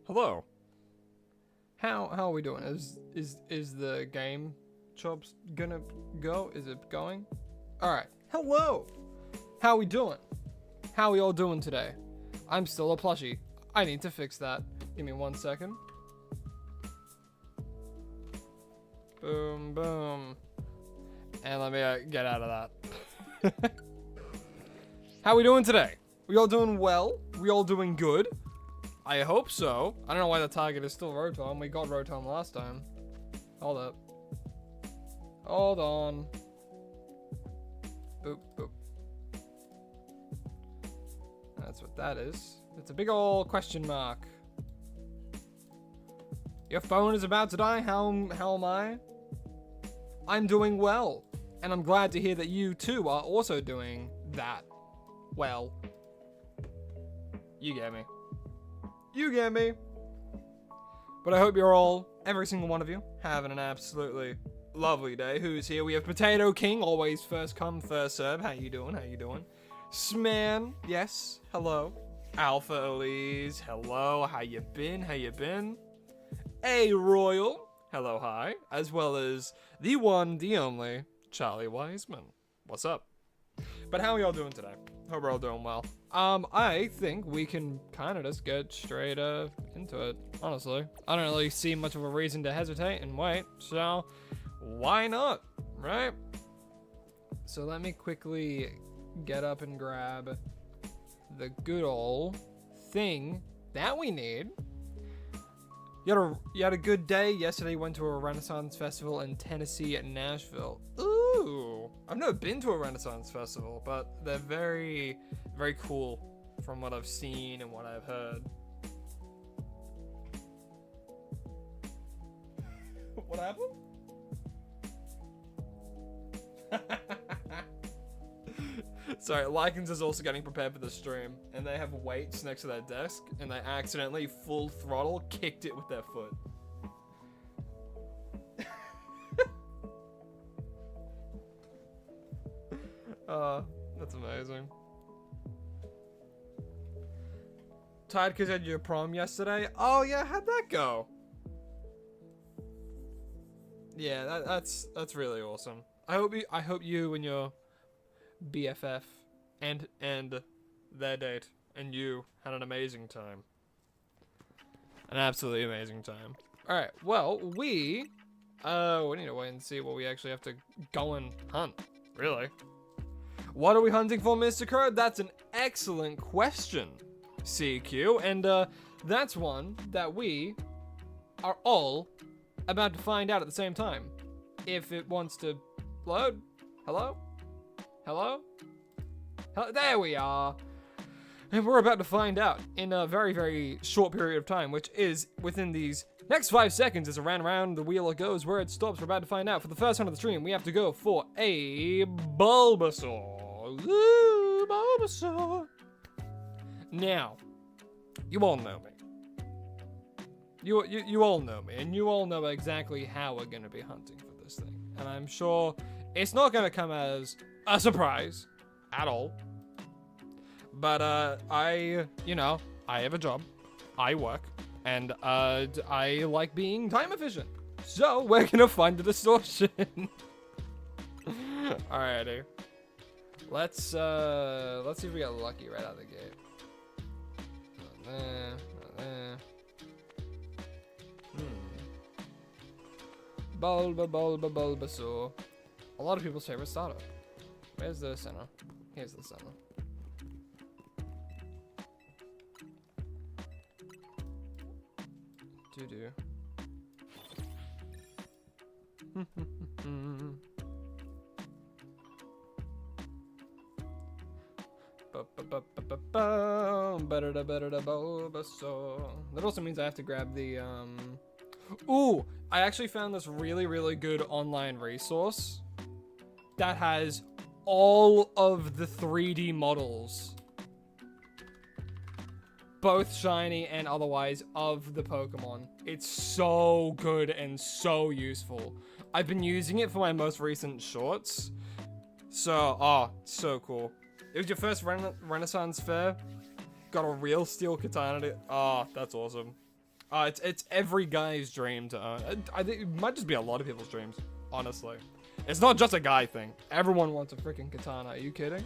Hello. How are we doing? Is the game chops gonna go? Is it going? All right. Hello. How we doing? How we all doing today? I'm still a plushie. I need to fix that. Give me 1 second. Boom, boom. And let me get out of that. How we doing today? We all doing well? We all doing good? I hope so. I don't know why the target is still Rotom. We got Rotom last time. Hold up. Hold on. Boop, boop. That's what that is. It's a big ol' question mark. Your phone is about to die? How am I? I'm doing well. And I'm glad to hear that you too are also doing that well. You get me. You get me. But I hope you're all, every single one of you, having an absolutely lovely day. Who's here? We have Potato King, always first come, first serve. How you doing? How you doing? Sman, yes, hello. Alpha Elise, hello. How you been? How you been? A Royal, hello, hi. As well as the one, the only, Charlie Wiseman. What's up? But how are y'all doing today? Hope we're all doing well. I think we can kind of just get straight into it, honestly. I don't really see much of a reason to hesitate and wait, so why not, right? So let me quickly get up and grab the good old thing that we need. You had a good day. Yesterday you went to a Renaissance festival in Tennessee at Nashville. Ooh, I've never been to a Renaissance festival, but they're very, very cool from what I've seen and what I've heard. What happened? Sorry, Lycans is also getting prepared for the stream, and they have weights next to their desk, and they accidentally full throttle kicked it with their foot. That's amazing. Tired because you had your prom yesterday? Oh yeah, how'd that go? Yeah, that's really awesome. I hope you and your BFF and their date and you had an amazing time. An absolutely amazing time. All right, well, we need to wait and see what we actually have to go and hunt, really. What are we hunting for, Mr. Crow? That's an excellent question, CQ, and that's one that we are all about to find out at the same time. If it wants to load. Hello? Hello? There we are. And we're about to find out in a very, very short period of time, which is within these next 5 seconds as it ran around the wheel it goes, where it stops. We're about to find out. For the first one of the stream, we have to go for a Bulbasaur. Ooh, Bulbasaur. Now, you all know me. You all know me, and you all know exactly how we're going to be hunting for this thing. And I'm sure it's not going to come as a surprise at all. But I have a job, I work, and I like being time efficient. So we're gonna find the distortion. Alrighty. Let's see if we get lucky right out of the gate. Bulbasaur. A lot of people's favorite starter. Where's the center? Here's the center. Doo-doo. That also means I have to grab the Ooh, I actually found this really, really good online resource that has all of the 3D models, both shiny and otherwise, of the Pokemon. It's so good and so useful. I've been using it for my most recent shorts. So, so cool. It was your first Renaissance fair. Got a real steel katana. That's awesome. It's every guy's dream to own. I think it might just be a lot of people's dreams, honestly. It's not just a guy thing. Everyone wants a freaking katana. Are you kidding?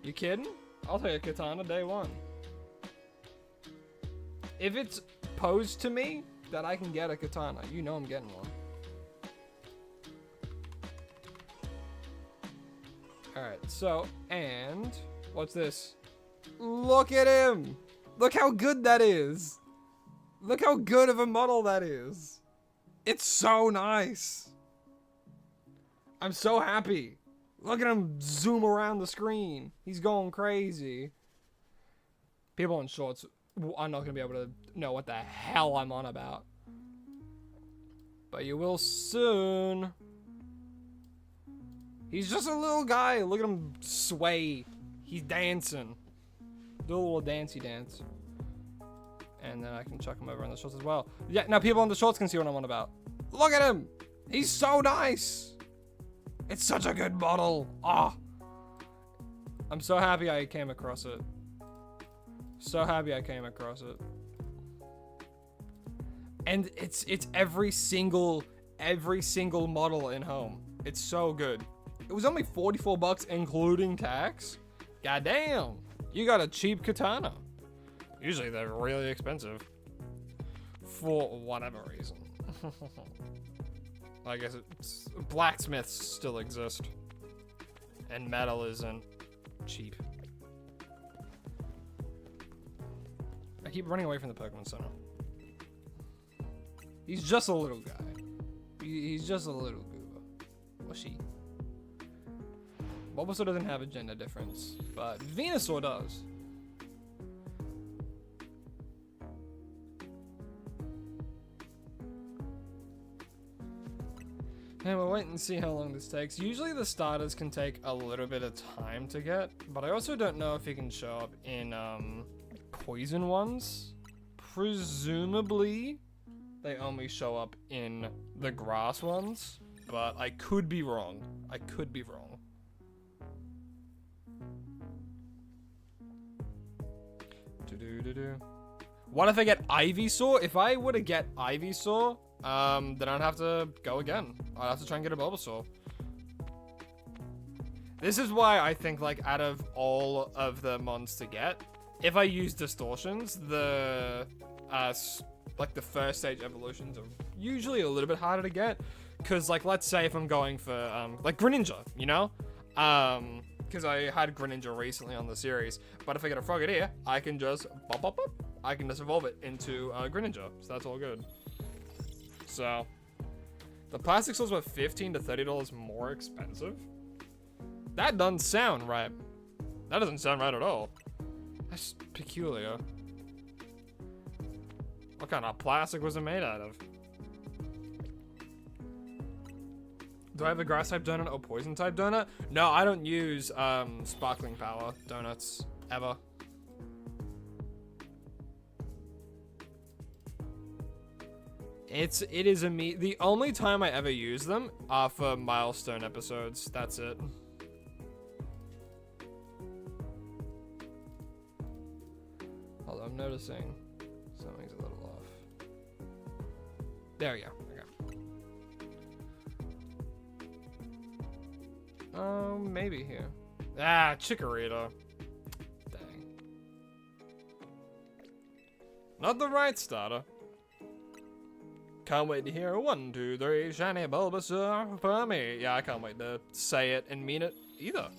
You kidding? I'll take a katana day one. If it's posed to me that I can get a katana, you know I'm getting one. Alright, so, and what's this? Look at him! Look how good that is! Look how good of a model that is! It's so nice! I'm so happy! Look at him zoom around the screen! He's going crazy. People in shorts are not gonna be able to know what the hell I'm on about. But you will soon. He's just a little guy. Look at him sway. He's dancing. Do a little dancey dance. And then I can chuck him over on the shorts as well. Yeah, now people on the shorts can see what I'm on about. Look at him. He's so nice. It's such a good model. Ah. I'm so happy I came across it. So happy I came across it. And it's every single model in home. It's so good. It was only 44 bucks including tax. Goddamn. You got a cheap katana. Usually they're really expensive. For whatever reason. I guess it's blacksmiths still exist. And metal isn't cheap. I keep running away from the Pokemon Center. He's just a little guy. He's just a little goober. Or she. Bulbasaur doesn't have a gender difference, but Venusaur does. And we'll wait and see how long this takes. Usually the starters can take a little bit of time to get, but I also don't know if he can show up in poison ones. Presumably they only show up in the grass ones, but I could be wrong. I could be wrong. What if I get Ivysaur? If I were to get Ivysaur, then I'd have to go again. I'd have to try and get a Bulbasaur. This is why I think, like, out of all of the mons to get, if I use distortions, the first stage evolutions are usually a little bit harder to get. Cause, like, let's say if I'm going for, like, Greninja, you know? Because I had Greninja recently on the series. But if I get a Frogadier, I can just I can just evolve it into Greninja. So that's all good. So, the plastic stores were $15 to $30 more expensive. That doesn't sound right. That doesn't sound right at all. That's peculiar. What kind of plastic was it made out of? Do I have a grass type donut or poison type donut? No, I don't use sparkling power donuts ever. It is the only time I ever use them are for milestone episodes. That's it. Hold on, I'm noticing something's a little off. There we go. Okay. Maybe here. Ah, Chikorita. Dang. Not the right starter. Can't wait to hear 1, 2, 3, shiny Bulbasaur for me. Yeah, I can't wait to say it and mean it either.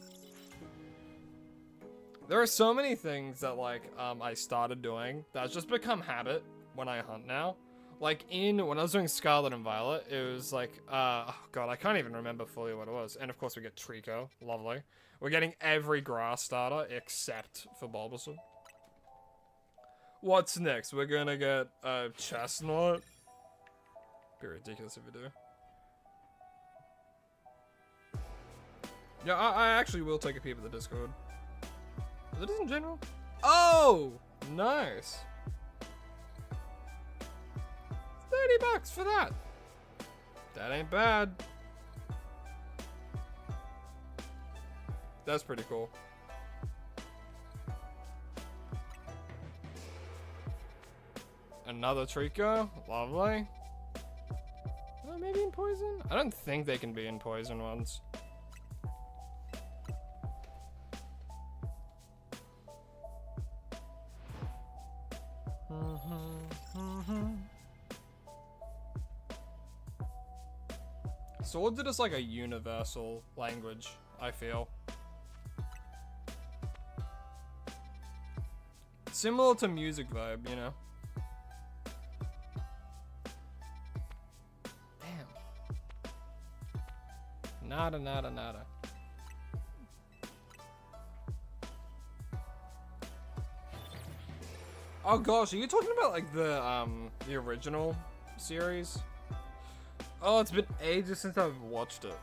There are so many things that, like, I started doing that's just become habit when I hunt now. Like, when I was doing Scarlet and Violet, it was like, oh god, I can't even remember fully what it was. And of course we get Trico, lovely. We're getting every grass starter except for Bulbasaur. What's next? We're gonna get Chestnut. Be ridiculous if we do. Yeah, I actually will take a peep at the Discord. Is it in general? Oh, nice. $30 for that. That ain't bad. That's pretty cool. Another Trico. Lovely. Oh, maybe in poison? I don't think they can be in poison ones. Swords are just like a universal language, I feel. Similar to music vibe, you know? Damn. Nada, nada, nada. Oh gosh, are you talking about like the original series? Oh, it's been ages since I've watched it.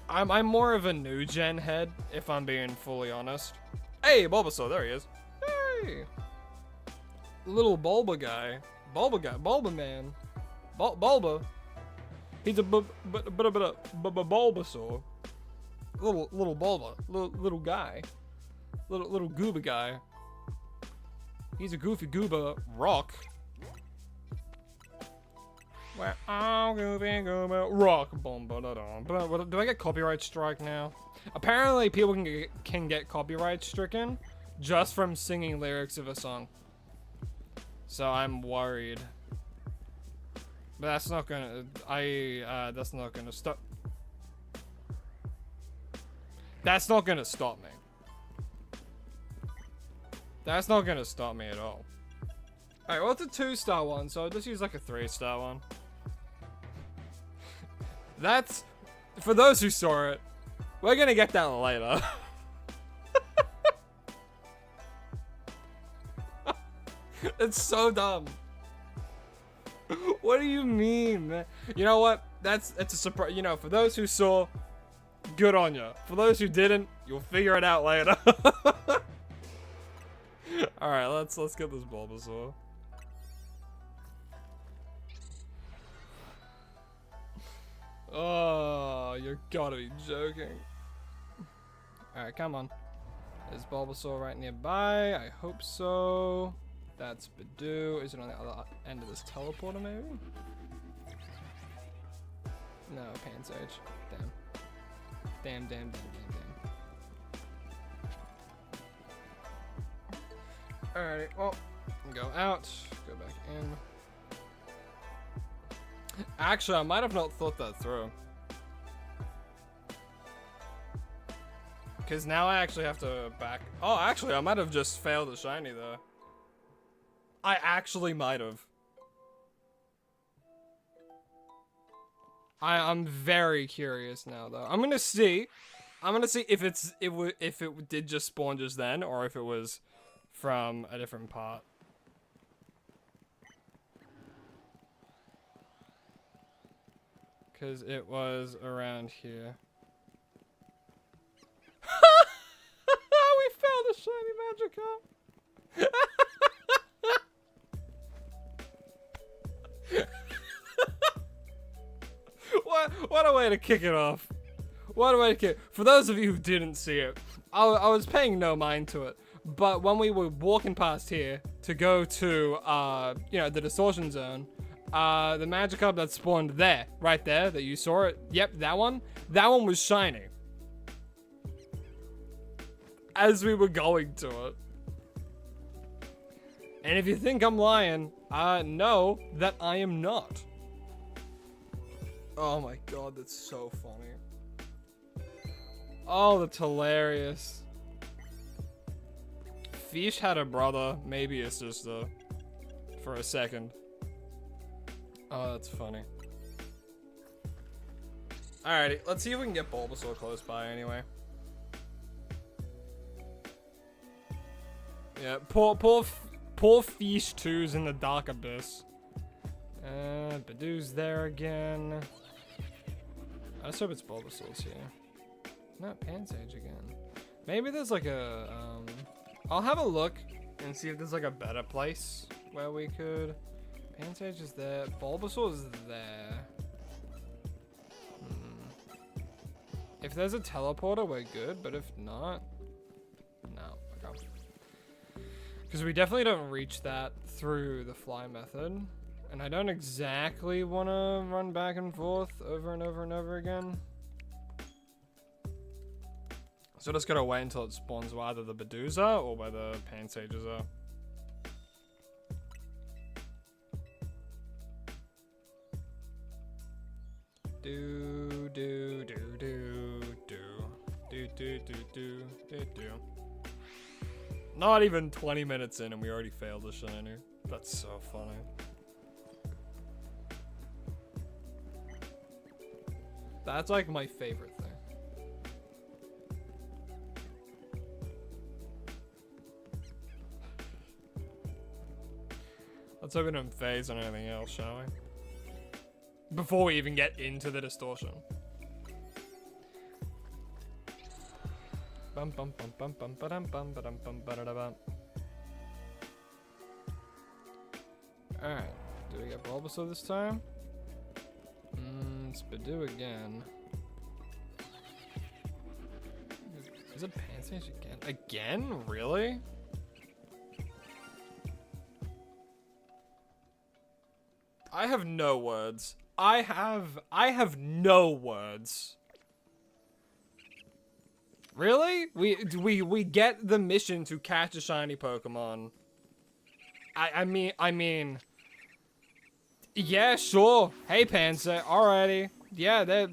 I'm more of a new gen head, if I'm being fully honest. Hey, Bulbasaur, there he is. Hey! Little Bulba guy. Bulba man. Bulba. He's a Bulbasaur. Little Bulba. Little guy. Little gooba guy. He's a goofy gooba rock. We're all goofy gooba rock. Do I get copyright strike now? Apparently people can get copyright stricken just from singing lyrics of a song. So I'm worried. But that's not gonna that's not gonna stop. That's not gonna stop me. That's not gonna stop me at all. Alright, well, it's a 2-star one, so I'll just use like a 3-star one. That's, for those who saw it, we're gonna get that later. It's so dumb. What do you mean, man? You know what? It's a surprise. You know, for those who saw, good on you. For those who didn't, you'll figure it out later. All right, let's get this Bulbasaur. Oh, you gotta be joking. All right, come on. Is Bulbasaur right nearby? I hope so. That's Badoo. Is it on the other end of this teleporter, maybe? No, Pansage. Damn. Alright, well, go out, go back in. Actually, I might have not thought that through. Because now I actually have to back. Oh, actually, I might have just failed a shiny there. I actually might have. I'm very curious now, though. I'm gonna see if it did just spawn just then, or if it was from a different part. Because it was around here. We found a shiny Magikarp. What a way to kick it off. What a way to kick. For those of you who didn't see it, I was paying no mind to it. But when we were walking past here to go to, you know, the distortion zone, the Magikarp that spawned there, right there, that you saw it, yep, that one was shiny. As we were going to it. And if you think I'm lying, know that I am not. Oh my god, that's so funny. Oh, that's hilarious. Fish had a brother, maybe a sister, for a second. Oh, that's funny. Alrighty, let's see if we can get Bulbasaur close by anyway. Yeah, poor Fish 2's in the dark abyss. Badoo's there again. I just hope it's Bulbasaur's here. Not Pansage again. Maybe there's like a, I'll have a look and see if there's like a better place where we could. Pansage is there. Bulbasaur's there. If there's a teleporter, we're good, but if not, no. Okay. Because we definitely don't reach that through the fly method. And I don't exactly want to run back and forth over and over and over again. So just gotta wait until it spawns with either the Bedusa or where the Pansages are. Do do do do do do do do do do do. Not even 20 minutes in and we already failed the shiner. That's so funny. That's like my favorite thing. Let's hope we don't phase on anything else, shall we? Before we even get into the distortion. Bum bum bum bum bum ba-dum bum ba-dum bum ba-da-da-bum. Alright, do we get Bulbasaur this time? Spidoo again. Is it Pansage again? Again? Really? I have no words. I have no words. Really? We get the mission to catch a shiny Pokemon. I mean yeah, sure. Hey, Pansage. Alrighty. Yeah, they're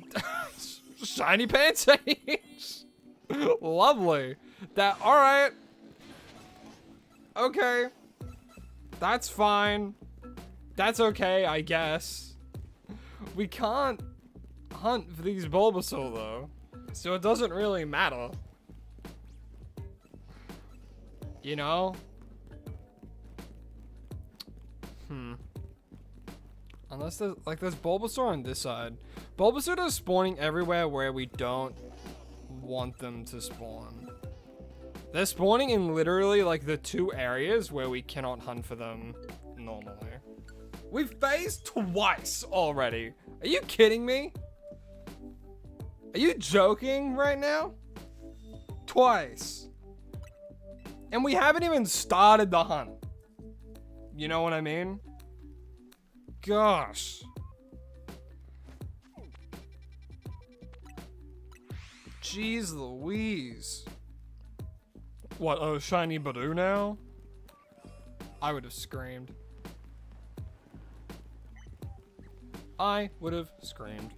shiny Pansage. Lovely. Alright. Okay. That's fine. That's okay, I guess. We can't hunt for these Bulbasaur though, so it doesn't really matter. You know? Unless there's Bulbasaur on this side. Bulbasaur is spawning everywhere where we don't want them to spawn. They're spawning in literally like the 2 areas where we cannot hunt for them normally. We've phased twice already. Are you kidding me? Are you joking right now? Twice. And we haven't even started the hunt. You know what I mean? Gosh. Jeez Louise. What, oh, shiny Badoo now? I would have screamed. I would have screamed.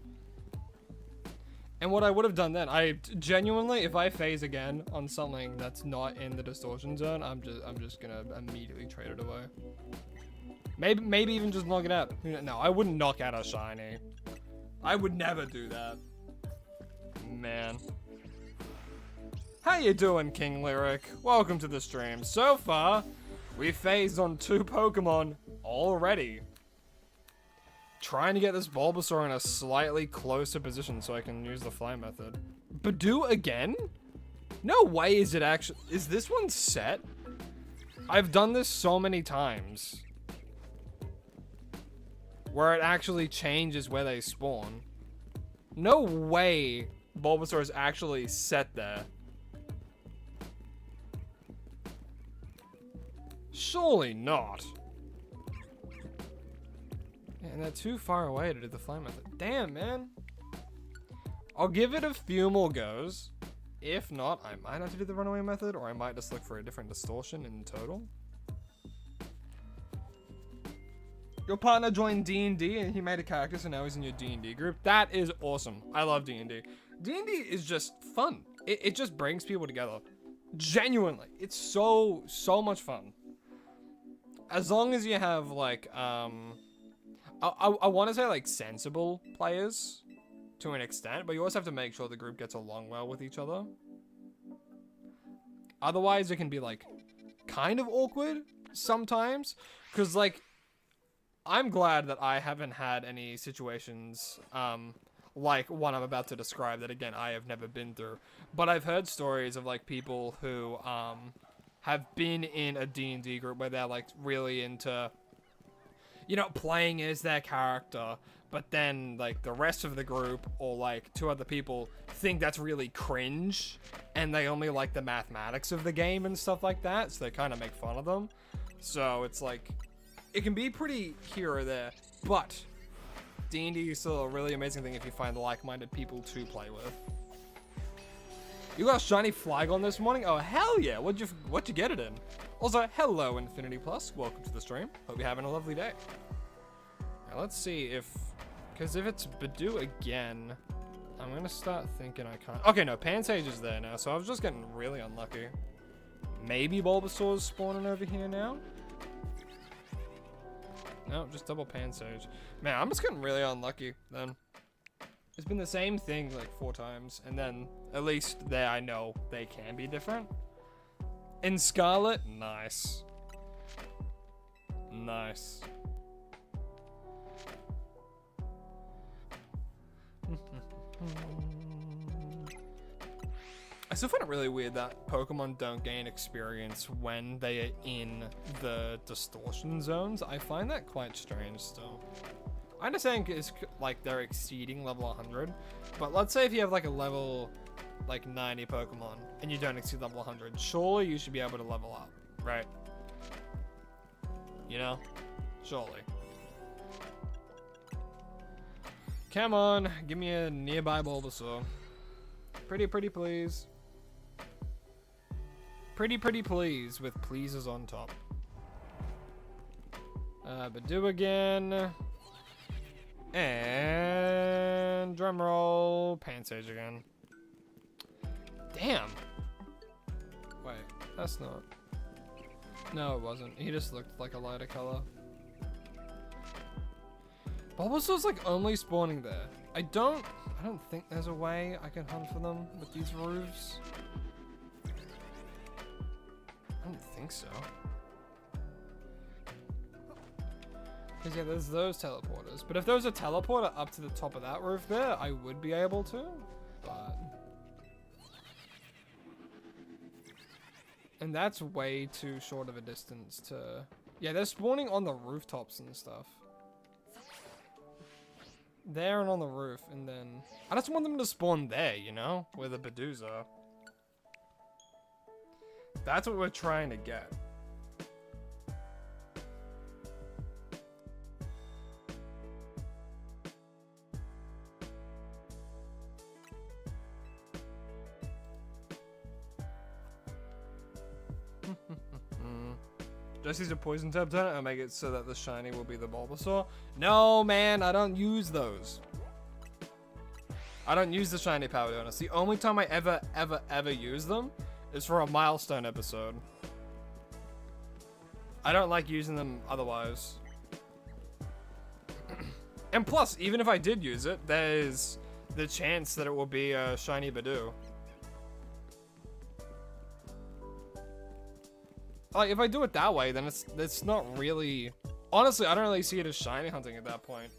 And what I would have done then, I genuinely, if I phase again on something that's not in the distortion zone, I'm just gonna immediately trade it away. Maybe even just knock it out. No, I wouldn't knock out a shiny. I would never do that. Man. How you doing, King Lyric? Welcome to the stream. So far, we phased on 2 Pokemon already. Trying to get this Bulbasaur in a slightly closer position so I can use the fly method. Badoo again? No way is it actually... Is this one set? I've done this so many times. Where it actually changes where they spawn. No way Bulbasaur is actually set there. Surely not. And they're too far away to do the fly method. Damn, man. I'll give it a few more goes. If not, I might have to do the runaway method, or I might just look for a different distortion in total. Your partner joined D&D and he made a character, so now he's in your D&D group. That is awesome. I love D&D. D&D is just fun. It just brings people together. Genuinely. It's so much fun. As long as you have, like, I want to say, like, sensible players to an extent, but you also have to make sure the group gets along well with each other. Otherwise, it can be, like, kind of awkward sometimes. Because, like, I'm glad that I haven't had any situations, like one I'm about to describe that, again, I have never been through. But I've heard stories of, like, people who, have been in a D&D group where they're, like, really into... you know, playing as their character, but then like the rest of the group or like 2 other people think that's really cringe and they only like the mathematics of the game and stuff like that, so they kind of make fun of them. So it's like, it can be pretty here or there, but D&D is still a really amazing thing if you find like-minded people to play with. You got a shiny Flygon this morning? Oh hell yeah, what'd you get it in? Also, hello Infinity Plus, welcome to the stream. Hope you're having a lovely day. Now let's see if, because if it's Badoo again, I'm gonna start thinking I can't. Okay, no, Pansage is there now, so I was just getting really unlucky. Maybe Bulbasaur's spawning over here now? No, just double Pansage. Man, I'm just getting really unlucky then. It's been the same thing like 4 times, and then at least there I know they can be different. In Scarlet, nice. Nice. I still find it really weird that Pokemon don't gain experience when they are in the distortion zones. I find that quite strange still. I understand it's like they're exceeding level 100, but let's say if you have like a level like 90 Pokemon and you don't exceed level 100, surely you should be able to level up, right? You know? Surely. Come on, give me a nearby Bulbasaur. Pretty please. Pretty please, with pleases on top. Badoo again. And drumroll, Pansage again. Damn. Wait, that's not. No, it wasn't. He just looked like a lighter color. Bulbasaur's like only spawning there. I don't think there's a way I can hunt for them with these roofs. I don't think so. Because yeah, there's those teleporters. But if there was a teleporter up to the top of that roof there, I would be able to. But... and that's way too short of a distance to... yeah, they're spawning on the rooftops and stuff. There and on the roof, and then... I just want them to spawn there, you know? Where the Badoos are. That's what we're trying to get. Just use a poison tab turn it and make it so that the shiny will be the Bulbasaur. No, man, I don't use those. I don't use the shiny power donors. The only time I ever use them is for a milestone episode. I don't like using them otherwise. And plus, even if I did use it, there's the chance that it will be a shiny Badoo. Like, if I do it that way, then it's not really... honestly, I don't really see it as shiny hunting at that point.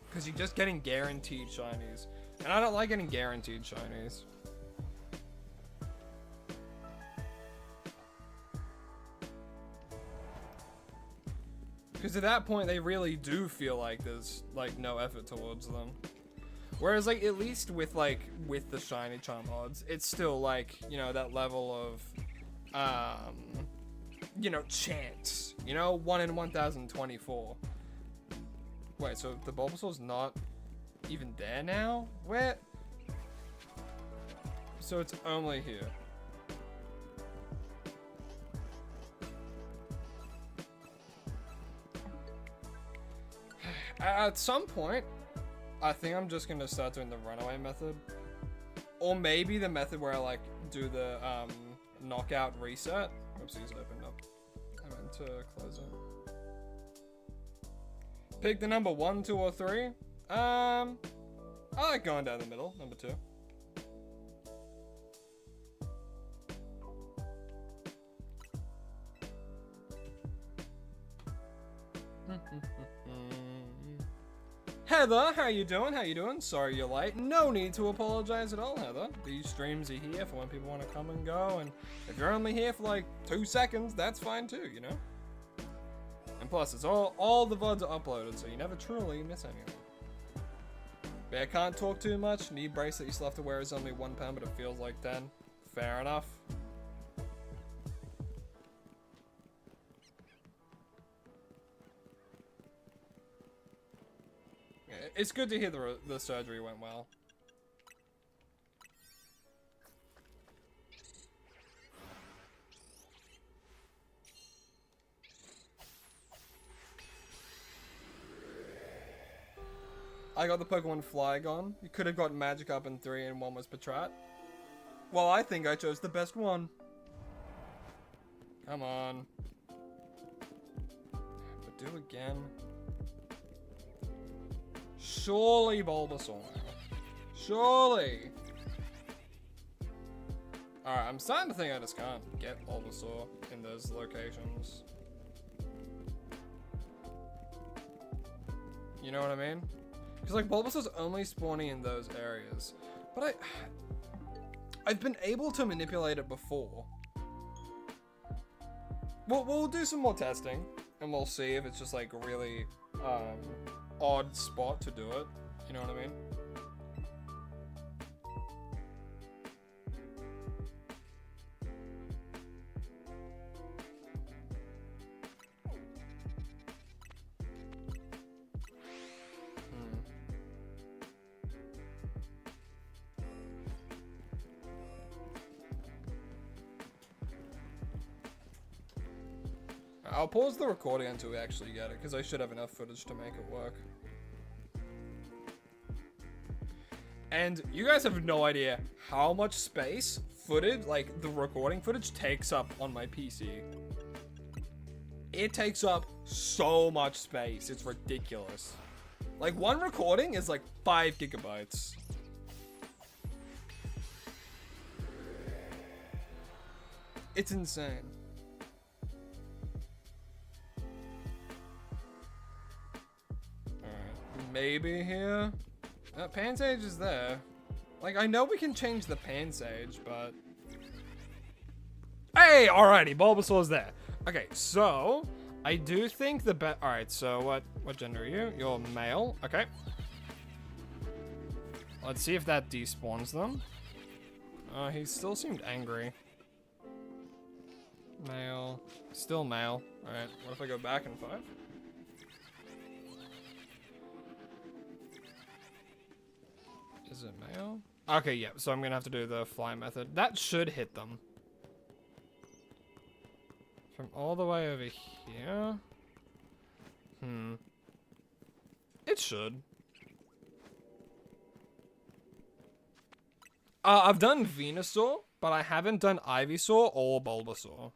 Because you're just getting guaranteed shinies. And I don't like getting guaranteed shinies. Because at that point, they really do feel like there's, like, no effort towards them. Whereas, like, at least with the shiny charm odds, it's still, like, you know, that level of, you know, chance. You know, 1 in 1024. Wait, so the Bulbasaur's not even there now? Where? So it's only here. At some point, I think I'm just gonna start doing the runaway method. Or maybe the method where I like do the knockout reset. Oopsies, opened up. I meant to close it. Pick the number 1, 2, or 3. I like going down the middle, number 2. Heather, how you doing? How you doing? Sorry you're late. No need to apologize at all, Heather. These streams are here for when people want to come and go, and if you're only here for like 2 seconds, that's fine too, you know? And plus, it's all the VODs are uploaded, so you never truly miss anything. But I can't talk too much. Knee bracelet you still have to wear is only £1, but it feels like 10. Fair enough. Yeah, it's good to hear the surgery went well. I got the Pokemon Flygon. You could have got Magikarp in 3 and 1 was Patrat. Well, I think I chose the best one. Come on. But do again. Surely Bulbasaur. Surely. Alright, I'm starting to think I just can't get Bulbasaur in those locations. You know what I mean? Because like Bulbasaur's only spawning in those areas. But I've been able to manipulate it before. We'll do some more testing and we'll see if it's just like a really odd spot to do it. You know what I mean? I'll pause the recording until we actually get it, because I should have enough footage to make it work. And you guys have no idea how much space footage, like the recording footage, takes up on my PC. It takes up so much space, it's ridiculous. Like one recording is like 5 gigabytes. It's insane. Maybe here. Pansage is there. Like, I know we can change the Pansage, but... Hey, alrighty, Bulbasaur's there. Okay, so... I do think the Alright, so what gender are you? You're male. Okay. Let's see if that despawns them. He still seemed angry. Male. Still male. Alright, what if I go back in 5? Is it male? Okay, yeah, so I'm gonna have to do the fly method. That should hit them. From all the way over here? It should. I've done Venusaur, but I haven't done Ivysaur or Bulbasaur.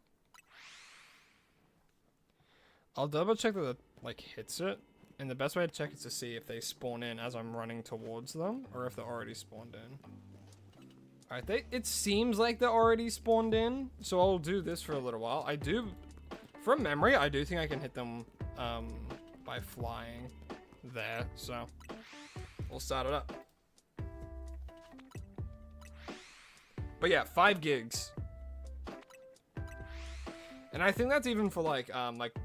I'll double check that it, like, hits it. And the best way to check is to see if they spawn in as I'm running towards them, or if they're already spawned in. Alright, it seems like they're already spawned in, so I'll do this for a little while. I do, from memory, I do think I can hit them by flying there, so we'll start it up. But yeah, 5 gigs. And I think that's even for like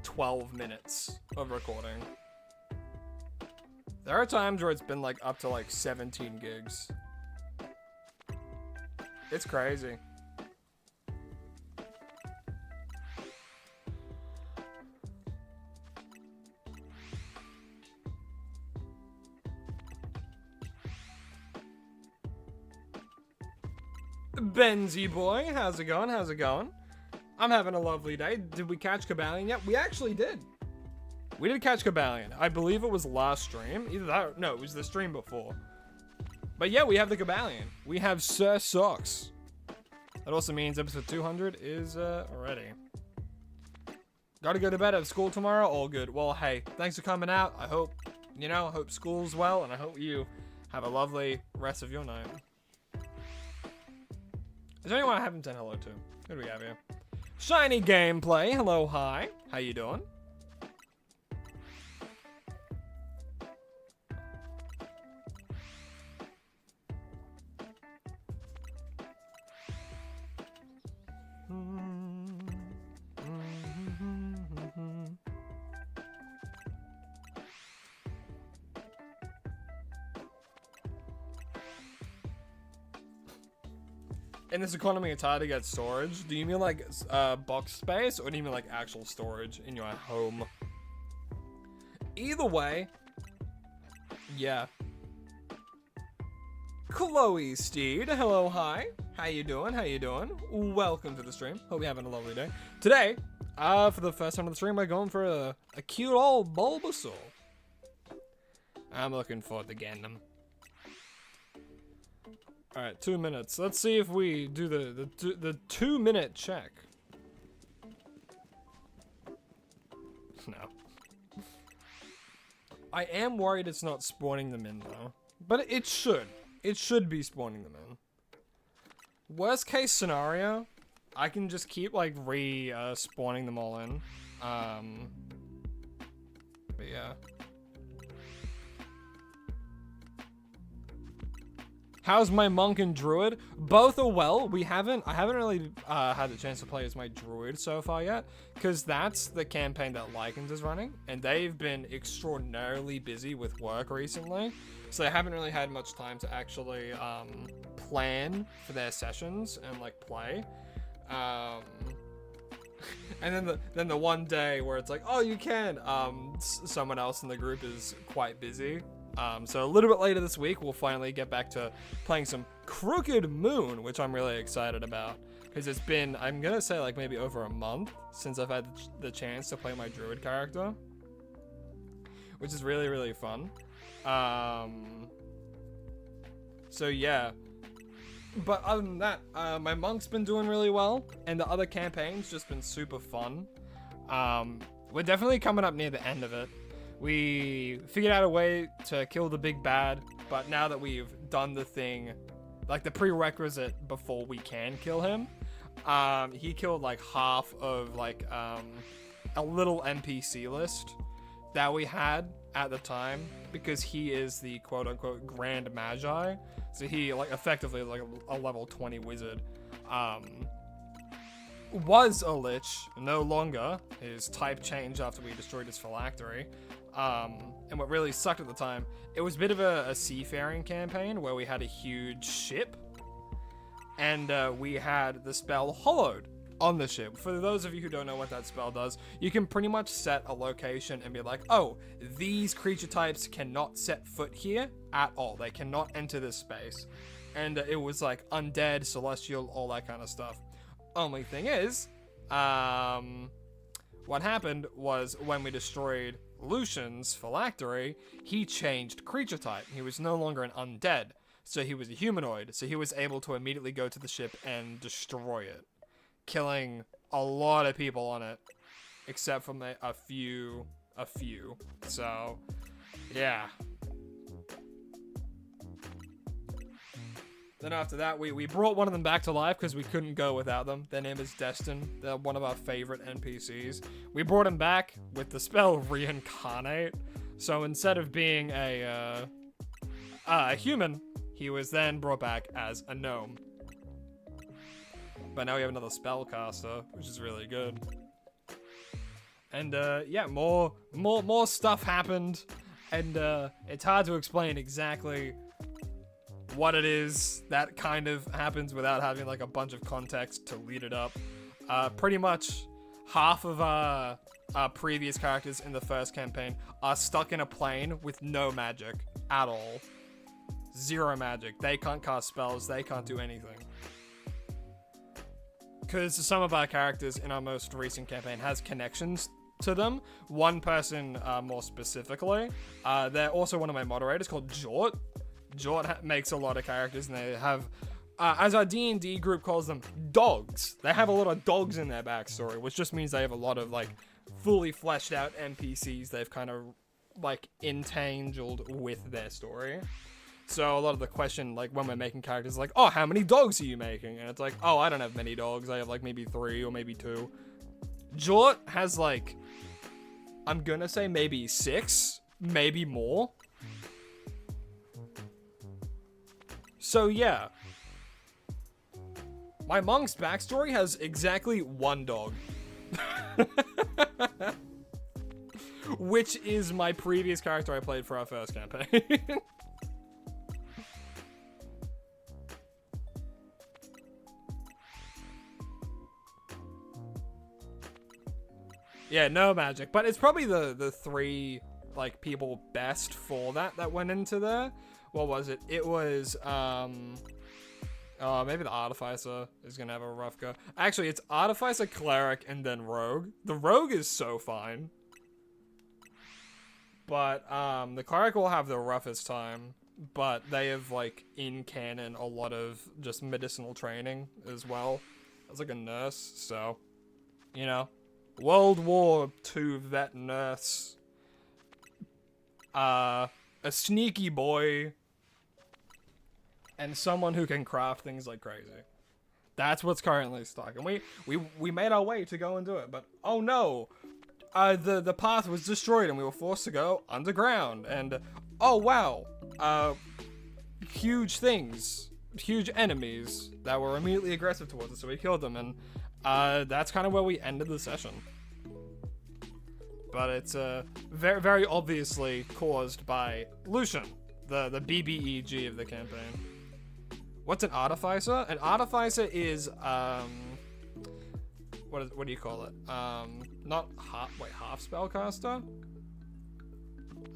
12 minutes of recording. There are times where it's been like up to like 17 gigs. It's crazy. Benzie boy, how's it going? How's it going? I'm having a lovely day. Did we catch Cabalion yet? We actually did. We did catch Cabalion. I believe it was last stream. Either that, no, it was the stream before. But yeah, we have the Cabalion. We have Sir Socks. That also means episode 200 is ready. Gotta go to bed, have school tomorrow, all good. Well, hey, thanks for coming out. I hope, you know, hope school's well, and I hope you have a lovely rest of your night. Is there anyone I haven't said hello to? Who do we have here? Shiny Gameplay, hello, hi. How you doing? in this economy it's hard to get storage. Do you mean like box space, or do you mean like actual storage in your home? Either way, yeah. Chloe Steed, hello, hi. How you doing? How you doing? Welcome to the stream. Hope you're having a lovely day. Today, for the first time on the stream, we're going for a cute old Bulbasaur. I'm looking forward to getting them. All right, 2 minutes. Let's see if we do the 2 minute check. No. I am worried it's not spawning them in though, but it should. It should be spawning them in. Worst case scenario, I can just keep like spawning them all in. But yeah. How's my monk and druid? Both are well. I haven't really had the chance to play as my druid so far yet, because that's the campaign that Lycans is running, and they've been extraordinarily busy with work recently, so they haven't really had much time to actually plan for their sessions and like play. And then the one day where it's like, oh, you can. Someone else in the group is quite busy. So a little bit later this week, we'll finally get back to playing some Crooked Moon, which I'm really excited about. Because it's been, I'm going to say like maybe over a month since I've had the chance to play my druid character. Which is really, really fun. So yeah. But other than that, my monk's been doing really well. And the other campaign's just been super fun. We're definitely coming up near the end of it. We figured out a way to kill the big bad, but now that we've done the thing, like the prerequisite before we can kill him, he killed like half of like a little NPC list that we had at the time, because he is the quote-unquote Grand Magi, so he like effectively like a level 20 wizard. Was a lich, no longer. His type changed after we destroyed his phylactery. And what really sucked at the time, it was a bit of a seafaring campaign where we had a huge ship, and we had the spell Hollowed on the ship. For those of you who don't know what that spell does, you can pretty much set a location and be like, oh, these creature types cannot set foot here at all. They cannot enter this space. And it was like undead, celestial, all that kind of stuff. Only thing is, what happened was when we destroyed Lucian's phylactery, he changed creature type. He was no longer an undead, so he was a humanoid, so he was able to immediately go to the ship and destroy it, killing a lot of people on it, except from a few. So, yeah. Then after that, we brought one of them back to life because we couldn't go without them. Their name is Destin. They're one of our favorite NPCs. We brought him back with the spell Reincarnate. So instead of being a human, he was then brought back as a gnome. But now we have another spellcaster, which is really good. And yeah, more stuff happened, and it's hard to explain exactly what it is that kind of happens without having like a bunch of context to lead it up. Pretty much half of our previous characters in the first campaign are stuck in a plane with no magic at all. Zero magic. They can't cast spells. They can't do anything. Because some of our characters in our most recent campaign has connections to them. One person more specifically. They're also one of my moderators called Jort. Jort makes a lot of characters, and they have, as our D&D group calls them, dogs. They have a lot of dogs in their backstory, which just means they have a lot of like fully fleshed out NPCs they've kind of like entangled with their story. So a lot of the question, like when we're making characters, is like, oh, how many dogs are you making? And it's like, oh, I don't have many dogs. I have like maybe 3 or maybe 2. Jort has like, I'm gonna say maybe 6, maybe more. So yeah, my monk's backstory has exactly 1 dog. Which is my previous character I played for our first campaign. Yeah, no magic. But it's probably the three, like, people best for that went into there. What was it? It was, maybe the Artificer is gonna have a rough go. Actually, it's Artificer, Cleric, and then Rogue. The Rogue is so fine. But, the Cleric will have the roughest time. But they have, like, in canon, a lot of just medicinal training as well. As, like, a nurse, so, you know. World War II vet nurse. A sneaky boy. And someone who can craft things like crazy. That's what's currently stuck. And we made our way to go and do it, but oh no! The path was destroyed and we were forced to go underground. And oh wow! Huge things. Huge enemies that were immediately aggressive towards us, so we killed them, and that's kind of where we ended the session. But it's very, very obviously caused by Lucian, the BBEG of the campaign. What's an Artificer? An Artificer is what do you call it? Not half spellcaster?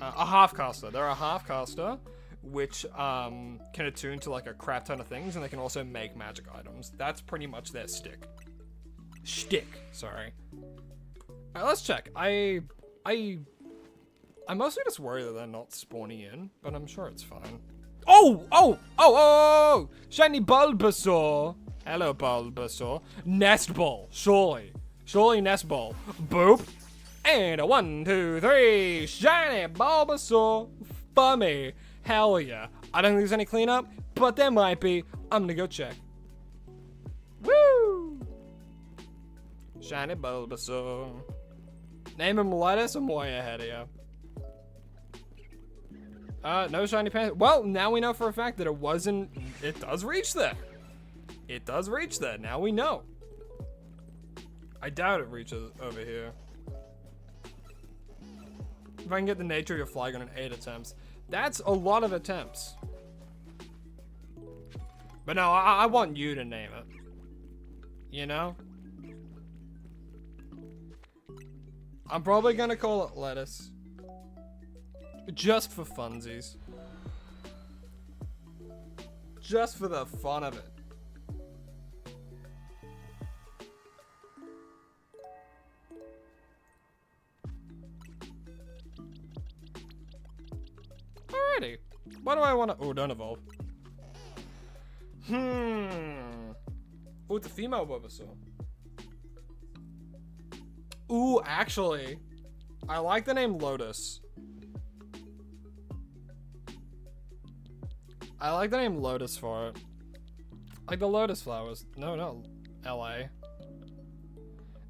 A half caster. They're a half caster, which can attune to like a crap ton of things, and they can also make magic items. That's pretty much their shtick. Sorry. Alright, let's check. I'm mostly just worried that they're not spawning in, but I'm sure it's fine. Oh! Shiny Bulbasaur. Hello, Bulbasaur. Nest Ball, surely Nest Ball. Boop. And a 1, 2, 3. Shiny Bulbasaur for me. Hell yeah. I don't think there's any cleanup, but there might be. I'm gonna go check. Woo! Shiny Bulbasaur. Name him Lettuce. I'm way ahead of you. No shiny pants. Well, now we know for a fact that it does reach there. It does reach there. Now we know. I doubt it reaches over here. If I can get the nature of your flag on 8 attempts. That's a lot of attempts. But no, I want you to name it. You know? I'm probably gonna call it Lettuce. Just for funsies. Just for the fun of it. Alrighty. What do I want to... Oh, don't evolve. Oh, it's a female Bulbasaur. Ooh, actually, I like the name Lotus. I like the name Lotus for it. Like the lotus flowers. No, not LA.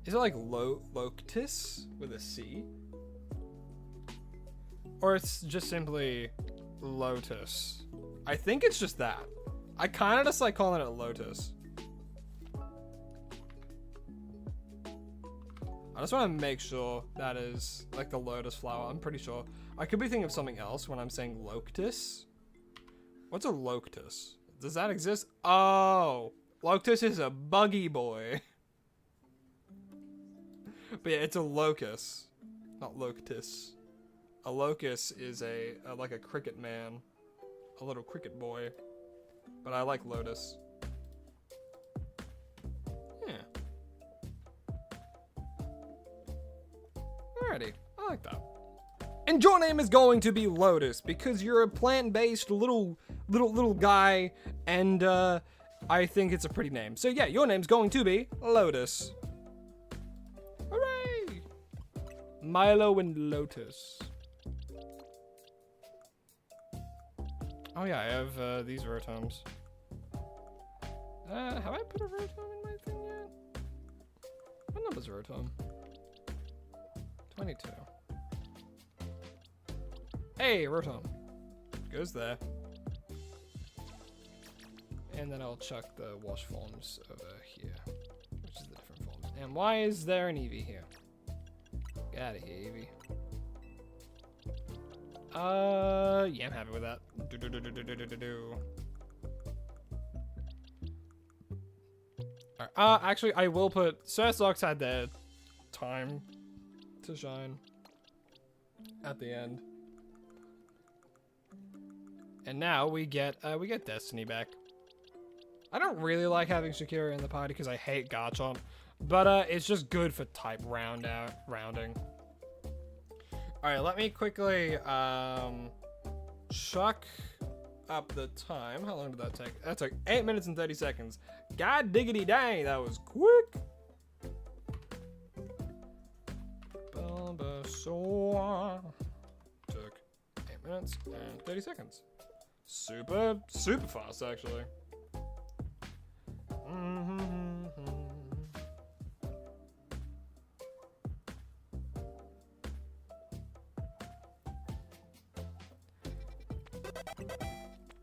Is it like Loctis with a C? Or it's just simply Lotus. I think it's just that. I kind of just like calling it Lotus. I just want to make sure that is like the lotus flower. I'm pretty sure. I could be thinking of something else when I'm saying Loctis. What's a Loctis? Does that exist? Oh, Loctis is a buggy boy. But yeah, it's a locus, not Loctis. A locus is like a cricket man, a little cricket boy. But I like Lotus. Yeah. Alrighty, I like that. And your name is going to be Lotus because you're a plant-based little guy, and I think it's a pretty name. So yeah, your name's going to be Lotus. Hooray! Milo and Lotus. Oh yeah, I have these Rotoms. Have I put a Rotom in my thing yet? What number's Rotom? 22. Hey, Rotom. Goes there. And then I'll chuck the wash forms over here, which is the different forms. And why is there an Eevee here? Get out of here, Eevee. Yeah, I'm happy with that. Alright, actually, I will put... Sursox had their time to shine at the end. And now we get Destiny back. I don't really like having Shakira in the party because I hate Garchomp, but it's just good for type rounding. All right, let me quickly chuck up the time. How long did that take? That took 8 minutes and 30 seconds. God diggity dang, that was quick. Bulbasaur took 8 minutes and 30 seconds. Super fast, actually.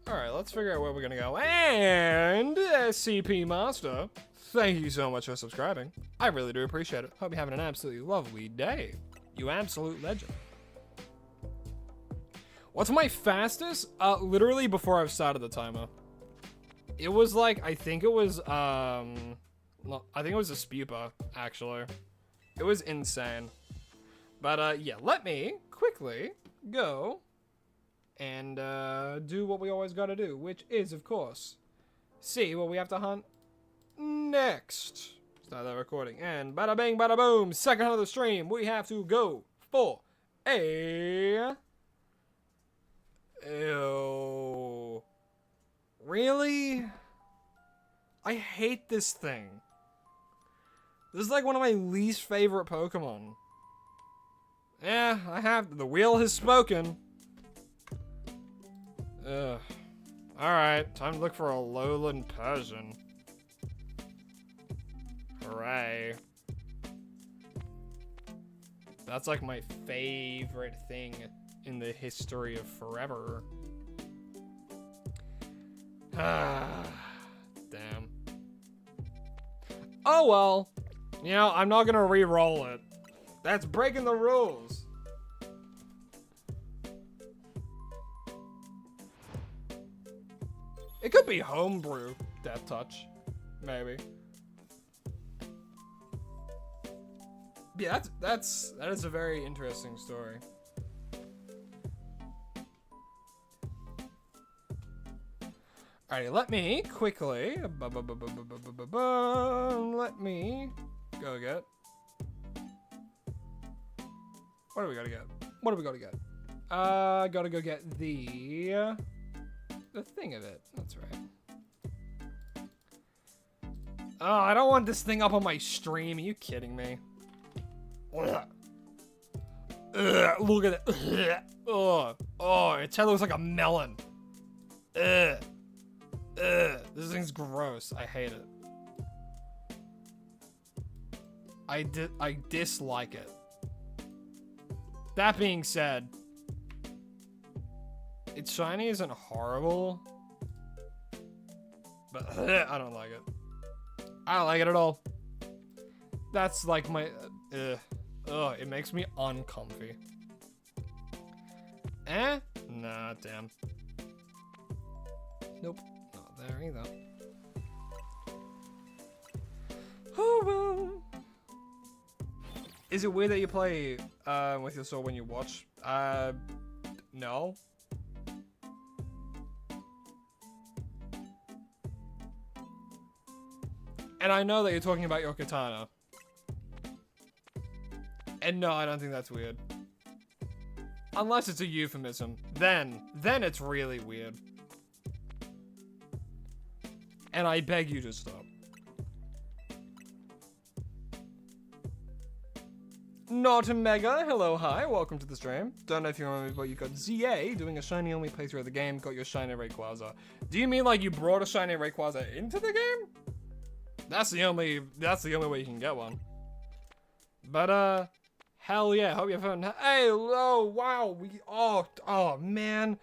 Alright, let's figure out where we're gonna go. And CP Master, thank you so much for subscribing. I really do appreciate it. Hope you're having an absolutely lovely day. You absolute legend. What's my fastest? Literally before I've started the timer. It was like, I think it was a Spupa, actually. It was insane. But yeah, let me quickly go and do what we always gotta do, which is, of course, see what we have to hunt next. Start that recording, and bada bing, bada boom, second of the stream, we have to go for a... Ew. Really? I hate this thing. This is like one of my least favorite Pokemon. Yeah, the wheel has spoken. Ugh. Alright, time to look for a lowland Persian. Hooray. That's like my favorite thing in the history of forever. Ah, damn. Oh well. You know, I'm not gonna re-roll it. That's breaking the rules. It could be homebrew Death Touch. Maybe. Yeah, that is a very interesting story. Alrighty, let me quickly, let me go get. What do we gotta get? What do we gotta get? Gotta go get the thing of it. That's right. Oh, I don't want this thing up on my stream. Are you kidding me? Ugh. Ugh, look at it. Ugh. Oh, its head looks like a melon. Ugh. Ugh, this thing's gross. I hate it. I dislike it. That being said, its shiny isn't horrible, but I don't like it. I don't like it at all. That's like my it makes me uncomfy. Nah, damn. Nope. There either. Oh well. Is it weird that you play with your sword when you watch? No. And I know that you're talking about your katana. And no, I don't think that's weird. Unless it's a euphemism. Then it's really weird. And I beg you to stop. Not Mega, hello, hi, welcome to the stream. Don't know if you remember, but you got ZA doing a shiny only playthrough of the game, got your shiny Rayquaza. Do you mean like you brought a shiny Rayquaza into the game? That's the only way you can get one. But hell yeah, hope you're fun. Hey, oh wow, oh man,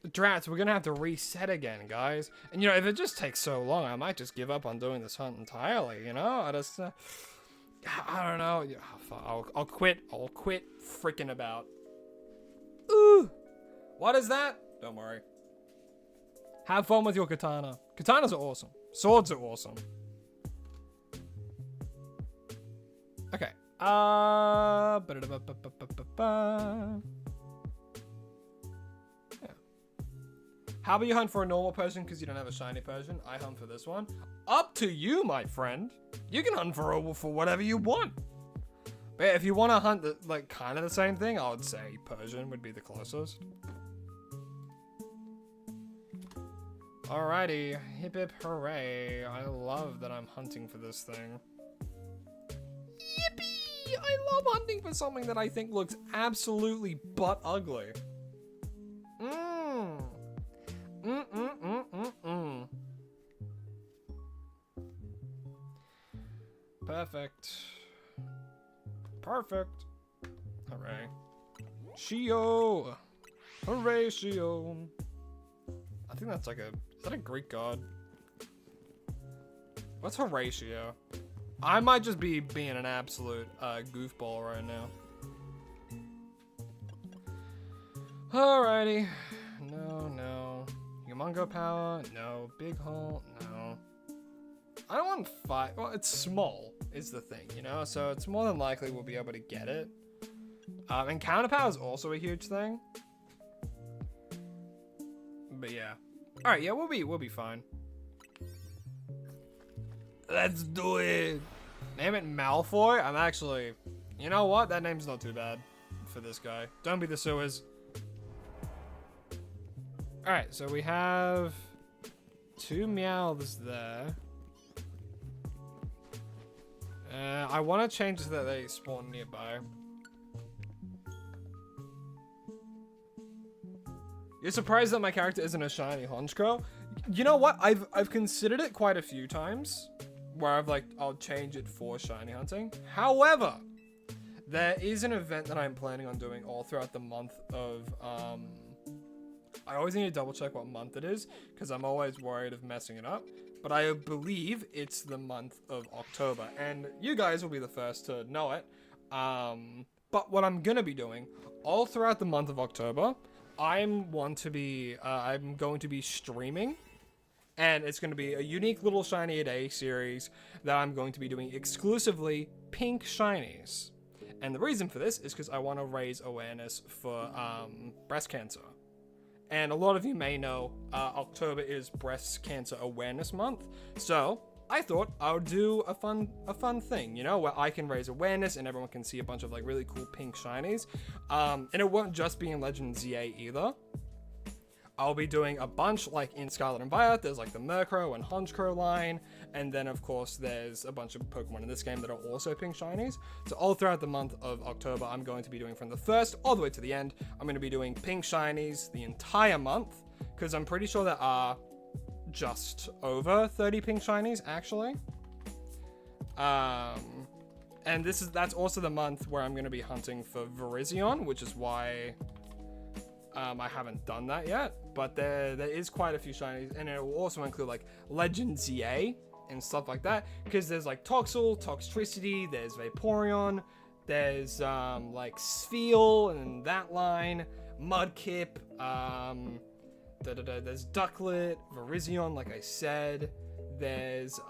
Drats, we're gonna have to reset again, guys. And you know, if it just takes so long, I might just give up on doing this hunt entirely. You know, I don't know. I'll quit. I'll quit freaking about. Ooh, what is that? Don't worry. Have fun with your katana. Katanas are awesome. Swords are awesome. Okay. Ba-da-da-ba-ba-ba-ba-ba. Yeah. How about you hunt for a normal Persian because you don't have a shiny Persian? I hunt for this one. Up to you, my friend. You can hunt for whatever you want. But if you want to hunt like kind of the same thing, I would say Persian would be the closest. Alrighty, hip hip hooray. I love that I'm hunting for this thing. Yippee! I love hunting for something that I think looks absolutely butt ugly. Perfect. Perfect. Hooray. Shio! Hooray, Shio! I think that's like is that a Greek god? What's Horatio? I might just be being an absolute goofball right now. Alrighty. No. Humongo power? No. Big hole? No. I don't want 5. Well, it's small is the thing, you know? So it's more than likely we'll be able to get it. And counter power is also a huge thing. But yeah. Alright, yeah, we'll be fine. Let's do it. Name it Malfoy? I'm actually... You know what? That name's not too bad for this guy. Don't be the sewers. Alright, so we have 2 Meowths there. I want to change so that they spawn nearby. You're surprised that my character isn't a shiny Honchkrow? You know what? I've considered it quite a few times where I'll change it for shiny hunting. However, there is an event that I'm planning on doing all throughout the month of I always need to double check what month it is because I'm always worried of messing it up. But I believe it's the month of October, and you guys will be the first to know it. But what I'm gonna be doing all throughout the month of October, I'm going to be streaming, and it's going to be a unique little shiny a day series that I'm going to be doing exclusively pink shinies. And the reason for this is because I want to raise awareness for breast cancer. And a lot of you may know October is Breast Cancer Awareness Month, so I thought I would do a fun thing, you know, where I can raise awareness and everyone can see a bunch of like really cool pink shinies. And it won't just be in Legend ZA either. I'll be doing a bunch like in Scarlet and Violet. There's like the Murkrow and Honchkrow line, and then of course there's a bunch of Pokemon in this game that are also pink shinies. So all throughout the month of October, I'm going to be doing from the first all the way to the end. I'm going to be doing pink shinies the entire month because I'm pretty sure there are just over 30 pink shinies actually. And that's also the month where I'm going to be hunting for Virizion, which is why I haven't done that yet. But there is quite a few shinies, and it will also include like Legend ZA and stuff like that, because there's like Toxel, Toxtricity, there's Vaporeon, there's like Spheal and that line, Mudkip, there's Ducklet, Virizion, like I said. There's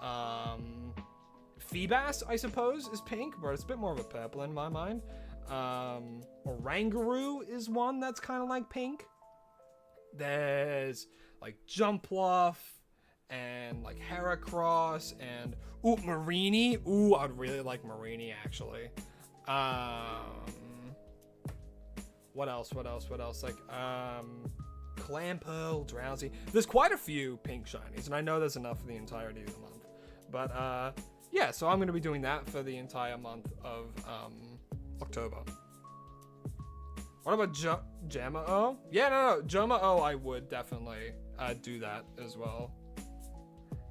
Feebas, I suppose, is pink, but it's a bit more of a purple in my mind. Oranguru is one that's kind of like pink. There's like Jumpluff and like Heracross and Marini. I'd really like Marini actually. What else? Like Clamperl, Drowsy. There's quite a few pink shinies, and I know there's enough for the entirety of the month. But yeah, so I'm going to be doing that for the entire month of October. What about Jamma-O? Yeah, no, Jamma-O, I would definitely do that as well.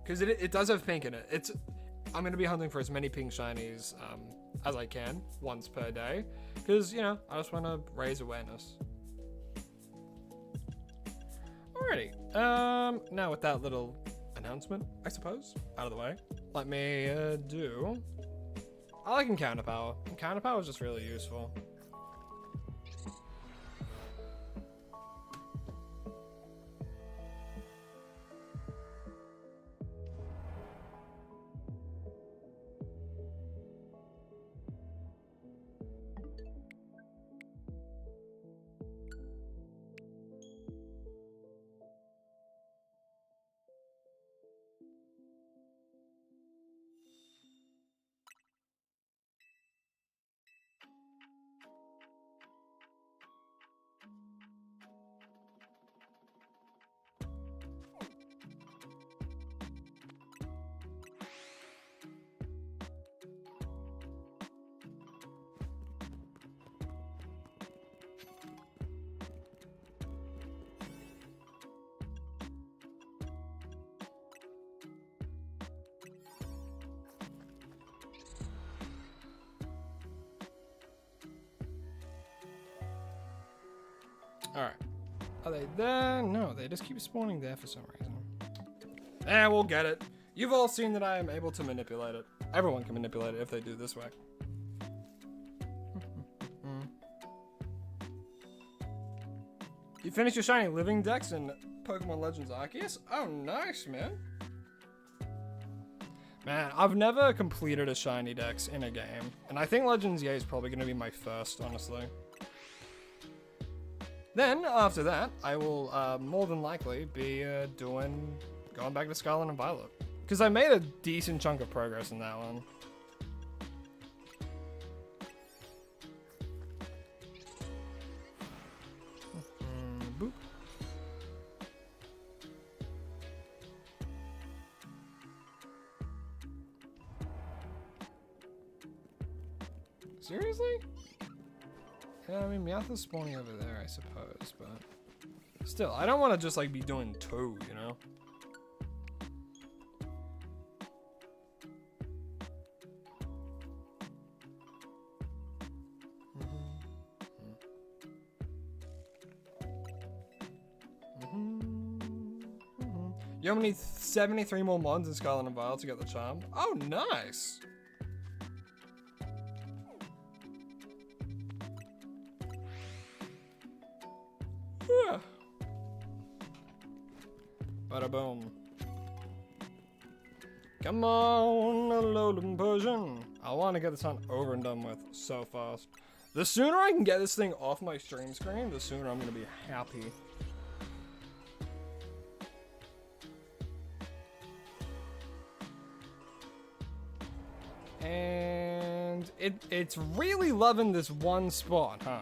Because it does have pink in it. I'm going to be hunting for as many pink shinies as I can, once per day. Because, you know, I just want to raise awareness. Alrighty. Now with that little announcement, I suppose, out of the way, let me I like Encounter Power. Encounter Power is just really useful. Alright. Are they there? No, they just keep spawning there for some reason. Eh, we'll get it. You've all seen that I am able to manipulate it. Everyone can manipulate it if they do this way. You finished your shiny living dex in Pokemon Legends Arceus? Oh, nice, man. Man, I've never completed a shiny dex in a game. And I think Legends EA is probably going to be my first, honestly. Then, after that, I will more than likely be going back to Scarlet and Violet. Because I made a decent chunk of progress in that one. Boop. Seriously? Yeah, I mean, Meowth is spawning over there, I suppose, but still, I don't want to just like be doing two, you know? You only need 73 more mons in Scarlet and Violet to get the charm. Oh, nice! Yeah. Bada boom. Come on, Alolan Persian. I want to get this hunt over and done with so fast. The sooner I can get this thing off my stream screen, the sooner I'm going to be happy. And it's really loving this one spot, huh?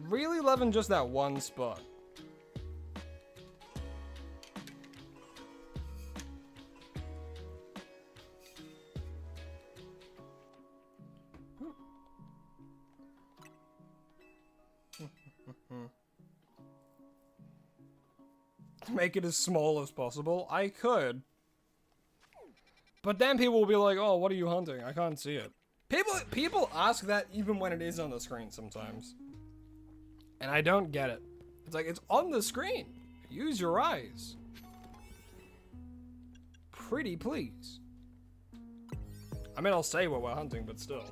Really loving just that one spot. Make it as small as possible. I could. But then people will be like, oh, what are you hunting? I can't see it. People ask that even when it is on the screen sometimes. And I don't get it. It's like, it's on the screen. Use your eyes. Pretty please. I mean, I'll say what we're hunting, but still.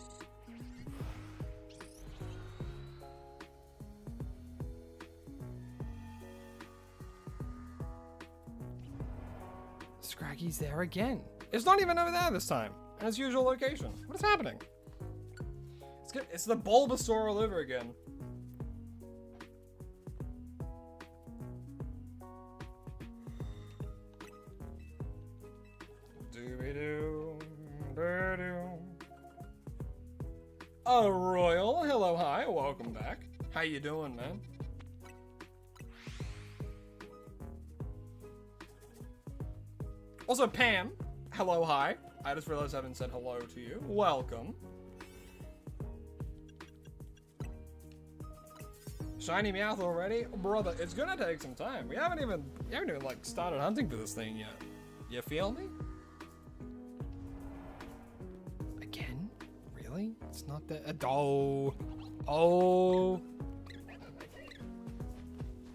Scraggy's there again. It's not even over there this time. In its usual location. What is happening? It's good. It's the Bulbasaur all over again. Doobie-doo, doo-doo. Oh, Royal. Hello, hi. Welcome back. How you doing, man? Also, Pam. Hello, hi. I just realized I haven't said hello to you. Welcome. Shiny Meowth already? Brother, it's gonna take some time. We haven't even like started hunting for this thing yet. You feel me? Again? Really? It's not that. Oh. Oh.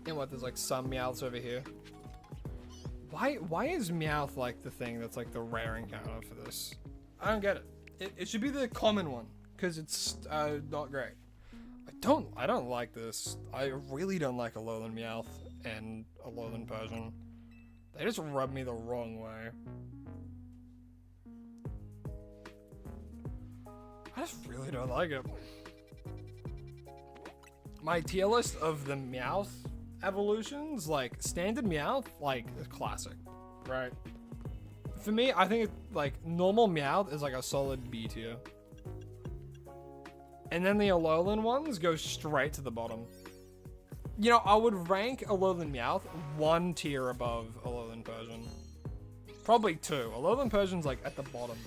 And what? There's like some Meowths over here. Why is Meowth like the thing that's like the rare encounter for this? I don't get it. It should be the common one because it's not great. I don't like this. I really don't like Alolan Meowth and Alolan Persian. They just rub me the wrong way. I just really don't like it. My tier list of the Meowth evolutions, like standard Meowth, like classic, right? For me, I think like normal Meowth is like a solid B tier. And then the Alolan ones go straight to the bottom. You know, I would rank Alolan Meowth 1 tier above Alolan Persian. Probably 2. Alolan Persian's like at the bottom.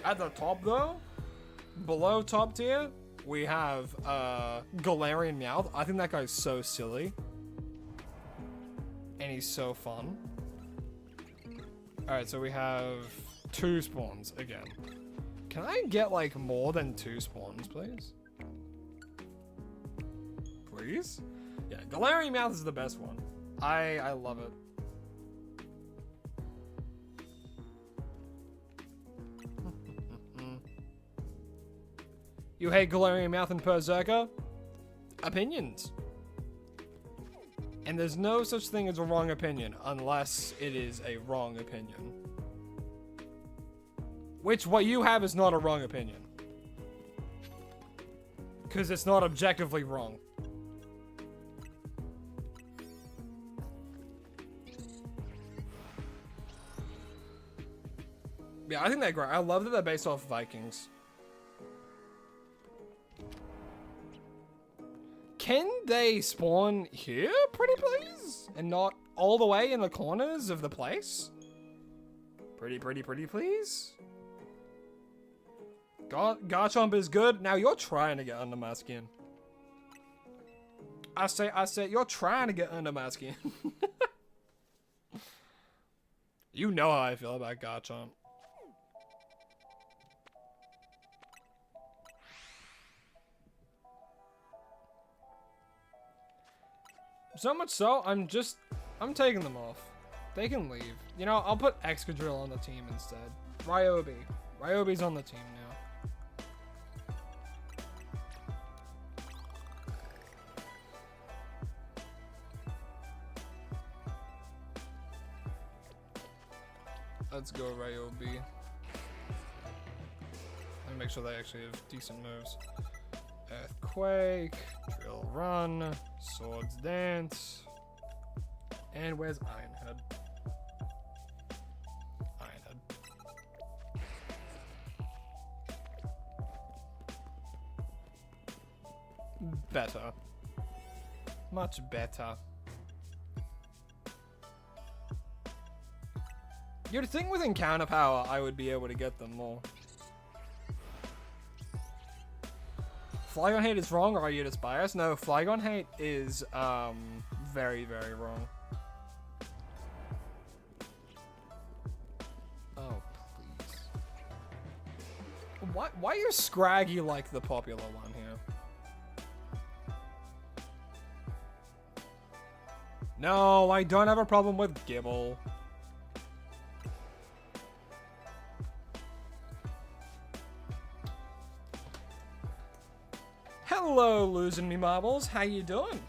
At the top though, below top tier, we have Galarian Meowth. I think that guy's so silly. And he's so fun. Alright, so we have 2 spawns again. Can I get like more than 2 spawns, please? please. Yeah, Galarian Mouth is the best one. I love it. You hate Galarian Mouth and Berserker? Opinions. And there's no such thing as a wrong opinion unless it is a wrong opinion. Which what you have is not a wrong opinion. Because it's not objectively wrong. Yeah, I think they're great. I love that they're based off Vikings. Can they spawn here, pretty please? And not all the way in the corners of the place? Pretty please? Garchomp is good. Now you're trying to get under my skin. I say, you're trying to get under my skin. You know how I feel about Garchomp. So much so, I'm taking them off. They can leave. You know, I'll put Excadrill on the team instead. Ryobi. Ryobi's on the team now. Let's go, Ryobi. Let me make sure they actually have decent moves. Earthquake, Drill Run, Swords Dance, and where's Ironhead? Ironhead. Better. Much better. You'd think with Encounter Power I would be able to get them more. Flygon Hate is wrong, or are you just biased? No, Flygon Hate is, very, very wrong. Oh, please. Why is Scraggy like the popular one here? No, I don't have a problem with Gibble. Hello, losing me marbles. How you doing?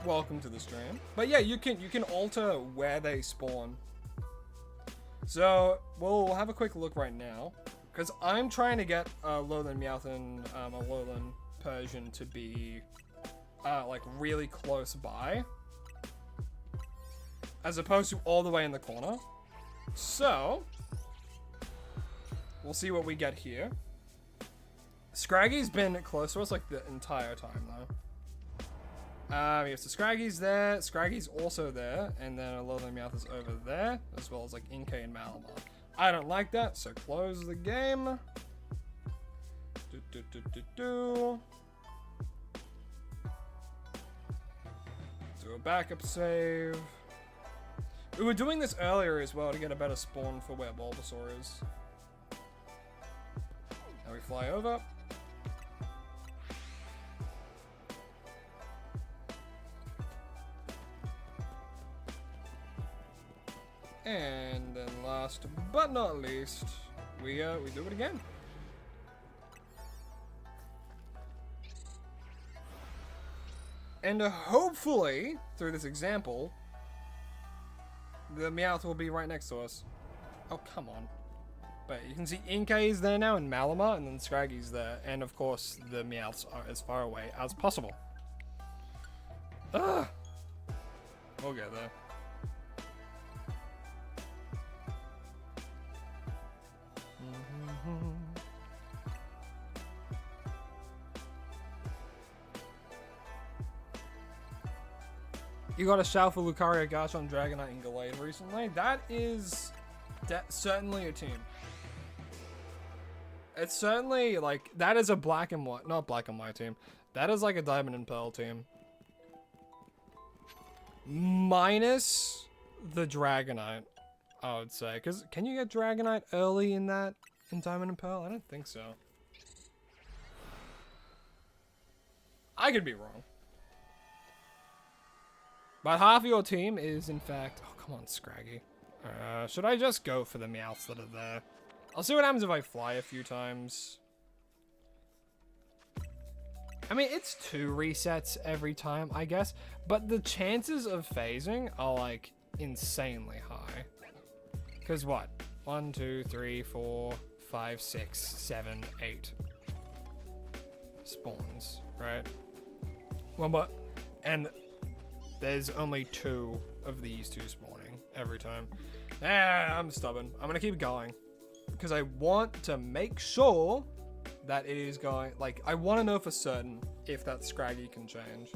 Welcome to the stream. But yeah, you can alter where they spawn. So we'll have a quick look right now, because I'm trying to get Lowland Meowth and a Lowland Persian to be like really close by, as opposed to all the way in the corner. So we'll see what we get here. Scraggy's been close to us like the entire time though. Yes, the Scraggy's there, Scraggy's also there, and then a Lowland Meowth is over there, as well as like Inkay and Malamar. I don't like that, so close the game. Do a backup save. We were doing this earlier as well to get a better spawn for where Bulbasaur is. Now we fly over. And then last but not least, we do it again. And hopefully, through this example, the Meowth will be right next to us. Oh, come on. But you can see Inkay is there now, and Malamar, and then Scraggy's there. And of course, the Meowths are as far away as possible. Ugh. We'll get there. You got a shout for Lucario, Garchomp, Dragonite, and Gallade recently. That is certainly a team. It's certainly like, that is a black and white, not black and white team. That is like a Diamond and Pearl team. Minus the Dragonite, I would say. Because can you get Dragonite early in that, in Diamond and Pearl? I don't think so. I could be wrong. But half of your team is, in fact... Oh, come on, Scraggy. Should I just go for the Meowths that are there? I'll see what happens if I fly a few times. I mean, it's 2 resets every time, I guess. But the chances of phasing are, like, insanely high. Because what? 1, 2, 3, 4, 5, 6, 7, 8 spawns, right? Well, but... And there's only 2 of these 2 spawning every time. I'm stubborn. I'm gonna keep going. Because I want to make sure that it is going... Like, I want to know for certain if that Scraggy can change.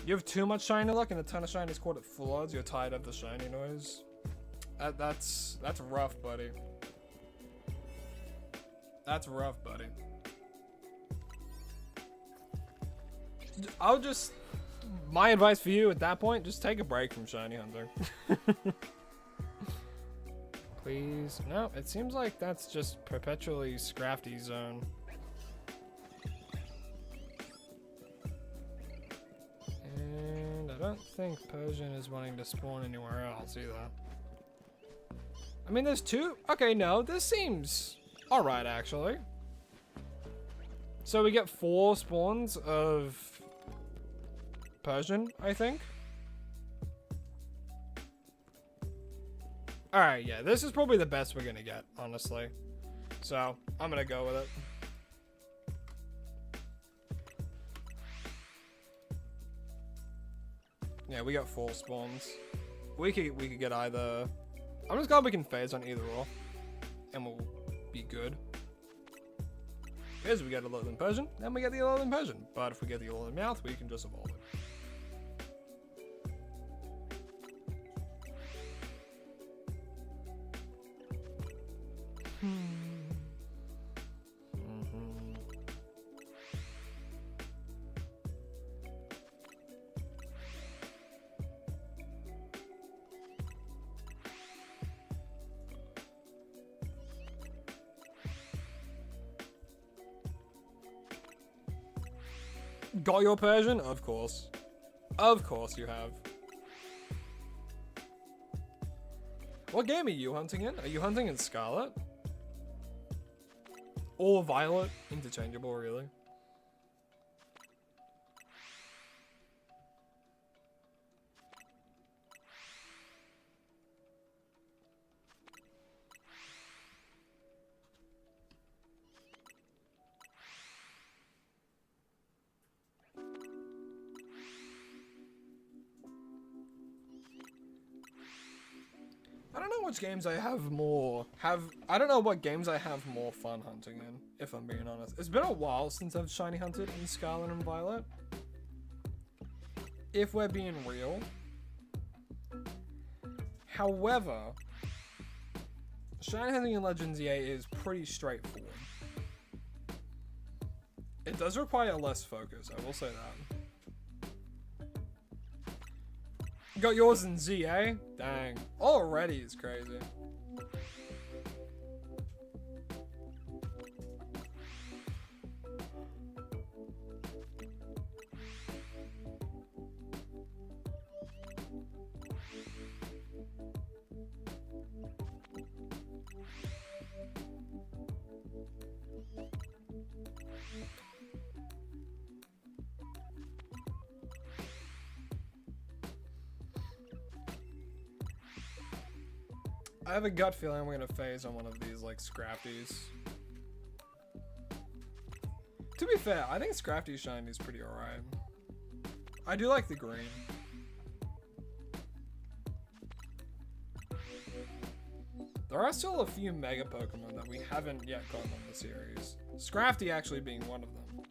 You have too much shiny luck and a ton of shinies caught at full odds. You're tired of the shiny noise. That's rough, buddy. That's rough, buddy. I'll just... My advice for you at that point, just take a break from shiny hunting. Please. No, it seems like that's just perpetually Scrafty's zone. And I don't think Persian is wanting to spawn anywhere else either. I mean, there's 2. Okay, no, this seems alright, actually. So we get 4 spawns of Persian, I think. Alright, yeah, this is probably the best we're gonna get, honestly. So, I'm gonna go with it. Yeah, we got 4 spawns. We could get either... I'm just glad we can phase on either or. And we'll be good. Because we get a Alolan Persian, then we get the Alolan Persian. But if we get the Alolan Meowth, we can just evolve it. Got your Persian? Of course. Of course you have. What game are you hunting in? Are you hunting in Scarlet? Or Violet? Interchangeable, really. I don't know which games I have more... I don't know what games I have more fun hunting in, if I'm being honest. It's been a while since I've shiny hunted in Scarlet and Violet. If we're being real. However, shiny hunting in Legends EA is pretty straightforward. It does require less focus, I will say that. Got yours in ZA? Dang. Already is crazy. I have a gut feeling we're gonna phase on one of these, like, Scrafties. To be fair, I think Scrafty's shiny is pretty alright. I do like the green. There are still a few Mega Pokemon that we haven't yet gotten on the series. Scrafty actually being one of them.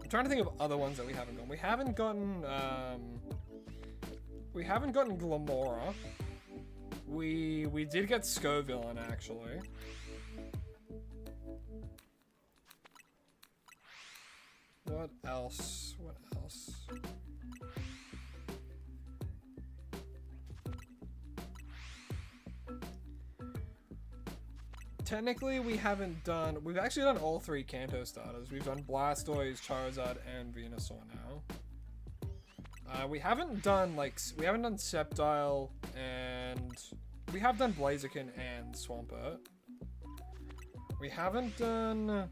I'm trying to think of other ones that we haven't gotten. We haven't gotten Glamora. We did get Scovillain, actually. What else? What else? Technically, we've actually done all 3 Kanto starters. We've done Blastoise, Charizard, and Venusaur now. We haven't done Sceptile, and we have done Blaziken and Swampert. We haven't done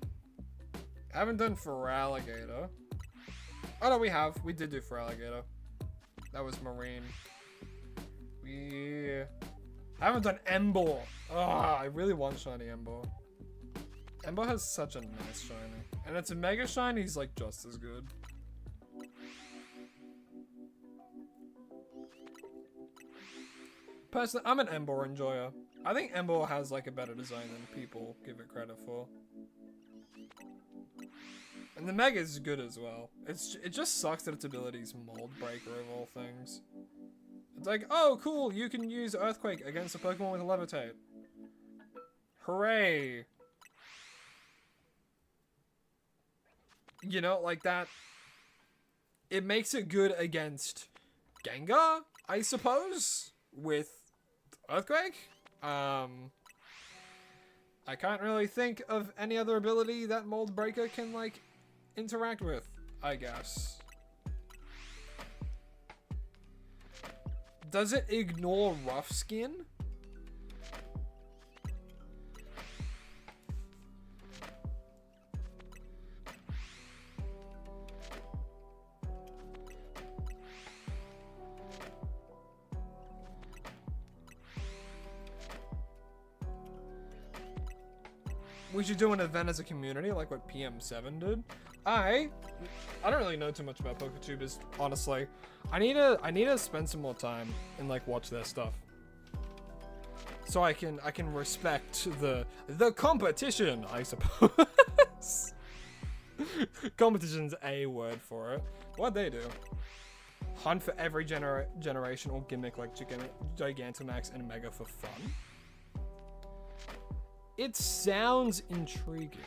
Feraligatr. Oh no, we did do Feraligatr. That was Marine. We haven't done Emboar. Oh, I really want shiny Emboar. Emboar has such a nice shiny. And it's a Mega Shiny, he's like just as good. Personally, I'm an Emboar enjoyer. I think Emboar has like a better design than people give it credit for. And the Mega is good as well. It just sucks that its ability is Mold Breaker of all things. It's like, oh cool, you can use Earthquake against a Pokemon with Levitate. Hooray! You know, like that. It makes it good against Gengar, I suppose, with Earthquake. I can't really think of any other ability that Mold Breaker can, like, interact with, I guess. Does it ignore Rough Skin? We should do an event as a community, like what PM7 did. I don't really know too much about PokeTubers, honestly. I need to spend some more time and like watch their stuff, so I can respect the competition, I suppose. Competition's a word for it. What'd they do? Hunt for every generation or gimmick like Gigantamax and Mega for fun. It sounds intriguing.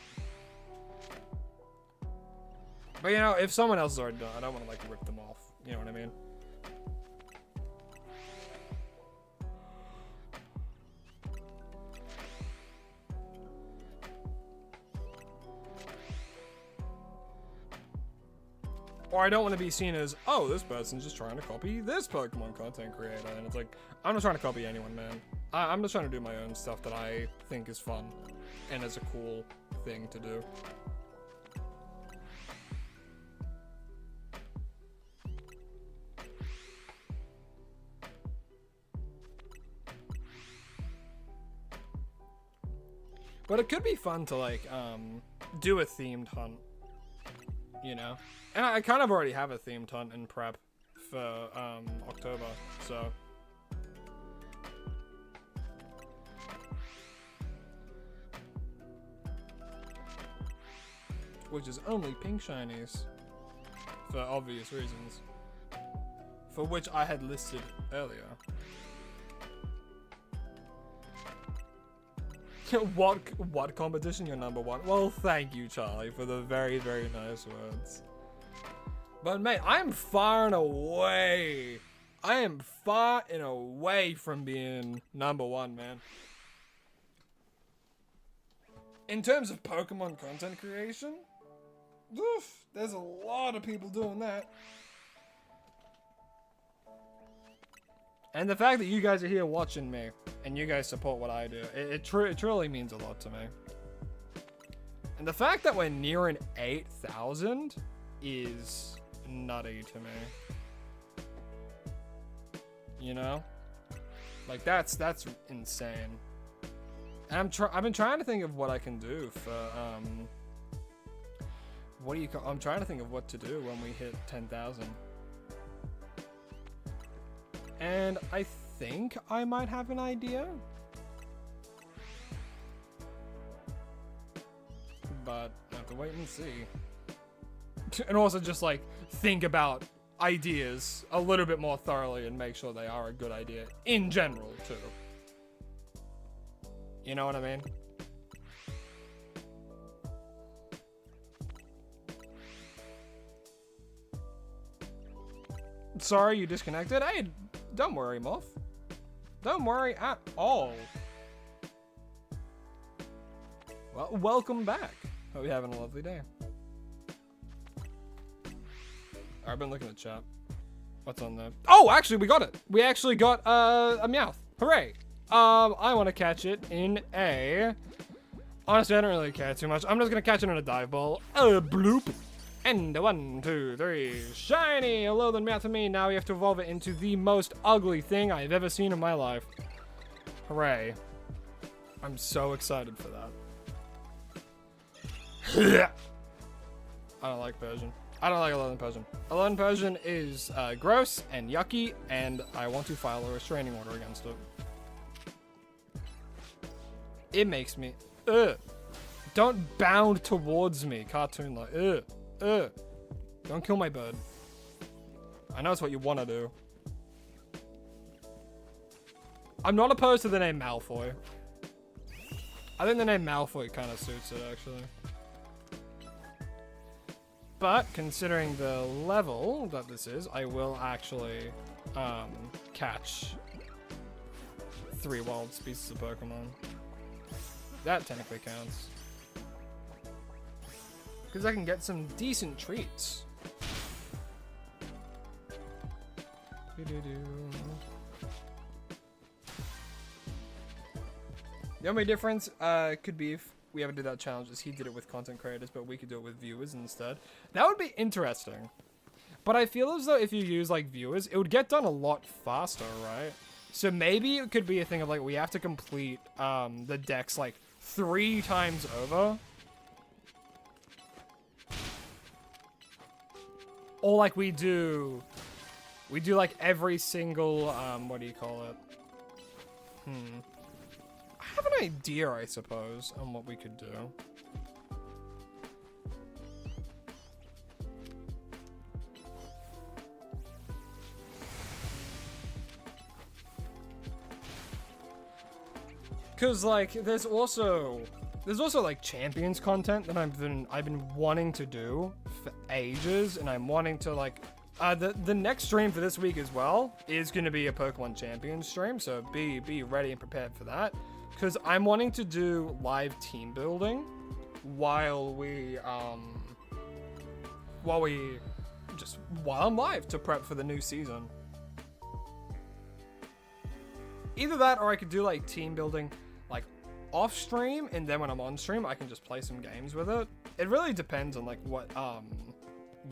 But you know, if someone else has already done it, I don't want to like rip them off. You know what I mean? Or I don't want to be seen as, oh, this person's just trying to copy this Pokemon content creator. And it's like, I'm not trying to copy anyone, man. I'm just trying to do my own stuff that I think is fun and is a cool thing to do. But it could be fun to like do a themed hunt, you know? And I kind of already have a themed hunt in prep for October, so. Which is only pink shinies, for obvious reasons, for which I had listed earlier. What competition? You're number one. Well, thank you, Charlie, for the very, very nice words. But mate, I am far and away from being number one, man. In terms of Pokemon content creation, oof, there's a lot of people doing that. And the fact that you guys are here watching me, and you guys support what I do, it truly means a lot to me. And the fact that we're nearing 8,000 is nutty to me. You know? Like, that's insane. And I've been trying to think of what I can do for, I'm trying to think of what to do when we hit 10,000. And I think I might have an idea. But I have to wait and see. And also just like think about ideas a little bit more thoroughly and make sure they are a good idea in general too. You know what I mean? Sorry you disconnected. Hey, don't worry, Moth. Don't worry at all. Well, welcome back. Hope you're having a lovely day. I've been looking at chat. What's on there? Oh, actually, we got it. We actually got a Meowth. Hooray. I want to catch it in a... Honestly, I don't really care too much. I'm just going to catch it in a dive ball. Bloop. And 1, 2, 3. Shiny. Hello, then Meowth to me. Now we have to evolve it into the most ugly thing I've ever seen in my life. Hooray. I'm so excited for that. I don't like Persian. I don't like Alolan Persian. Alolan Persian is gross and yucky, and I want to file a restraining order against it. It makes me... Don't bound towards me, cartoon like. Don't kill my bird. I know it's what you want to do. I'm not opposed to the name Malfoy. I think the name Malfoy kind of suits it, actually. But, considering the level that this is, I will actually catch 3 wild species of Pokemon. That technically counts. Because I can get some decent treats. The only difference could be if we ever did that challenge is he did it with content creators, but we could do it with viewers instead. That would be interesting. But I feel as though if you use like viewers, it would get done a lot faster, right? So maybe it could be a thing of like we have to complete the decks like 3 times over. Or like we do like every single what do you call it? I have an idea, I suppose, on what we could do. Cause like there's also like champions content that I've been wanting to do for ages, and I'm wanting to like the next stream for this week as well is going to be a Pokemon Champions stream, so be ready and prepared for that. Because I'm wanting to do live team building while I'm live to prep for the new season. Either that, or I could do like team building like off stream, and then when I'm on stream I can just play some games with it. It really depends on like what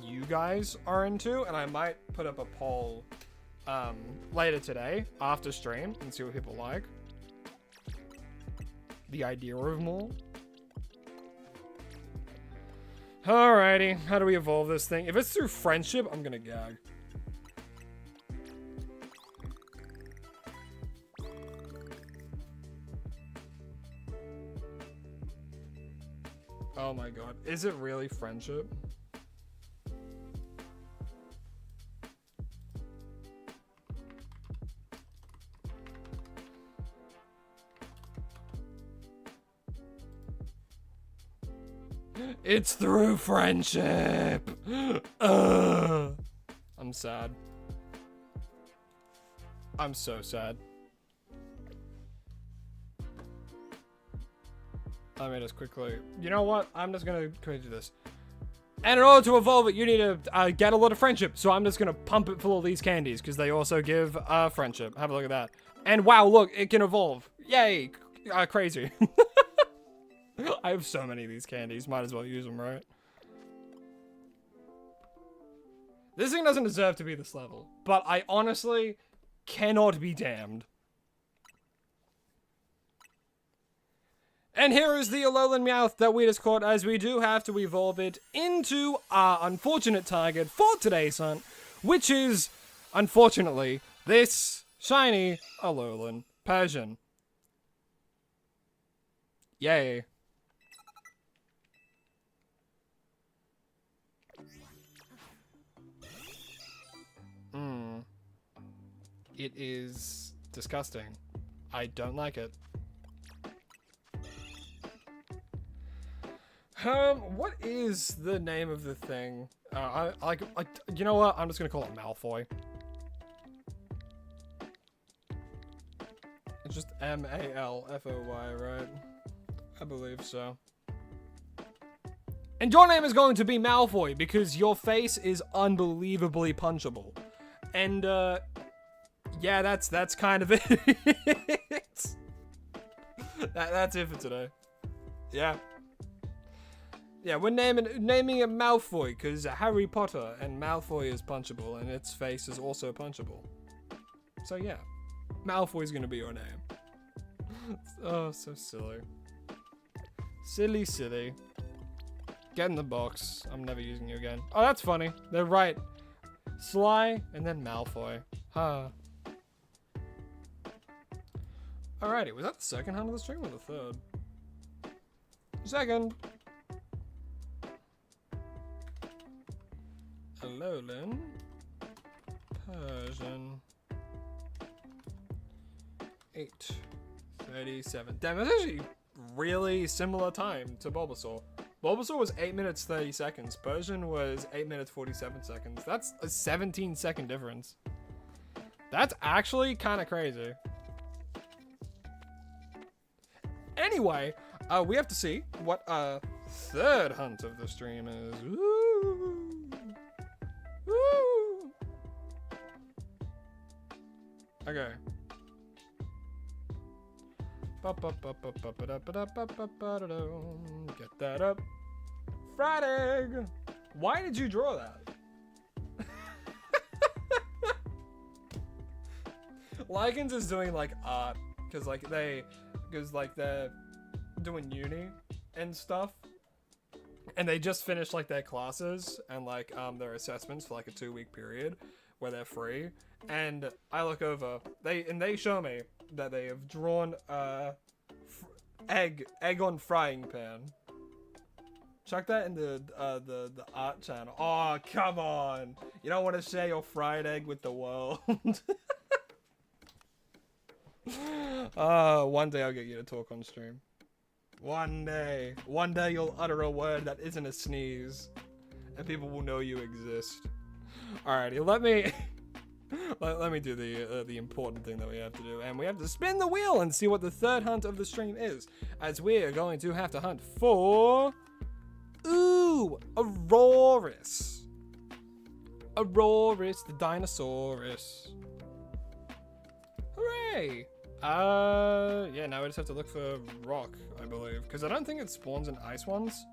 you guys are into, and I might put up a poll later today after stream and see what people like. The idea of more. Alrighty, how do we evolve this thing? If it's through friendship, I'm gonna gag. Oh my god, is it really friendship? It's through friendship. I'm sad. I'm so sad. Let me just quickly... You know what? I'm just gonna quickly do this. And in order to evolve it, you need to get a lot of friendship. So I'm just gonna pump it full of these candies, because they also give friendship. Have a look at that. And wow, look, it can evolve. Yay! Crazy. I have so many of these candies. Might as well use them, right? This thing doesn't deserve to be this level, but I honestly cannot be damned. And here is the Alolan Meowth that we just caught, as we do have to evolve it into our unfortunate target for today's hunt, which is, unfortunately, this shiny Alolan Persian. Yay. It is disgusting. I don't like it. What is the name of the thing? You know what? I'm just gonna call it Malfoy. just Malfoy, right? I believe so. And your name is going to be Malfoy because your face is unbelievably punchable. And, yeah, that's kind of it. That's it for today. Yeah. Yeah, we're naming it Malfoy because Harry Potter and Malfoy is punchable and its face is also punchable. So yeah, Malfoy's gonna be your name. Oh, so silly. Silly. Get in the box. I'm never using you again. Oh, that's funny. They're right. Sly and then Malfoy. Huh. Alrighty, was that the second hunt of the stream or the third? Second. Alolan. Persian. 8:37. Damn, that's actually really similar time to Bulbasaur. Bulbasaur was 8 minutes 30 seconds. Persian was 8 minutes 47 seconds. That's a 17-second difference. That's actually kind of crazy. Anyway, we have to see what third hunt of the stream is. Woo! Woo! Okay. Get that up. Friday! Why did you draw that? Lycans is doing like art because they're doing uni and stuff, and they just finished like their classes and like their assessments for like a 2-week period where they're free. And I look over, they show me that they have drawn egg on frying pan. Chuck that in the art channel. Oh, come on! You don't want to share your fried egg with the world. One day I'll get you to talk on stream. One day you'll utter a word that isn't a sneeze, and people will know you exist. Alrighty, let me do the important thing that we have to do, and we have to spin the wheel and see what the third hunt of the stream is, as we are going to have to hunt for Aurorus. Aurorus the Dinosaurus. Hooray! Yeah, now we just have to look for rock, I believe, because I don't think it spawns in ice ones.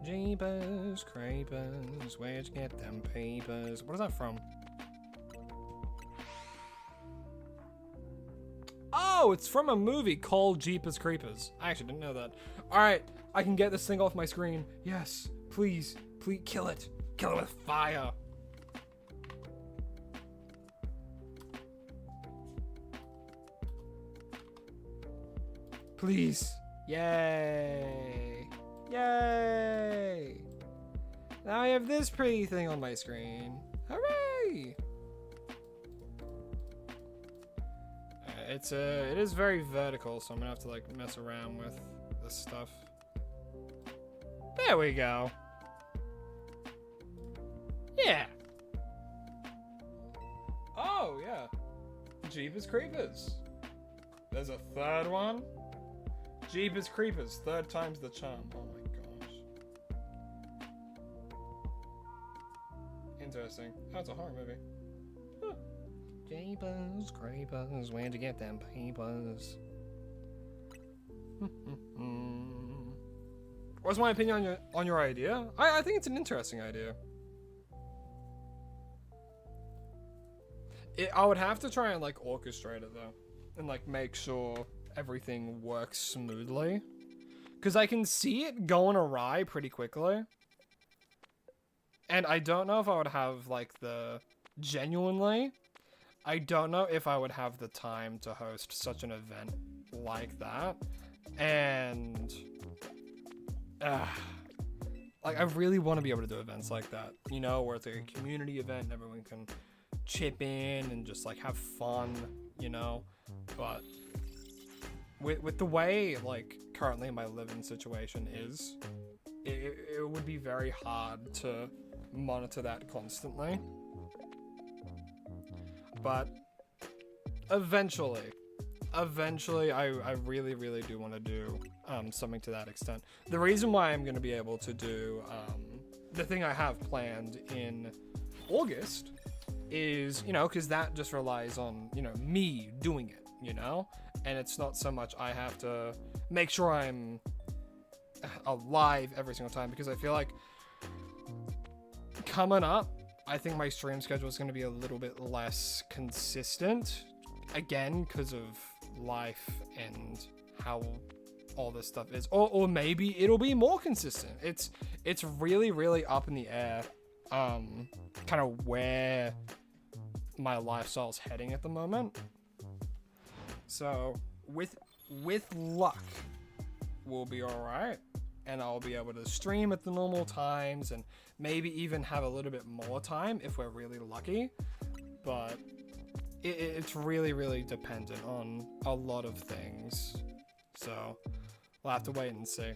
Jeepers, creepers, where'd you get them papers? What is that from? Oh, it's from a movie called Jeepers Creepers. I actually didn't know that. Alright, I can get this thing off my screen. Yes, please kill it. Kill it with fire. Please. Yay. Yay. Now I have this pretty thing on my screen. Hooray. It is very vertical, so I'm gonna have to like mess around with this stuff. There we go. Yeah. Oh yeah. Jeepers Creepers. There's a third one. Jeepers Creepers, third time's the charm. Oh my gosh. Interesting. Oh, it's a horror movie. Huh. Jeepers Creepers, where'd you get them papers? What's my opinion on your idea? I think it's an interesting idea. I would have to try and like orchestrate it though, and like make sure everything works smoothly, because I can see it going awry pretty quickly, and I don't know if I would have like I don't know if I would have the time to host such an event like that, and like I really want to be able to do events like that, you know, where it's like a community event and everyone can chip in and just like have fun, you know. But with the way like currently my living situation is, it would be very hard to monitor that constantly. but eventually, I really, really do want to do something to that extent. The reason why I'm going to be able to do the thing I have planned in August is, you know, because that just relies on, you know, me doing it, you know, and it's not so much I have to make sure I'm alive every single time, because I feel like coming up, I think my stream schedule is going to be a little bit less consistent, again, because of life and how all this stuff is, or maybe it'll be more consistent. It's really, really up in the air, kind of where my lifestyle's heading at the moment. So with luck, we'll be all right, and I'll be able to stream at the normal times, and maybe even have a little bit more time if we're really lucky. But it's really, really dependent on a lot of things, so we'll have to wait and see.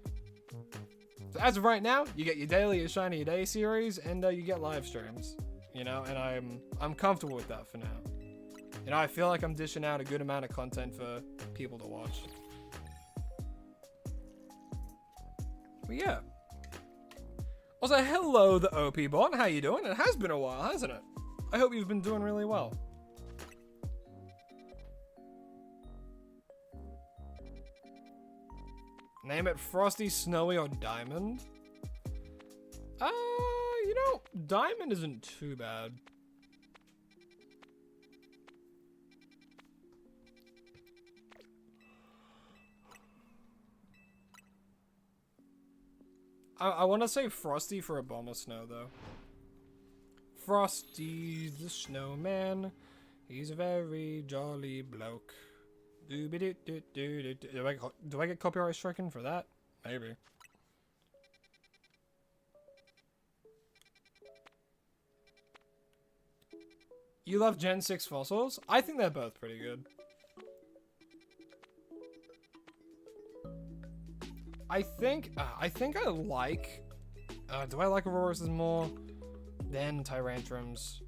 So as of right now, you get your daily Your Shiny Your Day series, and you get live streams, you know, and I'm comfortable with that for now. You know, I feel like I'm dishing out a good amount of content for people to watch. But yeah. Also, hello, the OP bot. How you doing? It has been a while, hasn't it? I hope you've been doing really well. Name it Frosty, Snowy, or Diamond? You know, Diamond isn't too bad. I want to say Frosty for a Bomber Snow, though. Frosty the snowman. He's a very jolly bloke. Do I get copyright stricken for that? Maybe. You love Gen 6 fossils? I think they're both pretty good. I think I like, do I like Auroras more than Tyrantrums?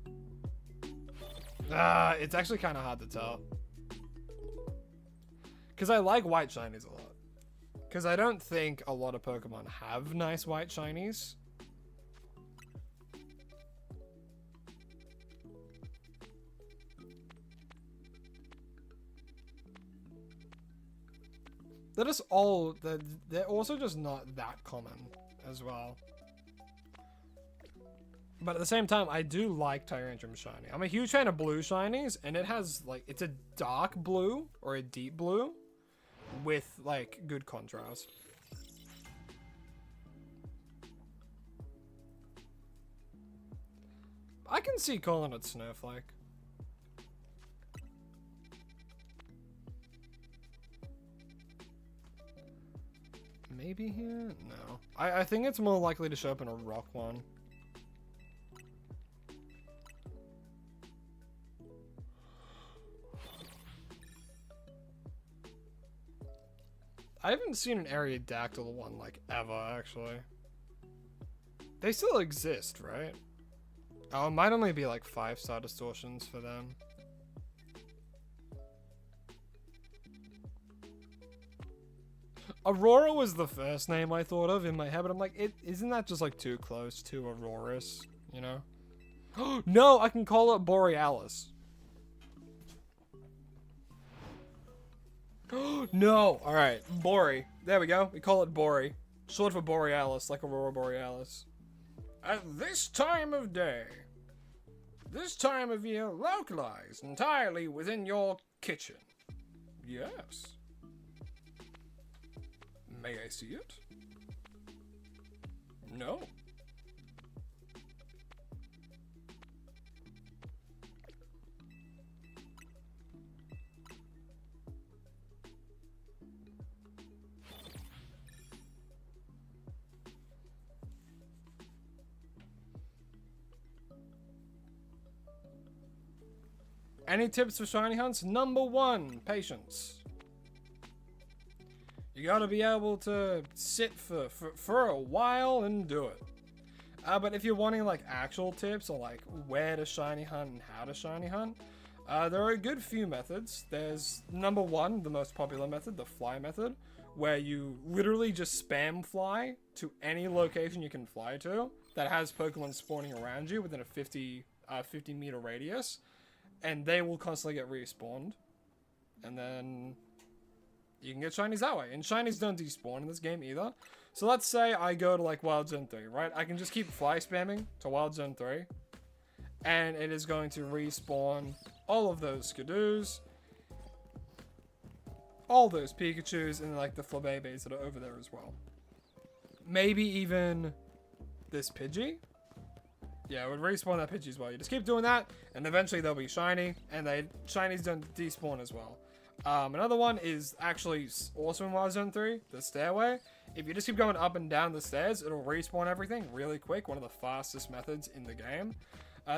It's actually kind of hard to tell. Because I like white shinies a lot. Because I don't think a lot of Pokemon have nice white shinies. They're also just not that common as well. But at the same time, I do like Tyrantrum shiny. I'm a huge fan of blue shinies, and it has, like, it's a dark blue or a deep blue with, like, good contrast. I can see calling it Snowflake. Maybe here? No. I think it's more likely to show up in a rock one. I haven't seen an Aerodactyl one, like, ever, actually. They still exist, right? Oh, it might only be, like, 5-star distortions for them. Aurora was the first name I thought of in my head, but I'm like, isn't that just, like, too close to Auroras, you know? No, I can call it Borealis. No! Alright, Bori. There we go. We call it Bori. Short for Borealis, like Aurora Borealis. At this time of day. This time of year, localized entirely within your kitchen. Yes. May I see it? No. Any tips for shiny hunts? Number 1, patience. You gotta be able to sit for a while and do it. But if you're wanting like actual tips or like where to shiny hunt and how to shiny hunt, There are a good few methods. There's number one, the most popular method, the fly method, where you literally just spam fly to any location you can fly to that has Pokemon spawning around you within a 50 meter radius, and they will constantly get respawned. And then you can get shinies that way. And shinies don't despawn in this game either. So let's say I go to like Wild Zone 3, right? I can just keep fly spamming to Wild Zone 3. And it is going to respawn all of those Skidoos, all those Pikachus, and like the Flabébés that are over there as well. Maybe even this Pidgey. Yeah, it would respawn that Pidgey as well. You just keep doing that, and eventually they'll be shiny, and shinies don't despawn as well. Another one is actually also in Wild Zone 3, the stairway. If you just keep going up and down the stairs, it'll respawn everything really quick. One of the fastest methods in the game.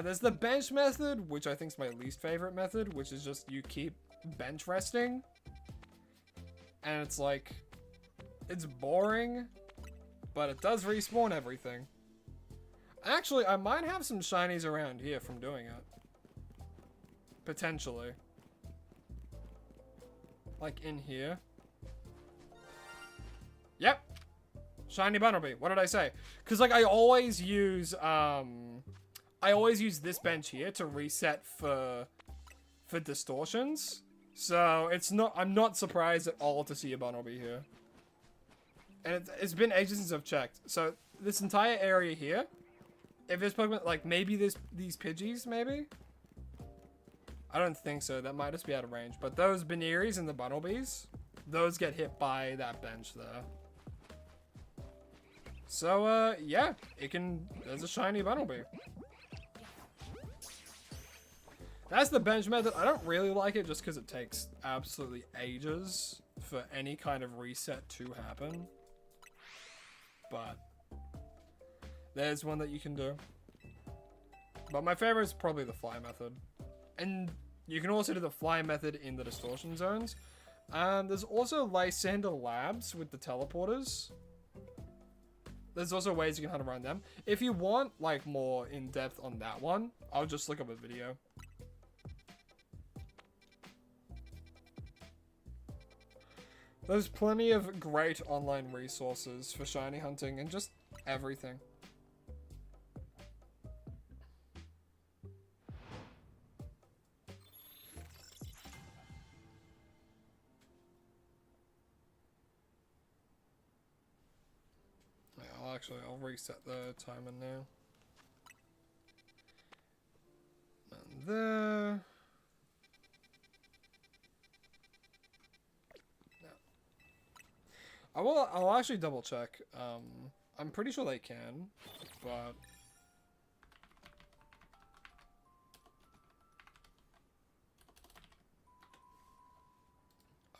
There's the bench method, which I think is my least favorite method, which is just you keep bench resting. And it's like, it's boring, but it does respawn everything. Actually, I might have some shinies around here from doing it. Potentially. Like in here. Yep. Shiny Bunnelby. What did I say? Because like I always use this bench here to reset for distortions. So I'm not surprised at all to see a Bunnelby here. And it's been ages since I've checked. So this entire area here, if there's Pokemon, like maybe these Pidgeys, maybe? I don't think so. That might just be out of range. But those Beneries and the Bunnelbys, those get hit by that bench there. So, yeah, there's a shiny Bunnelby. That's the bench method. I don't really like it just because it takes absolutely ages for any kind of reset to happen. But there's one that you can do. But my favorite is probably the fly method. And you can also do the fly method in the distortion zones. There's also Lysander Labs with the teleporters. There's also ways you can hunt around them. If you want like more in-depth on that one, I'll just look up a video. There's plenty of great online resources for shiny hunting and just everything. I'll reset the timer now. And there. No. I'll actually double check. I'm pretty sure they can, but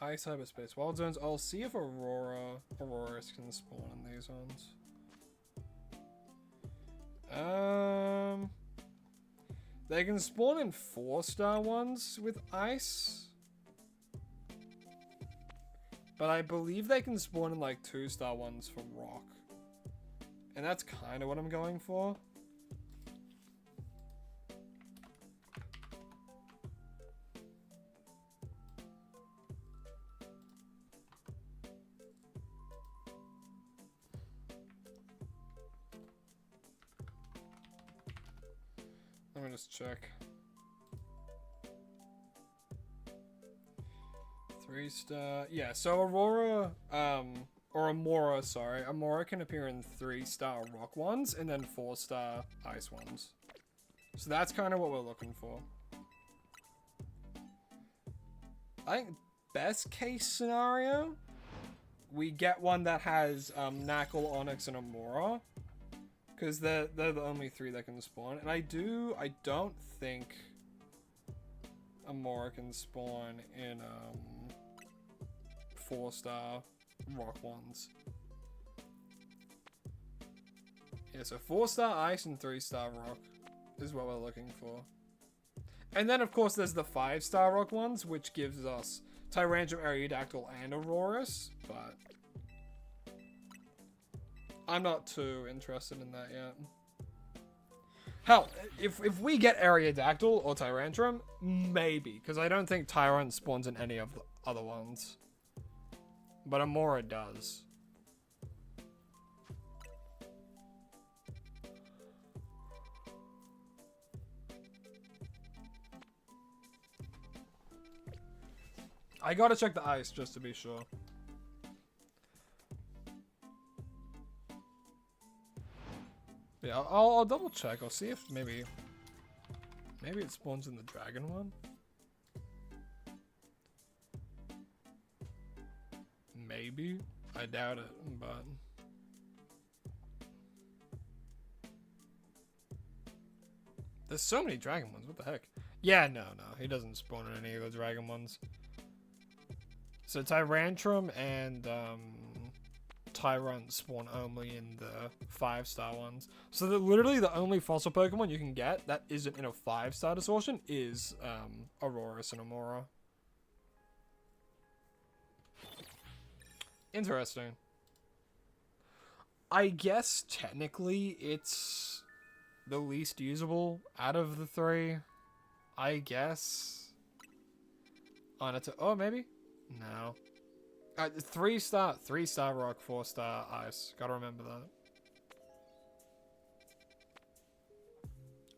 Ice Hyperspace Wild Zones. I'll see if Auroras can spawn in these ones. They can spawn in 4-star ones with ice. But I believe they can spawn in like 2-star ones for rock. And that's kind of what I'm going for. Let me just check. 3-star. Yeah, so Aurora, or Amora, sorry. Amora can appear in 3-star rock ones and then 4-star ice ones. So that's kind of what we're looking for. I think best case scenario, we get one that has Knuckle, Onyx, and Amora. Because they're the only 3 that can spawn. And I don't think Amora can spawn in 4-star rock ones. Yeah, so 4-star ice and 3-star rock is what we're looking for. And then of course there's the 5-star rock ones, which gives us Tyrantrum, Aerodactyl, and Aurorus, but I'm not too interested in that yet. Hell, if we get Aerodactyl or Tyrantrum, maybe. Because I don't think Tyrant spawns in any of the other ones. But Amora does. I gotta check the ice just to be sure. Yeah, I'll double check. I'll see if maybe it spawns in the dragon one. Maybe. I doubt it, but there's so many dragon ones. What the heck? Yeah, no, he doesn't spawn in any of the dragon ones. So Tyrantrum and Tyrant spawn only in the 5-star ones. So literally the only fossil Pokemon you can get that isn't in a 5-star distortion is Aurorus and Amora. Interesting. I guess technically it's the least usable out of the 3. I guess. Oh, maybe? No. 3-star rock, 4-star ice. Gotta remember that.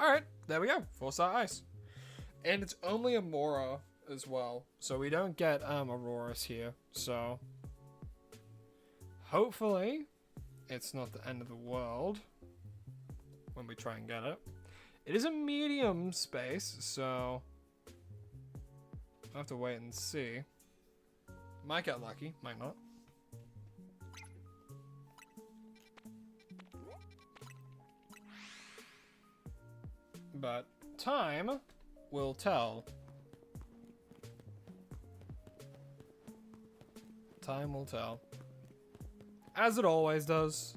Alright, there we go. 4-star ice. And it's only Amora as well. So we don't get Aurorus here. So hopefully it's not the end of the world when we try and get it. It is a medium space, so I'll have to wait and see. Might get lucky, might not. But time will tell. Time will tell. As it always does.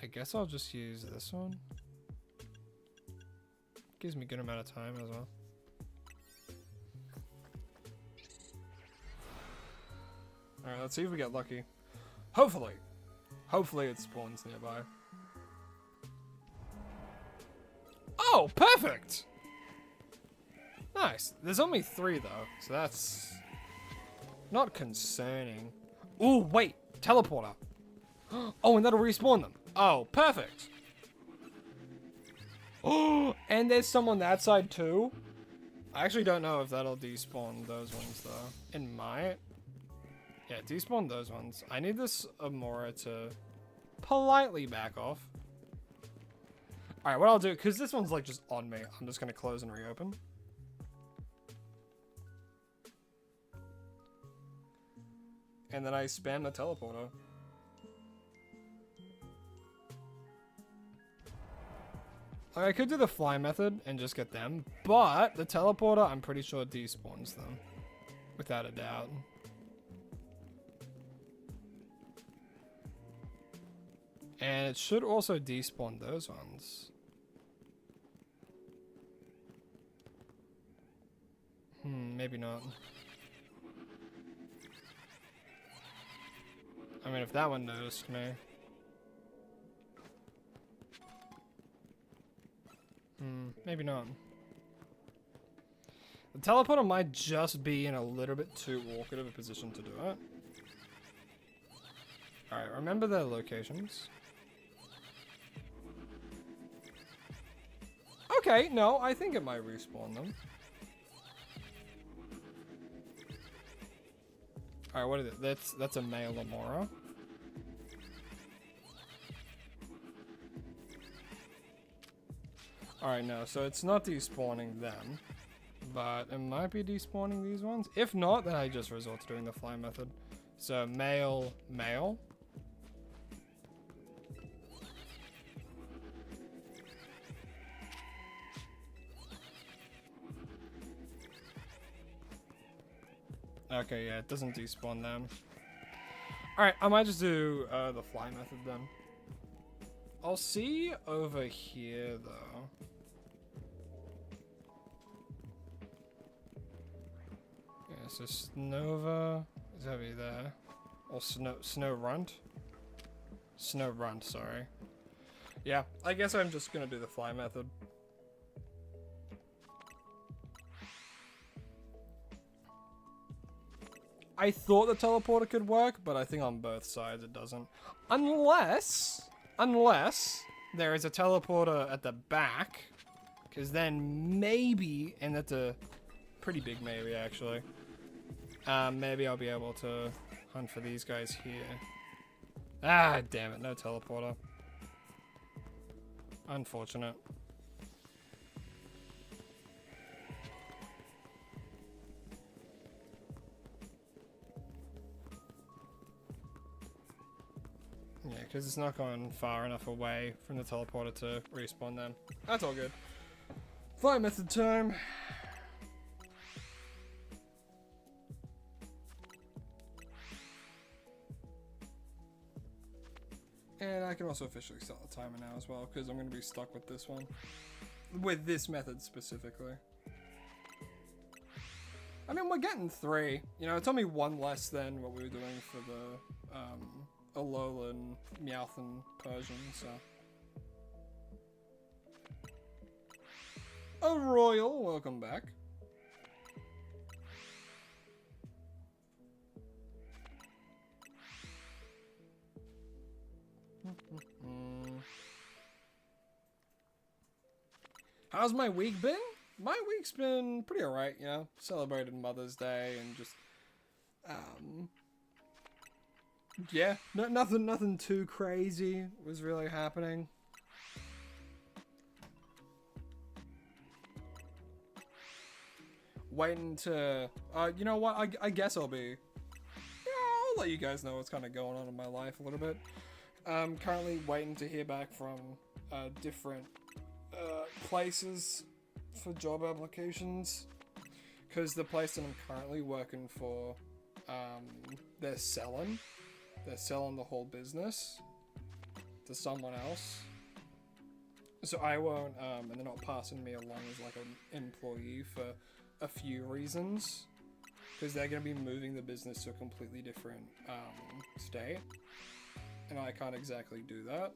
I guess I'll just use this one. Gives me a good amount of time as well. Alright, let's see if we get lucky. Hopefully. Hopefully it spawns nearby. Oh, perfect! Nice. There's only 3 though, so that's not concerning. Ooh, wait! Teleporter! Oh, and that'll respawn them. Oh, perfect. Oh, and there's some on that side too. I actually don't know if that'll despawn those ones though. It might. Yeah, despawn those ones. I need this Amora to politely back off. Alright, what I'll do, because this one's like just on me, I'm just going to close and reopen. And then I spam the teleporter. I could do the fly method and just get them, but the teleporter, I'm pretty sure despawns them. Without a doubt. And it should also despawn those ones. Maybe not. I mean, if that one noticed me. Maybe not. The teleporter might just be in a little bit too awkward of a position to do it. Alright, remember their locations. Okay, no, I think it might respawn them. Alright, what is it? That's a male Amora. Alright, no, so it's not despawning them. But it might be despawning these ones. If not, then I just resort to doing the fly method. So, male, male. Okay, yeah, it doesn't despawn them. Alright, I might just do the fly method then. I'll see over here, though. So Snova is over there. Or Snow Runt? Snow Runt, sorry. Yeah, I guess I'm just gonna do the fly method. I thought the teleporter could work, but I think on both sides it doesn't. Unless there is a teleporter at the back, because then maybe, and that's a pretty big maybe actually, maybe I'll be able to hunt for these guys here. Ah, damn it, no teleporter. Unfortunate. Yeah, because it's not going far enough away from the teleporter to respawn them. That's all good. Fly method time. And I can also officially start the timer now as well, because I'm going to be stuck with this one. With this method specifically. I mean, we're getting 3. You know, it's only 1 less than what we were doing for the Alolan, Meowth, and Persian, so. A Royal, welcome back. How's my week been? My week's been pretty alright, you know. Celebrated Mother's Day and just, yeah, nothing too crazy was really happening. Waiting to, you know what? I guess I'll be. Yeah, I'll let you guys know what's kind of going on in my life a little bit. Currently waiting to hear back from different places for job applications, because the place that I'm currently working for, they're selling the whole business to someone else, so I won't, and they're not passing me along as like an employee for a few reasons, because they're going to be moving the business to a completely different state, and I can't exactly do that.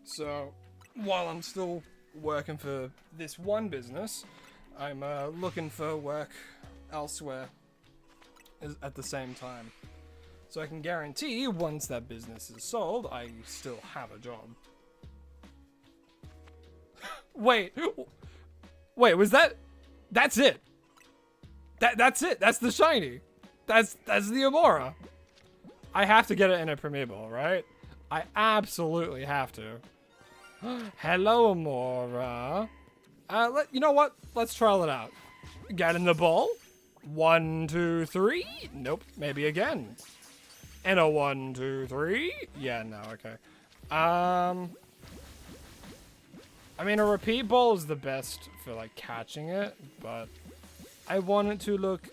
So while I'm still working for this one business, I'm looking for work elsewhere at the same time, so I can guarantee once that business is sold, I still have a job. Wait, was that? That's it. That's it. That's the shiny. That's the Amora. I have to get it in a Premier Ball, right? I absolutely have to. Hello, Amora. You know what? Let's trial it out. Get in the ball. 1, 2, 3. Nope. Maybe again. And a 1, 2, 3. Yeah, no, okay. I mean, a repeat ball is the best for, like, catching it, but I want it to look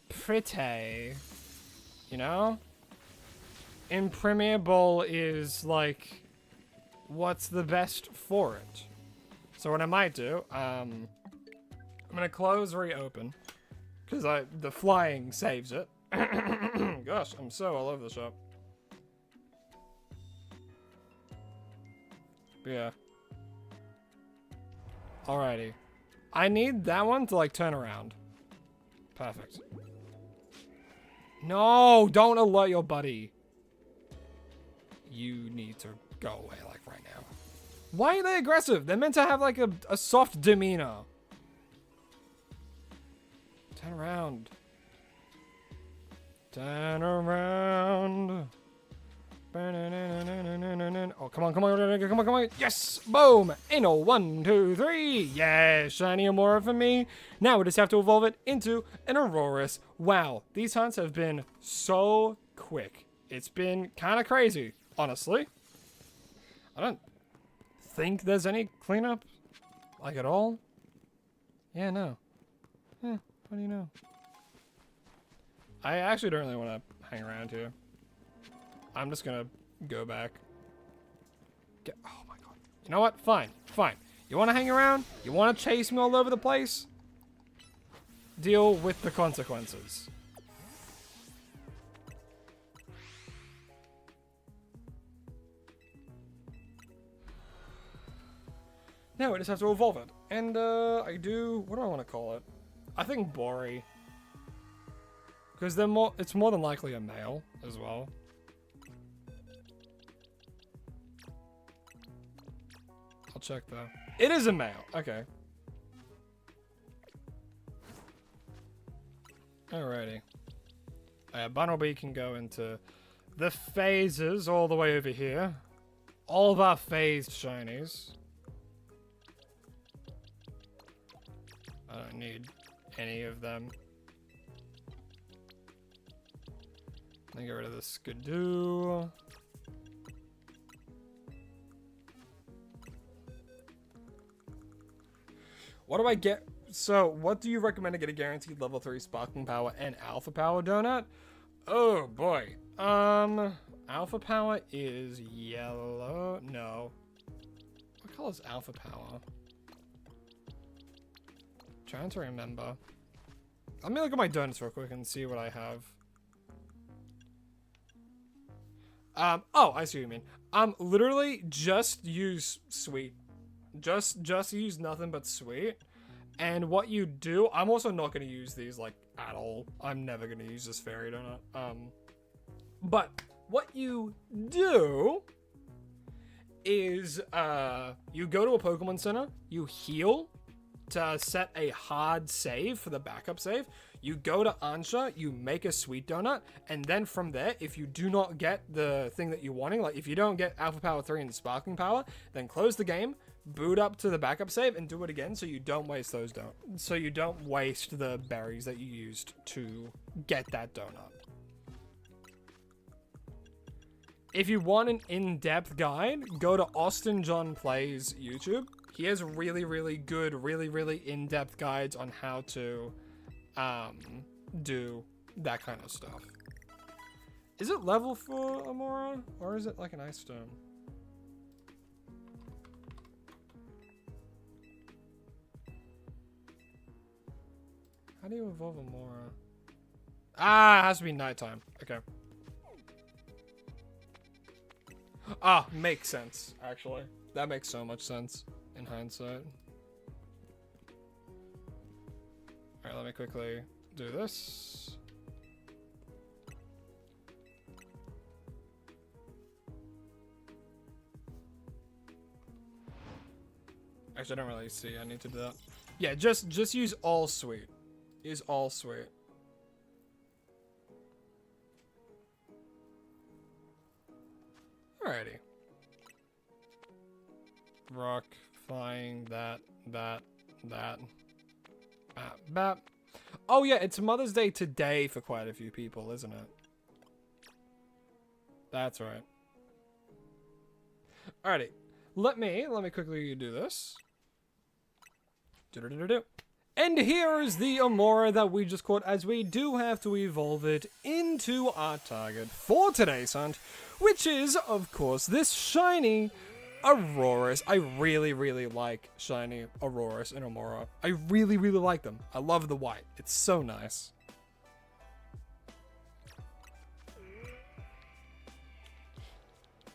pretty, you know? And Premier Ball is, like, what's the best for it? So what I might do, I'm gonna close, reopen, because the flying saves it. Gosh, I'm so all over the shop. But yeah. Alrighty. I need that one to, like, turn around. Perfect. No, don't alert your buddy. You need to go away, like, right now. Why are they aggressive? They're meant to have, like, a soft demeanor. Turn around. Turn around. Oh, come on. Yes! Boom! Anal, 1, 2, 3. Yeah, shiny Amora for me. Now we just have to evolve it into an Aurorus. Wow, these hunts have been so quick. It's been kind of crazy, honestly. I don't think there's any cleanup, like, at all. Yeah, no. What do you know? I actually don't really want to hang around here. I'm just gonna go back. Oh my god. You know what? Fine. You wanna hang around? You wanna chase me all over the place? deal with the consequences. Now I just have to evolve it. And I do, what do I want to call it? I think Bori. Because it's more than likely a male as well. I'll check though. It is a male, okay. Alrighty. Bunnelby can go into the phases all the way over here. All of our phased shinies. I don't need any of them. Let me get rid of the Skidoo. What do I get? So, what do you recommend to get a guaranteed level 3 Sparkling Power and Alpha Power donut? Oh boy. Alpha Power is yellow. No. What color is Alpha Power? Trying to remember. Let me look at my donuts real quick and see what I have. Oh, I see what you mean. Literally just use sweet. Just use nothing but sweet. And what you do, I'm also not going to use these, like, at all. I'm never going to use this fairy donut. But what you do is, you go to a Pokemon Center, you heal to set a hard save for the backup save. You go to Ansha, you make a sweet donut, and then from there, if you do not get the thing that you're wanting, like if you don't get Alpha Power 3 and Sparkling Power, then close the game, boot up to the backup save, and do it again so you don't waste those donuts. So you don't waste the berries that you used to get that donut. If you want an in-depth guide, go to Austin John Plays YouTube. He has really, really good, really in-depth guides on how to do that kind of stuff. Is it level for Amora? Or is it like an ice stone? How do you evolve Amora? Ah, it has to be nighttime. Okay. Ah, makes sense, actually. That makes so much sense in hindsight. Alright, let me quickly do this. Actually, I don't really see I need to do that. Yeah, just use all sweet. Use all sweet. Alrighty. Rock, flying, that. Bap. Oh yeah, it's Mother's Day today for quite a few people, isn't it? That's right. Alrighty. Let me quickly do this. And here is the Amora that we just caught, as we do have to evolve it into our target for today's hunt, which is, of course, this shiny Aurorus. I really like shiny Aurorus and Amora. I really like them. I love the white. It's so nice.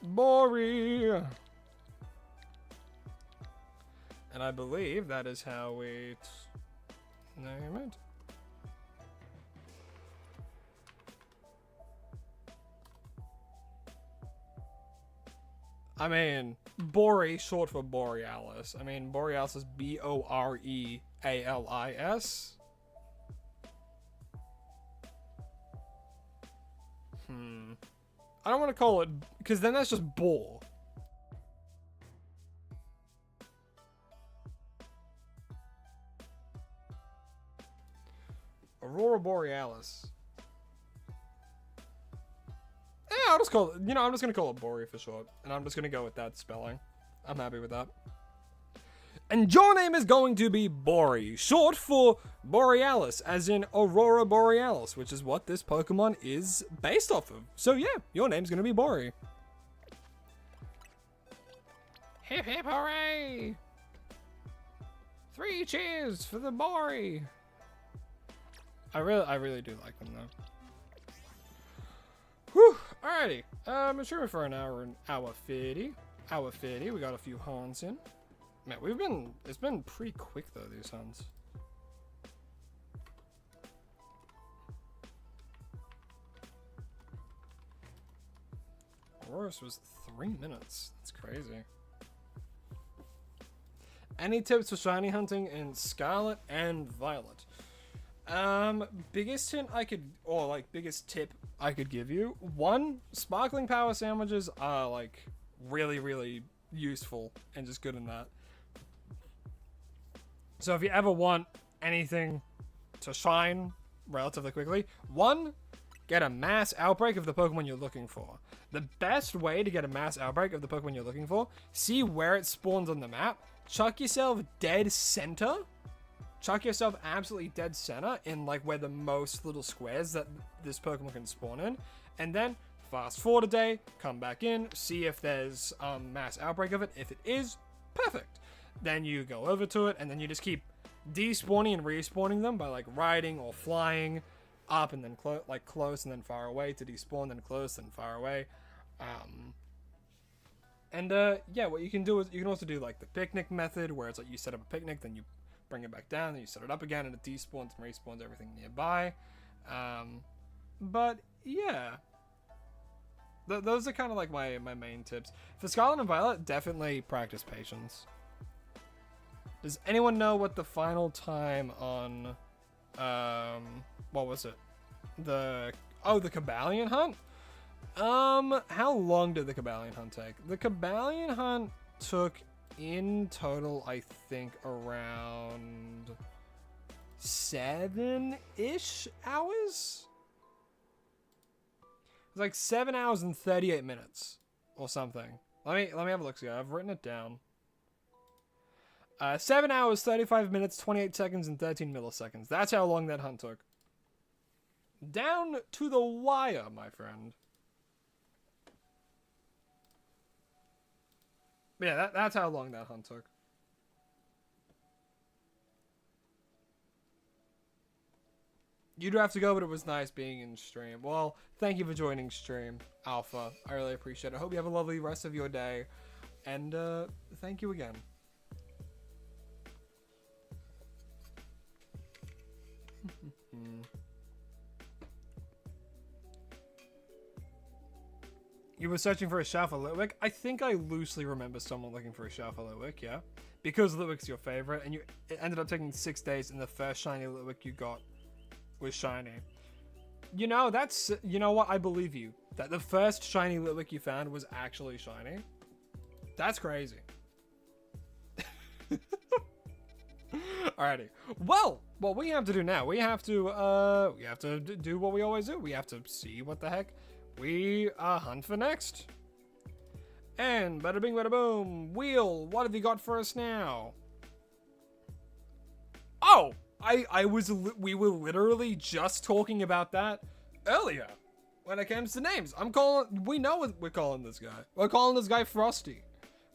Bori. And I believe that is how we name it. I mean, Bori, short for Borealis. I mean, Borealis is Borealis. I don't want to call it, because then that's just Boar. Aurora Borealis. Yeah, I'll just call it, I'm just going to call it Bori for short. And I'm just going to go with that spelling. I'm happy with that. And your name is going to be Bori, short for Borealis, as in Aurora Borealis, which is what this Pokemon is based off of. So yeah, your name's going to be Bori. Hip hip hooray! 3 cheers for the Bori! I really do like them though. Whew. Alrighty. I'm streaming for an hour and hour 50. Hour 50. We got a few hunts in. Man, it's been pretty quick though, these hunts. Worst was 3 minutes. That's crazy. Any tips for shiny hunting in Scarlet and Violet? Biggest hint I could, or like biggest tip I could give you. One, sparkling power sandwiches are like really useful and just good in that. So if you ever want anything to shine relatively quickly, one, get a mass outbreak of the Pokemon you're looking for. The best way to get a mass outbreak of the Pokemon you're looking for, see where it spawns on the map, chuck yourself dead center. Chuck yourself absolutely dead center in like where the most little squares that this Pokemon can spawn in, and then fast forward a day, come back in, see if there's mass outbreak of it. If it is, perfect. Then you go over to it, and then you just keep despawning and respawning them by like riding or flying up and then close and then far away to despawn, then close and far away. Yeah, what you can do is you can also do like the picnic method, where it's like you set up a picnic, then you bring it back down, then you set it up again, and it despawns and respawns everything nearby. But yeah, those are kind of like my main tips. For Scarlet and Violet, definitely practice patience. Does anyone know what the final time on, what was it? The Cabalion hunt? How long did the Cabalion hunt take? The Cabalion hunt took in total, I think, around 7-ish hours? It was like 7 hours and 38 minutes or something. Let me have a look. See, I've written it down. 7 hours, 35 minutes, 28 seconds, and 13 milliseconds. That's how long that hunt took. Down to the wire, my friend. Yeah, that's how long that hunt took. You'd have to go, but it was nice being in stream. Well, thank you for joining stream, Alpha. I really appreciate it. I hope you have a lovely rest of your day. And thank you again. You were searching for a shell for Litwick? I think I loosely remember someone looking for a shell for Litwick, yeah? Because Litwick's your favorite, and it ended up taking 6 days, and the first shiny Litwick you got was shiny. You know, you know what? I believe you. That the first shiny Litwick you found was actually shiny. That's crazy. Alrighty. Well, what we have to do now, we have to do what we always do. We have to see what the heck we hunt for next. And bada bing bada boom. Wheel, what have you got for us now? Oh, we were literally just talking about that earlier when it comes to names. We know what we're calling this guy. We're calling this guy Frosty.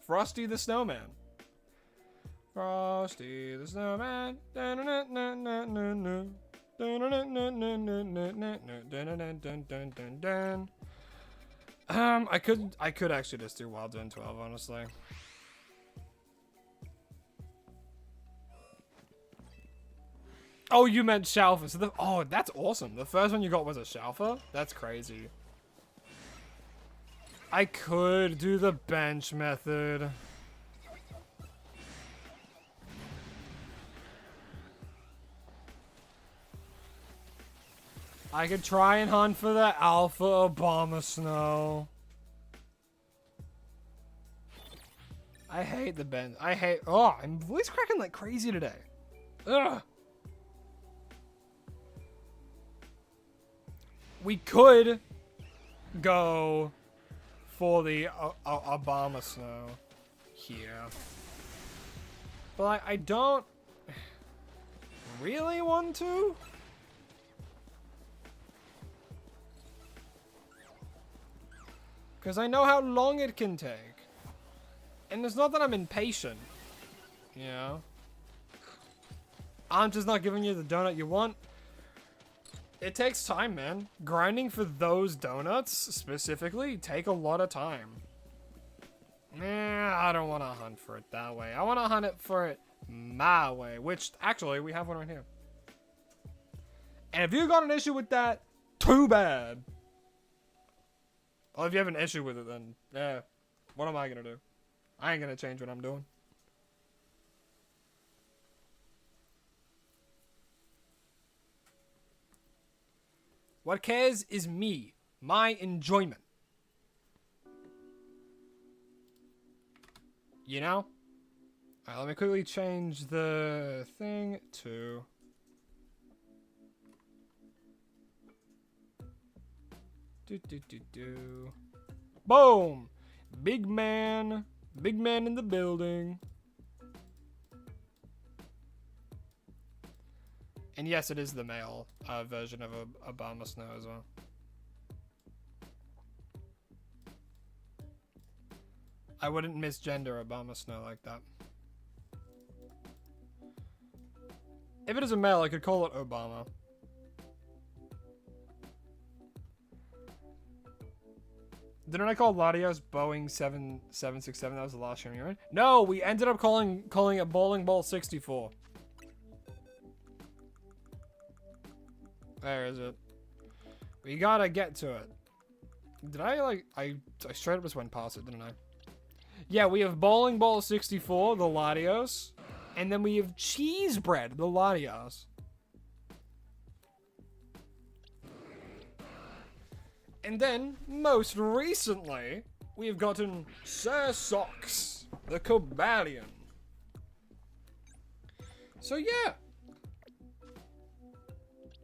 Frosty the Snowman. Frosty the Snowman. I could actually just do Wild Zone 12, honestly. Oh, you meant Shalfa. So oh, that's awesome. The first one you got was a Shalfa? That's crazy. I could do the bench method. I could try and hunt for the Alpha Obama Snow. I hate the bench. Oh, I'm voice cracking like crazy today. Ugh. We could go for the Obama Snow here. But I don't really want to. Because I know how long it can take. And it's not that I'm impatient. You know? I'm just not giving you the donut you want. It takes time, man. Grinding for those donuts, specifically, take a lot of time. I don't want to hunt for it that way. I want to hunt it for it my way, which, actually, we have one right here. And if you got an issue with that, too bad. Well, if you have an issue with it, then, yeah, what am I going to do? I ain't going to change what I'm doing. What cares is me, my enjoyment. You know? Alright, let me quickly change the thing to... Boom! Big man in the building. And yes, it is the male version of Obama Snow as well. I wouldn't misgender Obama Snow like that. If it is a male, I could call it Obama. Didn't I call Latios Boeing 7767? That was the last stream you were in? No, we ended up calling it Bowling Ball 64. Where is it? We gotta get to it. Did I like... I straight up just went past it, didn't I? Yeah, we have Bowling Ball 64, the Latios. And then we have Cheese Bread, the Latios. And then, most recently, we have gotten Sir Socks, the Cobalion. So yeah.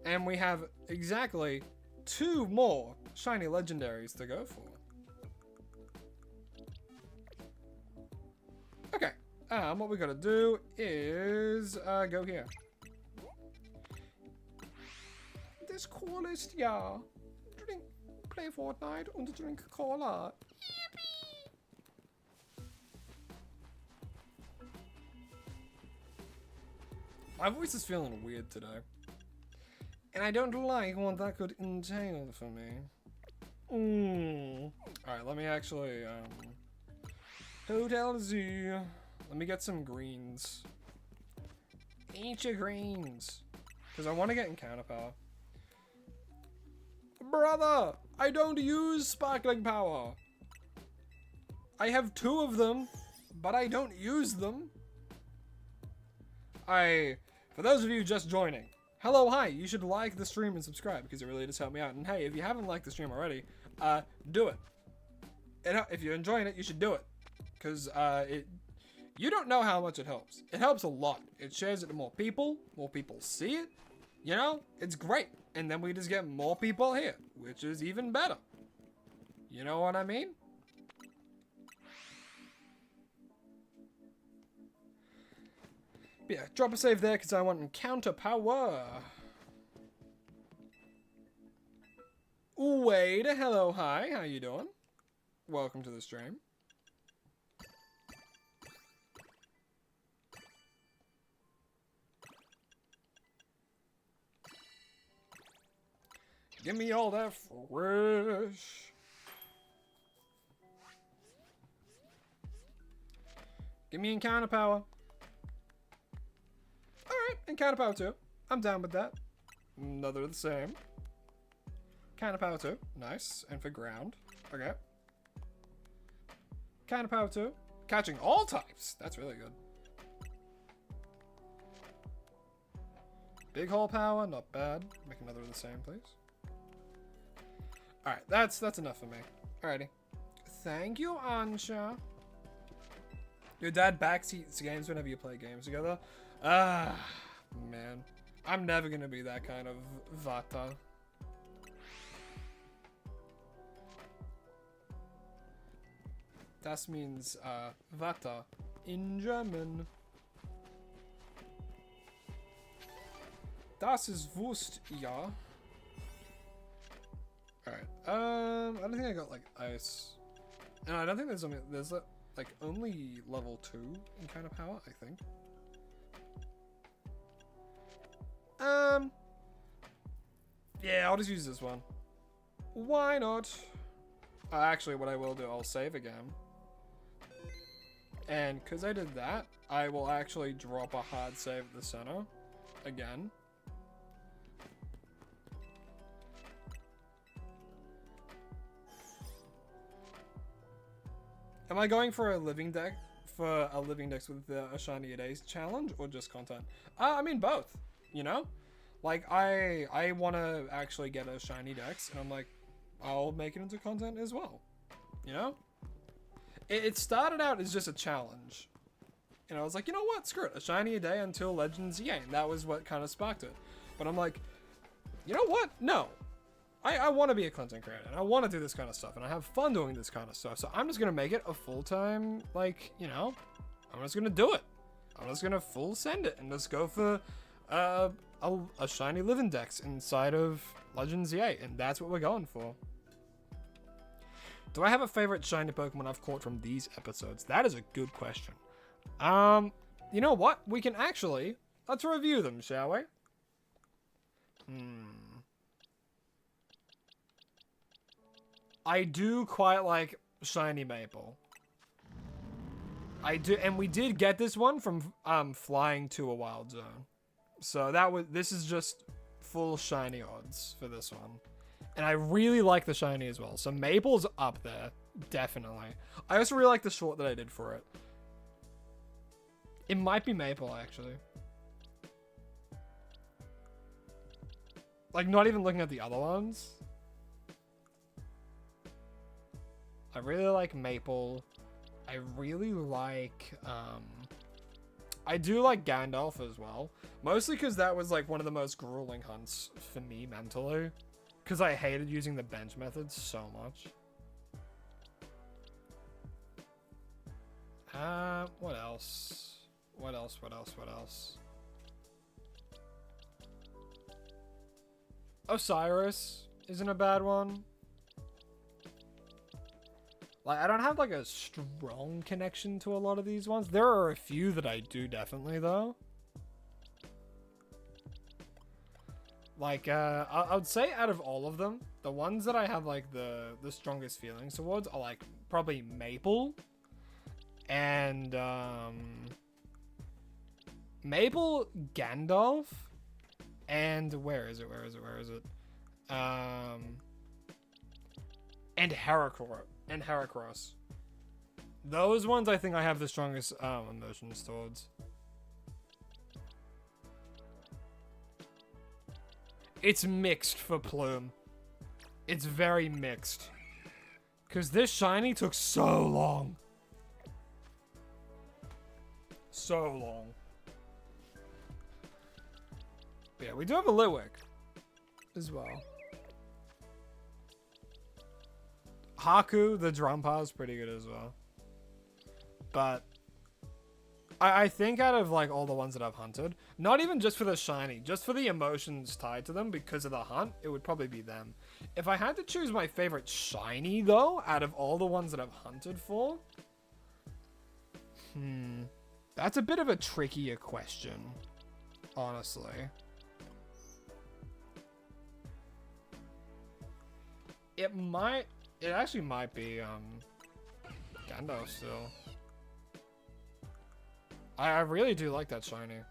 And we have exactly 2 more shiny legendaries to go for. Okay, what we gotta do is go here. This coolest, yeah. Play Fortnite and drink cola. Yippee! My voice is feeling weird today. And I don't like what that could entail for me. Alright, let me actually, Hotel Z. Let me get some greens. Eat your greens. Because I want to get encounter power. Brother! I don't use sparkling power. I have 2 of them, but I don't use them. For those of you just joining, hello, hi, you should like the stream and subscribe because it really does help me out. And hey, if you haven't liked the stream already, do it. If you're enjoying it, you should do it. Because you don't know how much it helps. It helps a lot. It shares it to more people see it. You know, it's great. And then we just get more people here, which is even better. You know what I mean? But yeah, drop a save there because I want encounter power. Wade, hello, hi, how you doing? Welcome to the stream. Give me all that fresh. Give me encounter power. Alright, encounter power 2. I'm down with that. Another the same. Encounter power 2. Nice. And for ground. Okay. Encounter power 2. Catching all types. That's really good. Big hole power. Not bad. Make another of the same, please. Alright, that's enough for me. Alrighty. Thank you, Ansha. Your dad backseats games whenever you play games together? Ah, man. I'm never gonna be that kind of Vata. Das means, Vata in German. Das ist Wurst, ja. Alright, I don't think I got, like, ice. And I don't think there's like, only level 2 in kind of power, I think. Yeah, I'll just use this one. Why not? Actually, what I will do, I'll save again. And because I did that, I will actually drop a hard save at the center again. Am I going for a living deck? For a living decks with a shiny a days challenge or just content? I mean both, you know? Like I want to actually get a shiny dex and I'm like, I'll make it into content as well, you know? It started out as just a challenge. And I was like, you know what, screw it, a shiny a day until Legends Yang. That was what kind of sparked it. But I'm like, you know what, no. I want to be a content creator, and I want to do this kind of stuff, and I have fun doing this kind of stuff, so I'm just going to make it a full-time, like, you know, I'm just going to do it. I'm just going to full send it, and just go for a shiny living dex inside of Legends EA, and that's what we're going for. Do I have a favorite shiny Pokemon I've caught from these episodes? That is a good question. You know what? We can actually, let's review them, shall we? I do quite like Shiny Maple. I do, and we did get this one from flying to a wild zone. So this is just full shiny odds for this one. And I really like the shiny as well. So Maple's up there, definitely. I also really like the short that I did for it. It might be Maple, actually. Like, not even looking at the other ones. I really like Maple. I really like, I do like Gandalf as well. Mostly because that was like one of the most grueling hunts for me mentally. Because I hated using the bench method so much. What else? What else? Osiris isn't a bad one. Like, I don't have, like, a strong connection to a lot of these ones. There are a few that I do, definitely, though. Like, I would say out of all of them, the ones that I have, like, the strongest feelings towards are, like, probably Maple. And, Maple, Gandalf, and where is it? And Heracross. Those ones I think I have the strongest emotions towards. It's mixed for Plume. It's very mixed. Because this shiny took so long. So long. But yeah, we do have a Litwick as well. Haku, the Drumpa, is pretty good as well. But I think out of like all the ones that I've hunted, not even just for the shiny, just for the emotions tied to them because of the hunt, it would probably be them. If I had to choose my favorite shiny though, out of all the ones that I've hunted for, that's a bit of a trickier question, honestly. It actually might be Gandalf still. I really do like that shiny.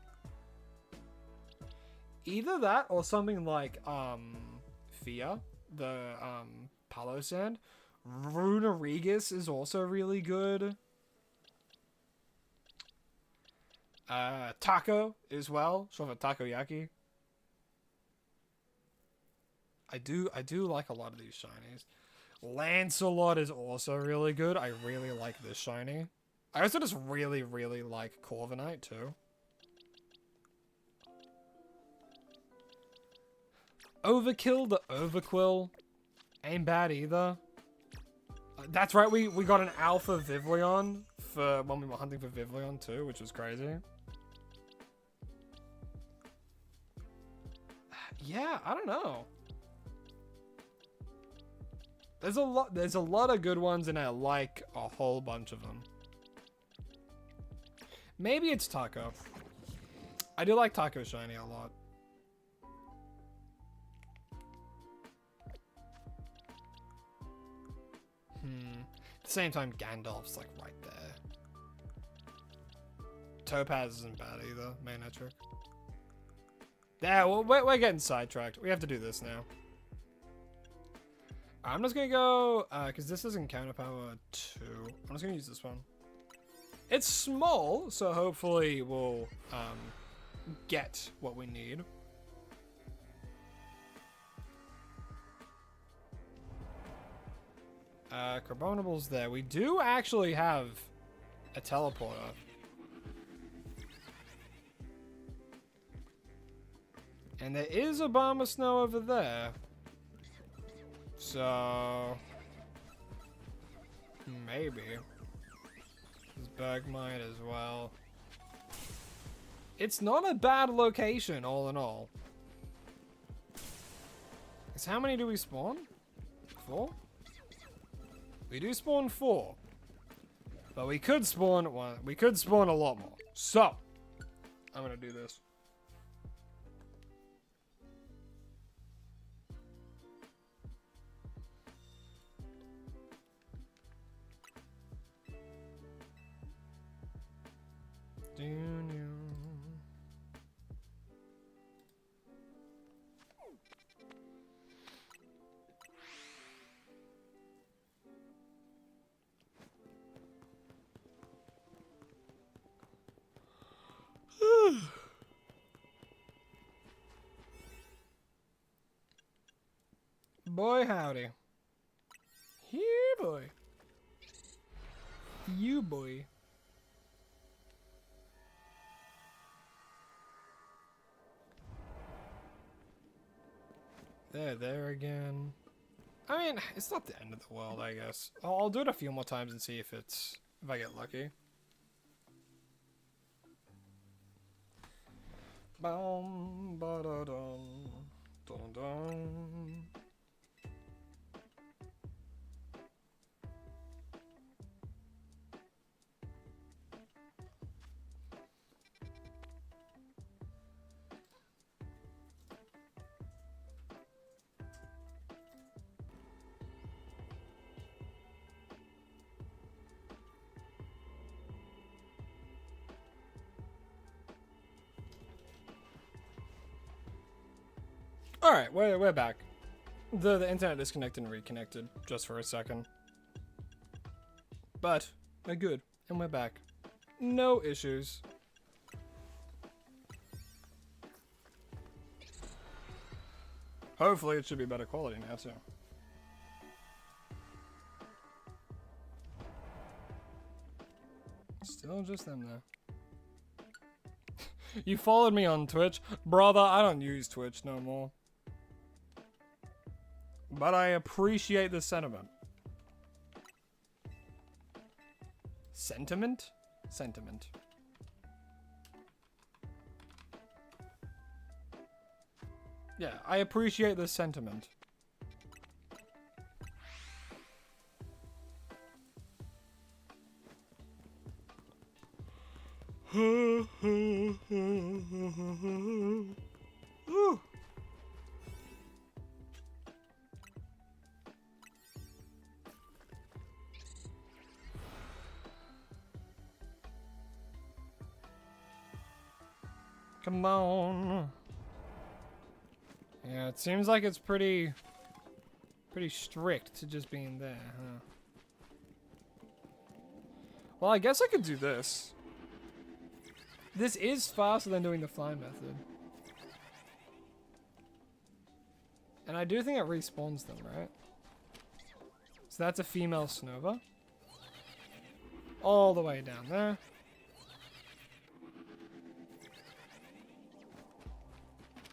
Either that or something like Fia, the Palo Sand. Runarigus is also really good. Taco as well, sort of a takoyaki. I do like a lot of these shinies. Lancelot is also really good. I really like this shiny. I also just really like Corviknight too. Overkill, the Overquill, ain't bad either. That's right, we got an Alpha Vivillon for when we were hunting for Vivillon too, which was crazy. Yeah, I don't know. There's a lot of good ones, and I like a whole bunch of them. Maybe it's Taco. I do like Taco shiny a lot. At the same time, Gandalf's like right there. Topaz isn't bad either, main trick. Yeah, well, we're getting sidetracked. We have to do this now. I'm just gonna go, because this isn't counterpower 2. I'm just gonna use this one. It's small, so hopefully we'll get what we need. Carbonable's there. We do actually have a teleporter. And there is a bomb of snow over there. So maybe. This bug might as well. It's not a bad location, all in all. Because how many do we spawn? 4? We do spawn 4. But we could spawn 1. We could spawn a lot more. So, I'm gonna do this. Boy howdy. Here boy. You boy. There again. I mean, it's not the end of the world, I guess. I'll do it a few more times and see if I get lucky. Bum ba da dum dum dum. All right, we're back. The internet disconnected and reconnected just for a second, but we're good and we're back. No issues. Hopefully, it should be better quality now too. Still just them though. You followed me on Twitch, brother. I don't use Twitch no more. But I appreciate the sentiment. Sentiment? Sentiment. Yeah, I appreciate the sentiment. Ooh. Come on. Yeah, it seems like it's pretty strict to just being there, huh? Well, I guess I could do this. This is faster than doing the fly method. And I do think it respawns them, right? So that's a female Snova. All the way down there.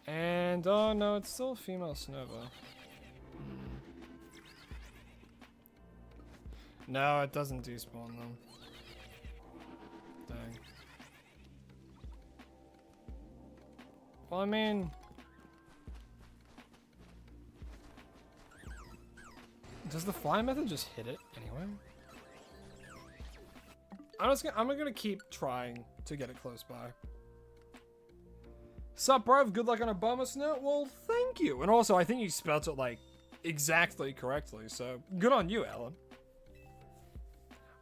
And, oh no, it's still a female Snova. No, it doesn't despawn them. Dang. Well, I mean... Does the fly method just hit it anyway? I'm gonna keep trying to get it close by. Sup, bruv? Good luck on a bummer snow? Well, thank you. And also, I think you spelled it, like, exactly correctly, so good on you, Alan.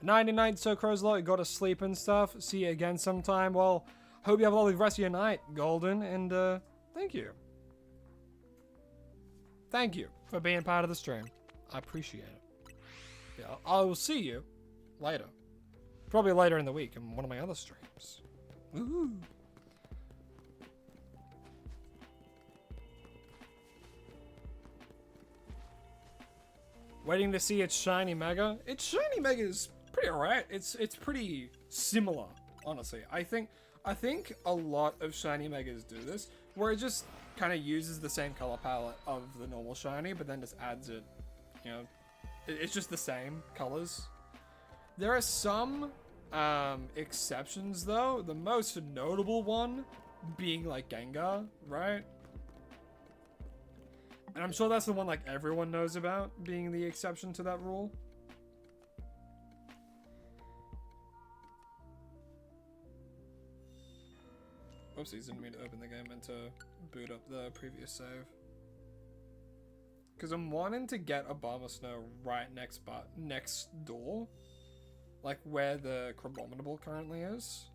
Nighty night, so Crowslot. Go to sleep and stuff. See you again sometime. Well, hope you have a lovely rest of your night, Golden. And thank you. Thank you for being part of the stream. I appreciate it. Yeah, I will see you later. Probably later in the week in one of my other streams. Woohoo! Waiting to see its shiny mega. Its shiny mega is pretty alright. It's pretty similar, honestly. I think a lot of shiny megas do this, where it just kind of uses the same color palette of the normal shiny, but then just adds it. You know, it's just the same colors. There are some exceptions though. The most notable one being like Gengar, right? And I'm sure that's the one like everyone knows about, being the exception to that rule. Oopsies, didn't mean to open the game, meant to boot up the previous save. Because I'm wanting to get Obama Snow right next door. Like where the Crabominable currently is.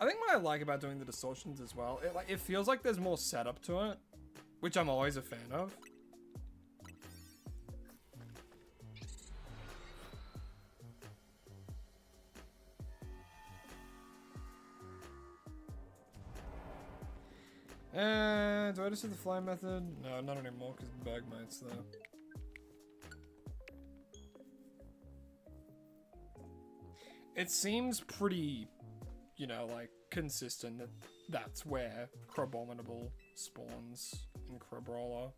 I think what I like about doing the distortions as well, it feels like there's more setup to it, which I'm always a fan of. Do I just do the fly method? No, not anymore, because Bagmite's there. It seems pretty, you know, like, consistent that that's where Crabominable spawns in Crabrawler.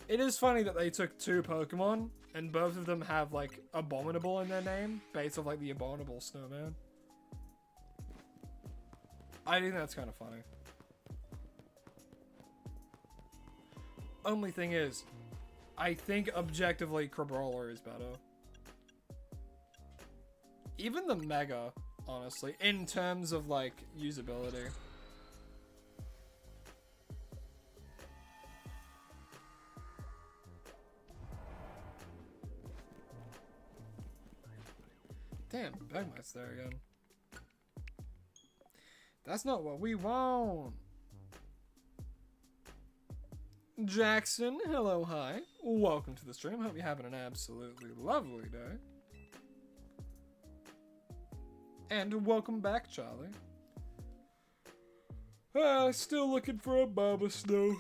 It is funny that they took two Pokemon, and both of them have, like, Abominable in their name, based off, like, the Abominable Snowman. I think that's kind of funny. Only thing is, I think objectively Crabrawler is better. Even the Mega, honestly, in terms of like usability. Damn, Bagmite's there again. That's not what we want. Jackson, hello, hi. Welcome to the stream. Hope you're having an absolutely lovely day. And welcome back, Charlie. Still looking for a Baba Snow.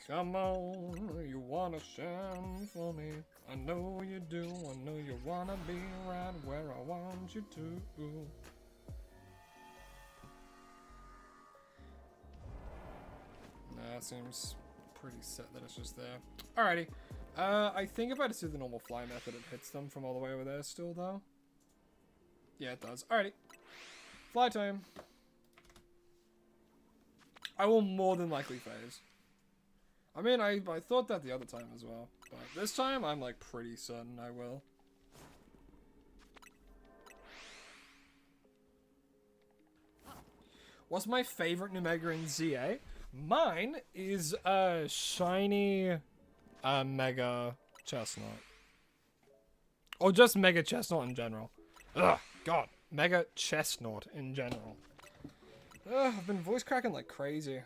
Come on, you wanna shine for me. I know you do, I know you wanna be right where I want you to. Nah, it seems pretty set that it's just there. Alrighty. I think if I just do the normal fly method, it hits them from all the way over there still, though. Yeah, it does. Alrighty. Fly time. I will more than likely phase. I mean, I thought that the other time as well. But this time, I'm, like, pretty certain I will. What's my favorite new Mega in ZA? Mine is a shiny Mega Chestnut. Or just Mega Chestnut in general. Ugh, God. Mega Chestnut in general. Ugh, I've been voice cracking like crazy.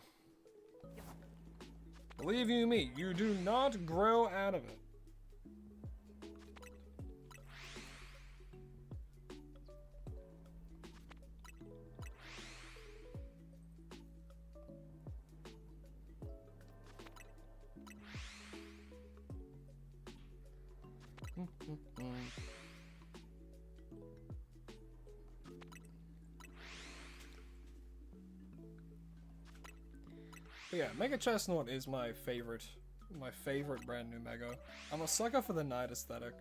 Believe you me, you do not grow out of it. But yeah, Mega Chestnut is my favorite My favorite brand new Mega. I'm a sucker for the night aesthetic.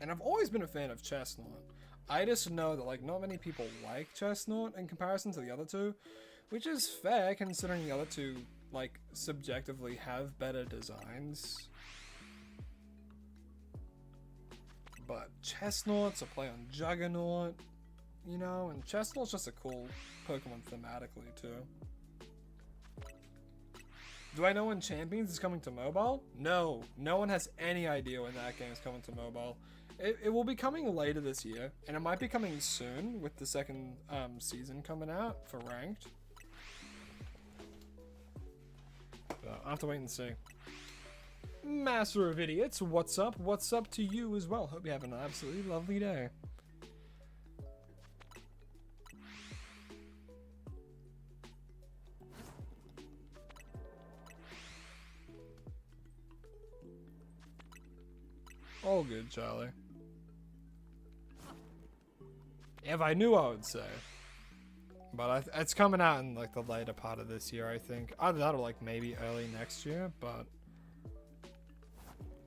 And I've always been a fan of Chestnut. I just know that like not many people like Chestnut in comparison to the other two, which is fair considering the other two like subjectively have better designs. But Chestnut's a play on Juggernaut, you know, and Chestnut's just a cool Pokemon thematically too. Do I know when Champions is coming to mobile? No, no one has any idea when that game is coming to mobile. It will be coming later this year, and it might be coming soon with the second season coming out for Ranked. But I'll have to wait and see. Master of Idiots, what's up? What's up to you as well? Hope you have an absolutely lovely day. All good, Charlie. If I knew, I would say. But it's coming out in like the later part of this year, I think. Either that or like maybe early next year, but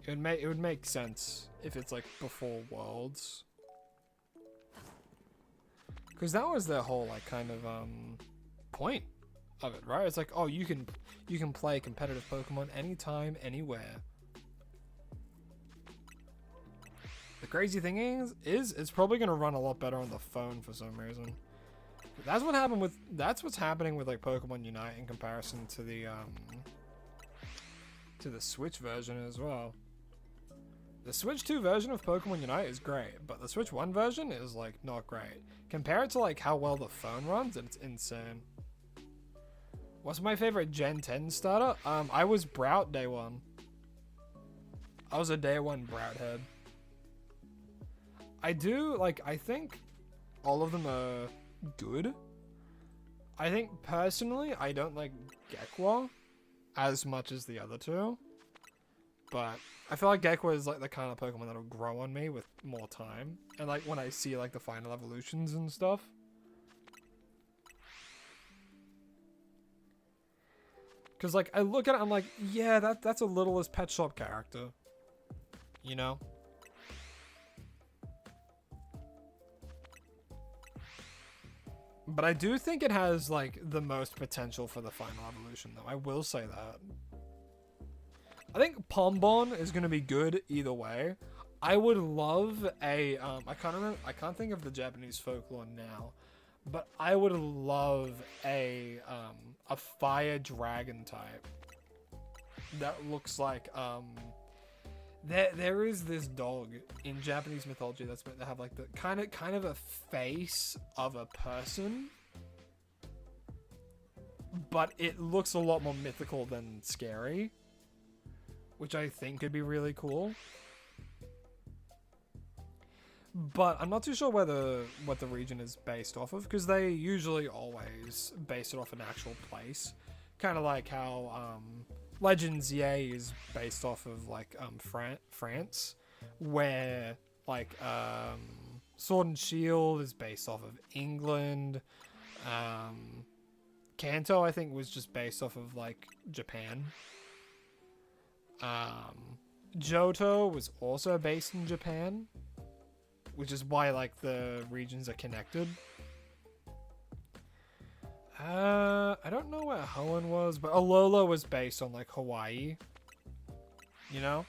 it would make sense if it's like before Worlds. Because that was their whole like kind of point of it, right? It's like, oh, you can play competitive Pokemon anytime, anywhere. The crazy thing is it's probably gonna run a lot better on the phone for some reason. That's what's happening with like Pokemon Unite in comparison to the Switch version as well. The Switch 2 version of Pokemon Unite is great, but the Switch 1 version is like not great. Compare it to like how well the phone runs, and it's insane. What's my favorite Gen 10 starter? I was Brout day one. I was a day one Brout head. I think all of them are good. I think personally, I don't like Gekwa as much as the other two. But I feel like Gekwa is like the kind of Pokemon that'll grow on me with more time. And like when I see like the final evolutions and stuff. Cause like I look at it, I'm like, yeah, that's a Littlest Pet Shop character. You know? But I do think it has, like, the most potential for the final evolution, though. I will say that. I think Pombon is going to be good either way. I would love a, I can't think of the Japanese folklore now, but I would love a fire dragon type that looks like, There is this dog in Japanese mythology that's meant to have like the kind of a face of a person, but it looks a lot more mythical than scary, which I think could be really cool. But I'm not too sure what the region is based off of, because they usually always base it off an actual place, kind of like how Legends Yay is based off of like France, where like Sword and Shield is based off of England. Kanto I think was just based off of like Japan. Johto was also based in Japan, which is why like the regions are connected. I don't know where Hoenn was, but Alola was based on like Hawaii. You know?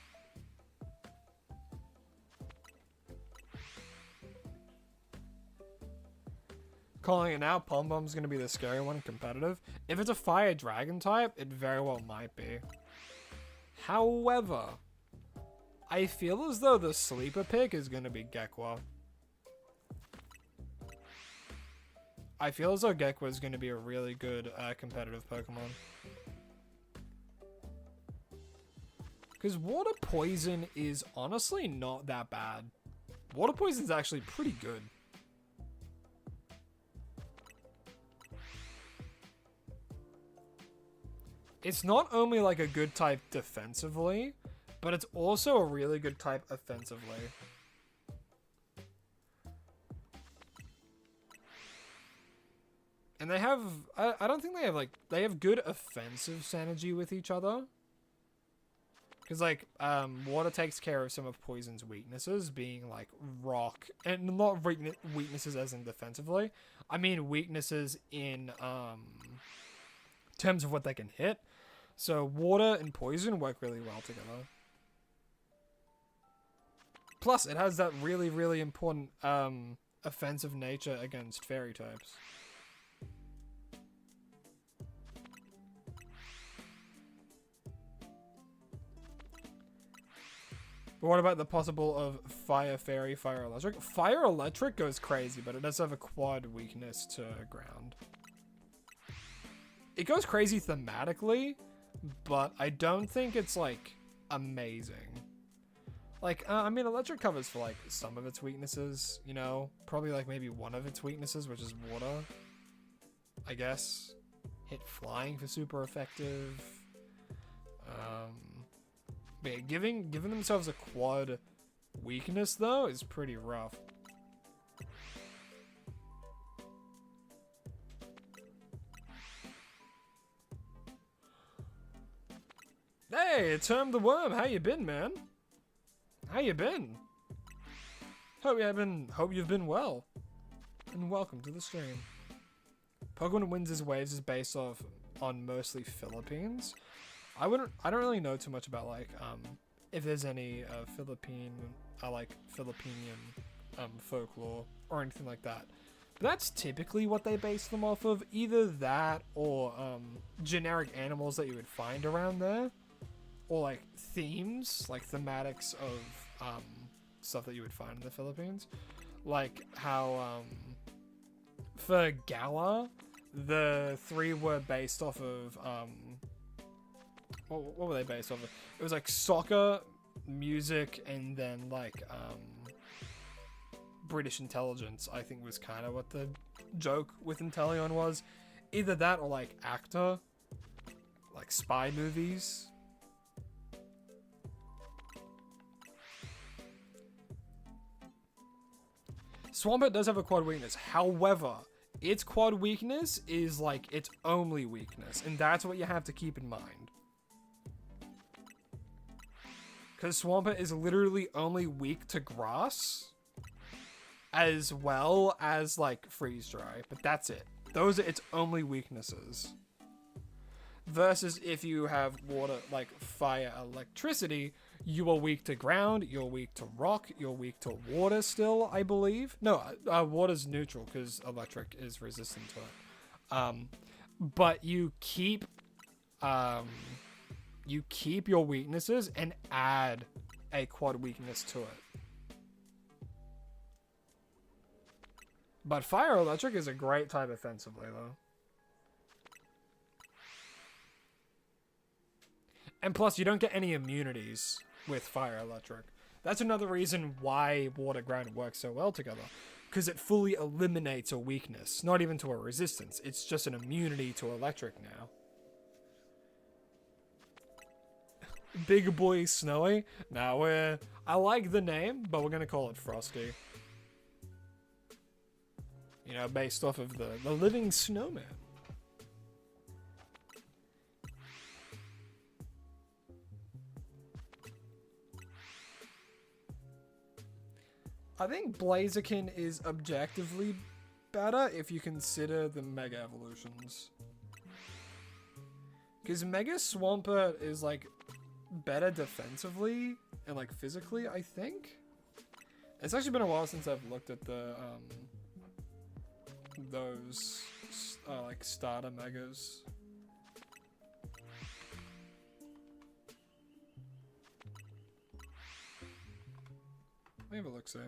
Calling it now, Pombom's gonna be the scary one competitive. If it's a fire dragon type, it very well might be. However, I feel as though the sleeper pick is gonna be Gekwa. I feel as though Gekwa is going to be a really good competitive Pokemon. Because Water Poison is honestly not that bad. Water Poison is actually pretty good. It's not only like a good type defensively, but it's also a really good type offensively. And they have, I don't think they have, like, they have good offensive synergy with each other. Because, like, water takes care of some of Poison's weaknesses, being, like, rock. And not weaknesses as in defensively. I mean weaknesses in, terms of what they can hit. So, water and Poison work really well together. Plus, it has that really, really important, offensive nature against fairy types. But what about the possible of Fire Fairy, Fire Electric? Fire Electric goes crazy, but it does have a quad weakness to ground. It goes crazy thematically, but I don't think it's, like, amazing. Like, I mean, Electric covers for, like, some of its weaknesses, you know? Probably, like, maybe one of its weaknesses, which is water, I guess. Hit Flying for super effective. But yeah, giving themselves a quad weakness, though, is pretty rough. Hey, Term the Worm, how you been, man? How you been? Hope you've been well. And welcome to the stream. Pokemon Wins His Waves is based on mostly Philippines. I don't really know too much about, like, if there's any Philippine folklore or anything like that. But that's typically what they base them off of. Either that or generic animals that you would find around there. Or, like, themes, like thematics of stuff that you would find in the Philippines. Like how for Gala, the three were based off of what were they based off of? It was like soccer, music, and then like British intelligence, I think was kind of what the joke with Intellion was. Either that or like actor, like spy movies. Swampert does have a quad weakness. However, its quad weakness is like its only weakness, and that's what you have to keep in mind. Because Swampert is literally only weak to grass, as well as like freeze dry, but that's it. Those are its only weaknesses. Versus if you have water, like fire, electricity, you are weak to ground, you're weak to rock, you're weak to water still, I believe. No, water's neutral because electric is resistant to it. But you keep your weaknesses and add a quad weakness to it. But fire electric is a great type offensively though. And plus, you don't get any immunities with fire electric. That's another reason why water ground works so well together. Because it fully eliminates a weakness. Not even to a resistance. It's just an immunity to electric now. Big Boy Snowy? Now I like the name, but we're going to call it Frosty. You know, based off of the living snowman. I think Blaziken is objectively better if you consider the Mega Evolutions. Because Mega Swampert is, like, better defensively and, like, physically, I think. It's actually been a while since I've looked at the, those, like, starter Megas. Let me have a look, see.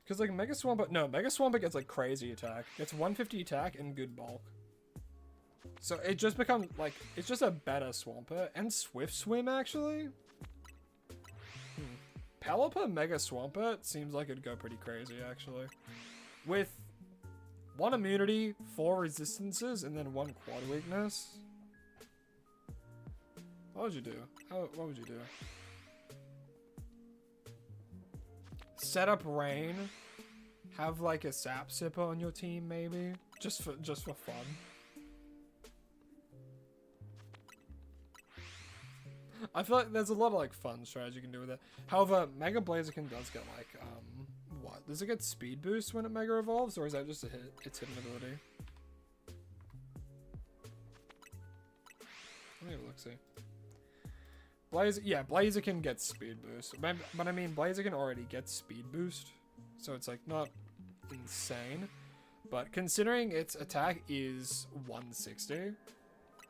Because, like, Mega Swampert gets, like, crazy attack. Gets 150 attack and good bulk. So it just becomes, like, it's just a better Swampert. And Swift Swim, actually. Pelipper Mega Swampert seems like it'd go pretty crazy, actually. With 1 immunity, 4 resistances, and then 1 quad weakness. What would you do? What would you do? Set up Rain, Have like a sap sipper on your team, maybe, just for fun. I feel like there's a lot of like fun strategy you can do with it. However, Mega Blaziken does get like what? Does it get speed boost when it Mega Evolves, or is that just its hidden ability? Let me have a look, see. Blaziken gets speed boost, but I mean Blaziken already gets speed boost, so it's like not insane. But considering its attack is 160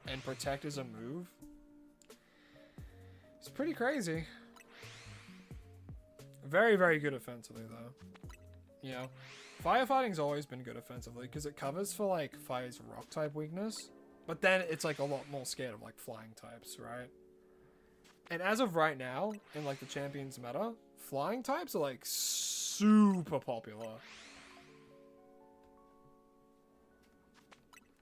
and protect is a move, it's pretty crazy. Very, very good offensively though. You know, firefighting's always been good offensively because it covers for like fire's rock type weakness, but then it's like a lot more scared of like flying types, right? And as of right now, in like the champions meta, flying types are like super popular.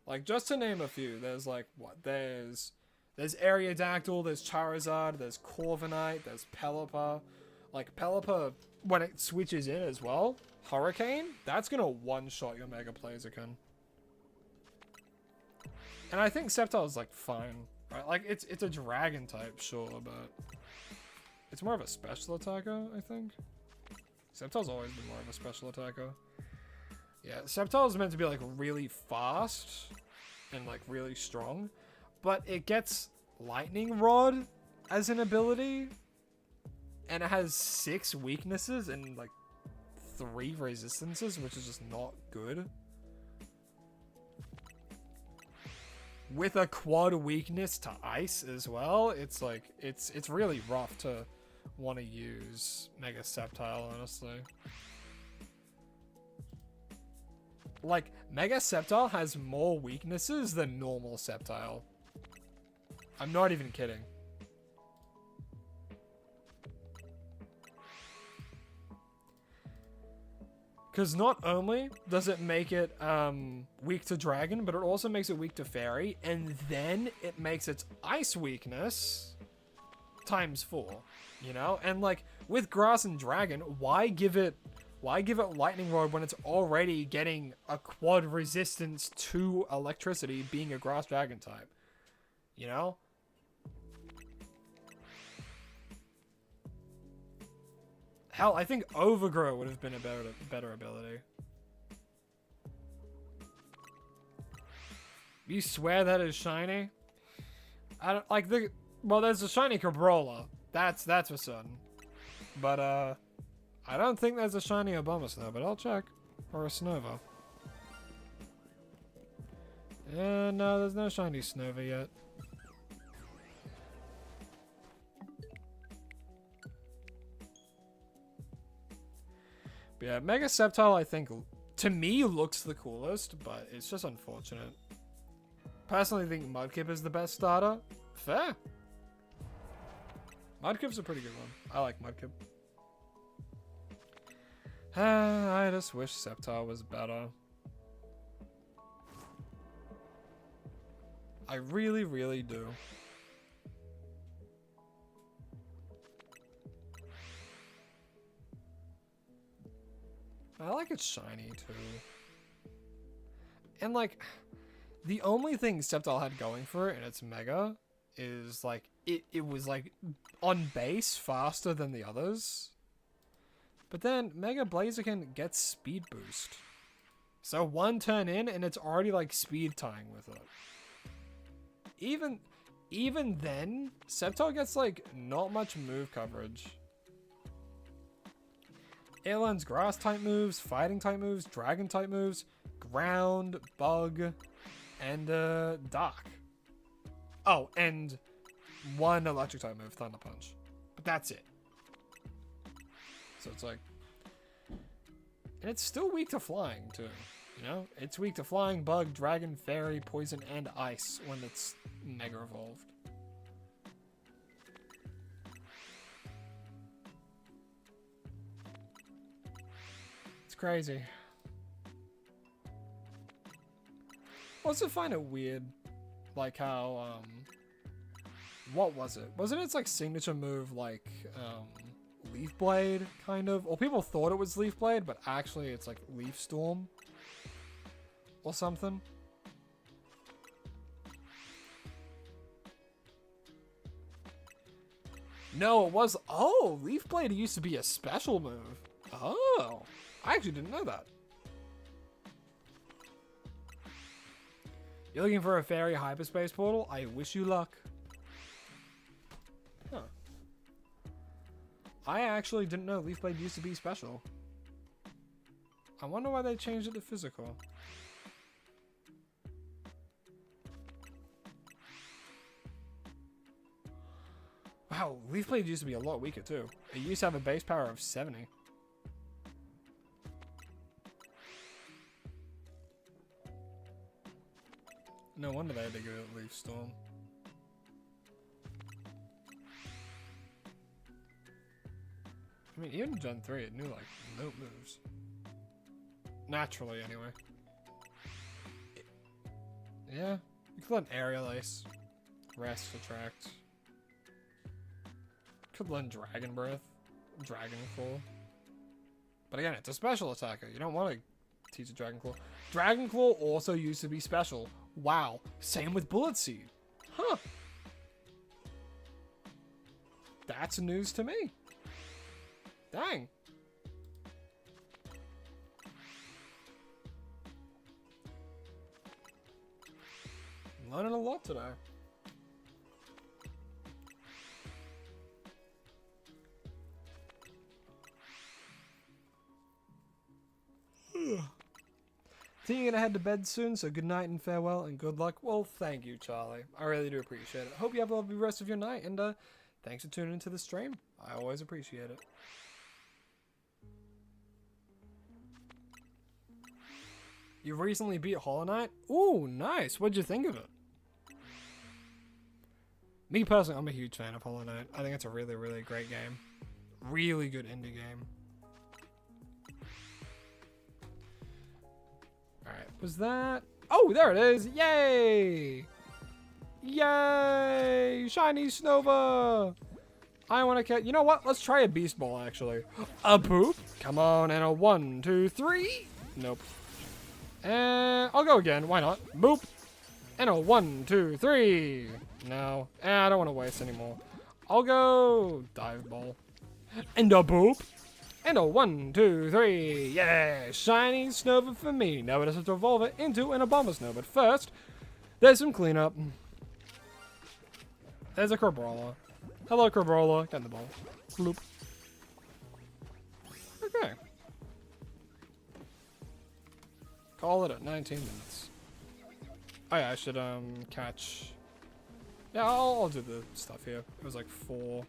Like just to name a few, there's like what? There's Aerodactyl, there's Charizard, there's Corviknight, there's Pelipper. Like Pelipper, when it switches in as well, Hurricane, that's gonna one-shot your Mega Blaziken. And I think Sceptile's like fine. Right, like it's a dragon type, sure, but it's more of a special attacker, I think. Sceptile's always been more of a special attacker. Yeah, Sceptile's meant to be like really fast and like really strong, but it gets Lightning Rod as an ability, and it has 6 weaknesses and like 3 resistances, which is just not good. With a quad weakness to ice as well, it's like it's really rough to want to use Mega Sceptile, honestly. Like Mega Sceptile has more weaknesses than normal Sceptile. I'm not even kidding. Because not only does it make it weak to Dragon, but it also makes it weak to Fairy, and then it makes its Ice weakness ×4, you know? And like, with Grass and Dragon, why give it Lightning Rod when it's already getting a quad resistance to electricity, being a Grass Dragon type? You know? Hell, I think Overgrow would have been a better ability. You swear that is shiny? I don't like the. Well, there's a shiny Cabrola. That's for certain. But I don't think there's a shiny Abomasnow, but I'll check. Or a Snova. No, there's no shiny Snova yet. Yeah, Mega Sceptile, I think, to me, looks the coolest, but it's just unfortunate. Personally, I think Mudkip is the best starter. Fair. Mudkip's a pretty good one. I like Mudkip. I just wish Sceptile was better. I really, really do. I like it shiny too. And like, the only thing Sceptile had going for it in its Mega is like, it was like on base faster than the others. But then Mega Blaziken gets speed boost. So 1 turn in and it's already like speed tying with it. Even then, Sceptile gets like not much move coverage. It learns grass type moves, fighting type moves, dragon type moves, ground, bug, and dark. Oh, and 1 electric type move, Thunder Punch. But that's it. So it's like, and it's still weak to flying too. You know, it's weak to flying, bug, dragon, fairy, poison, and ice when it's Mega Evolved. Crazy. Also find it weird, like how what was it? Wasn't its like signature move like Leaf Blade, kind of. Or people thought it was Leaf Blade, but actually it's like Leaf Storm. Or something. No, it was... Oh, Leaf Blade used to be a special move. Oh, I actually didn't know that. You're looking for a fairy hyperspace portal? I wish you luck. Huh. I actually didn't know Leaf Blade used to be special. I wonder why they changed it to physical. Wow, Leaf Blade used to be a lot weaker too. It used to have a base power of 70. No wonder they had to go at Leaf Storm. I mean, even Gen 3, it knew, like, no moves. Naturally, anyway. Yeah. You could learn Aerial Ace. Rest, Attract. Could learn Dragon Breath. Dragon Claw. But again, it's a special attacker. You don't want to teach a Dragon Claw. Dragon Claw also used to be special. Wow. Same with Bullet Seed. Huh. That's news to me. Dang. I'm learning a lot today. Think you're gonna head to bed soon, so good night and farewell and good luck. Well, thank you, Charlie. I really do appreciate it. Hope you have a lovely rest of your night, and thanks for tuning into the stream. I always appreciate it. You recently beat Hollow Knight? Ooh, nice. What'd you think of it? Me personally, I'm a huge fan of Hollow Knight. I think it's a really, really great game. Really good indie game. Alright, was that... Oh, there it is! Yay! Yay! Shiny Snova! I want to catch... You know what? Let's try a Beast Ball, actually. A poop? Come on, and a 1, 2, 3. Nope. And I'll go again. Why not? Boop. And a 1, 2, 3. No. I don't want to waste anymore. I'll go Dive Ball. And a boop. And a 1, 2, 3. Yeah. Shiny Snova for me. Now we just have to evolve it into an Obama Snow. But first, there's some cleanup. There's a Crabrawler. Hello, Crabrawler. Get in the ball. Bloop. Okay. Call it at 19 minutes. Oh yeah, I should catch... Yeah, I'll do the stuff here. It was like 4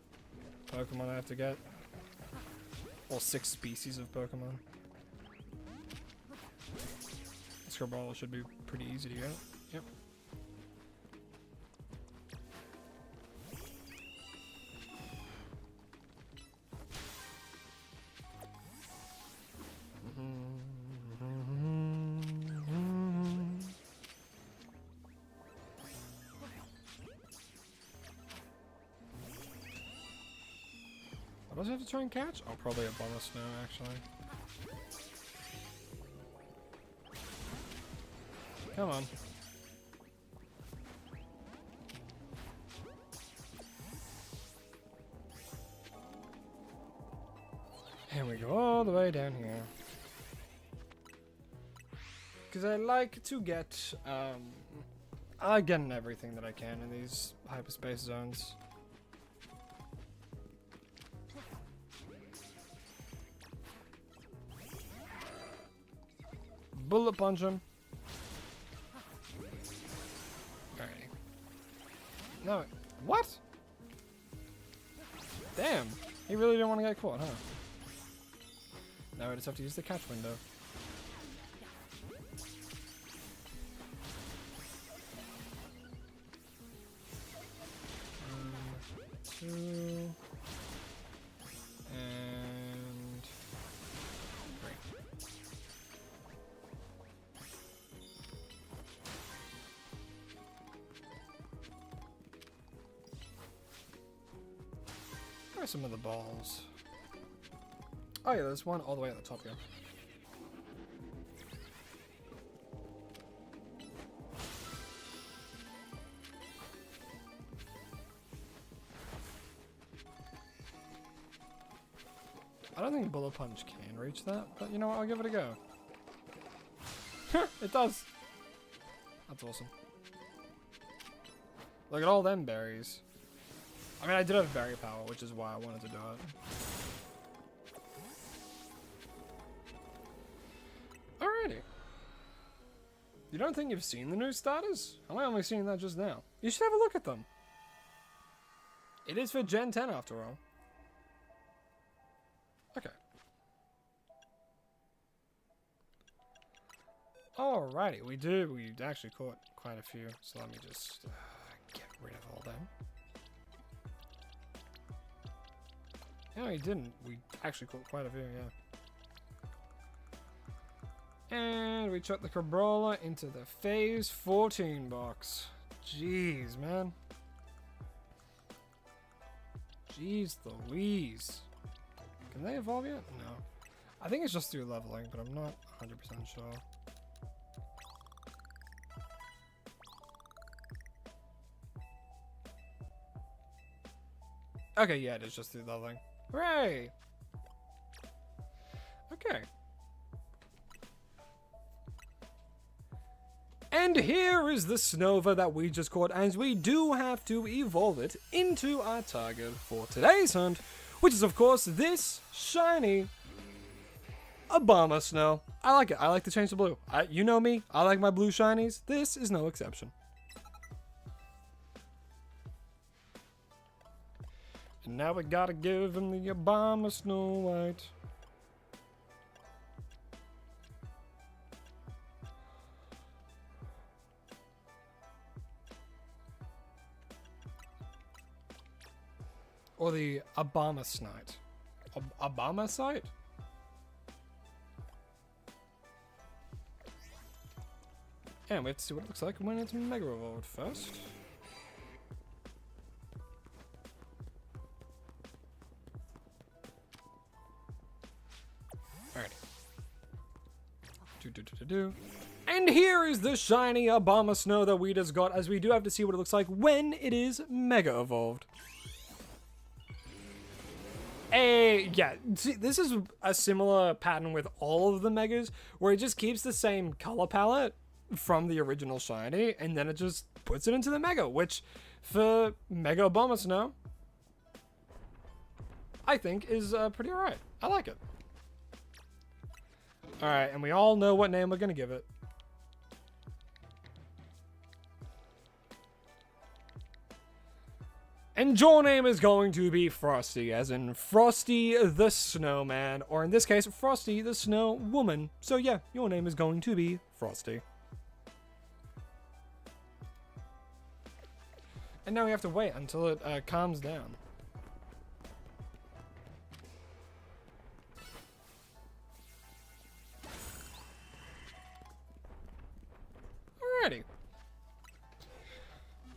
Pokemon I have to get. Or 6 species of Pokemon. Crabrawler should be pretty easy to get. Yep. What does I have to try and catch? Oh, probably a Obama Snow, actually. Come on. And we go all the way down here. Because I like to get, again, everything that I can in these hyperspace zones. Bullet punch him. Alrighty. No, what? Damn, he really didn't want to get caught, huh? Now I just have to use the catch window. Two. And 3. Where are some of the balls? Oh yeah, there's one all the way at the top here. I don't think Bullet Punch can reach that, but you know what, I'll give it a go. It does! That's awesome. Look at all them berries. I mean, I did have berry power, which is why I wanted to do it. Alrighty. You don't think you've seen the new starters? Am I only seeing that just now? You should have a look at them. It is for Gen 10 after all. Okay. Alrighty, we actually caught quite a few, so let me just get rid of all them. No, we didn't. We actually caught quite a few, yeah. And we chucked the Cabrola into the Phase 14 box. Jeez, man. Jeez Louise. Can they evolve yet? No. I think it's just through leveling, but I'm not 100% sure. Okay, yeah, it is just through leveling. Hooray! Okay. And here is the Snova that we just caught, and we do have to evolve it into our target for today's hunt, which is, of course, this shiny Obama Snow. I like it. I like to change the blue. You know me. I like my blue shinies. This is no exception. And now we gotta give him the Obama Snow White. Or the Obama Snite. Obama Site? And we have to see what it looks like when it's Mega Evolved first. Alrighty. And here is the shiny Obama Snow that we just got, as we do have to see what it looks like when it is Mega Evolved. Yeah, see, this is a similar pattern with all of the Megas, where it just keeps the same color palette from the original shiny, and then it just puts it into the Mega, which, for Mega Obama Snow, I think is pretty alright. I like it. Alright, and we all know what name we're gonna give it. And your name is going to be Frosty, as in Frosty the Snowman, or in this case, Frosty the Snow Woman. So yeah, your name is going to be Frosty. And now we have to wait until it calms down. Alrighty.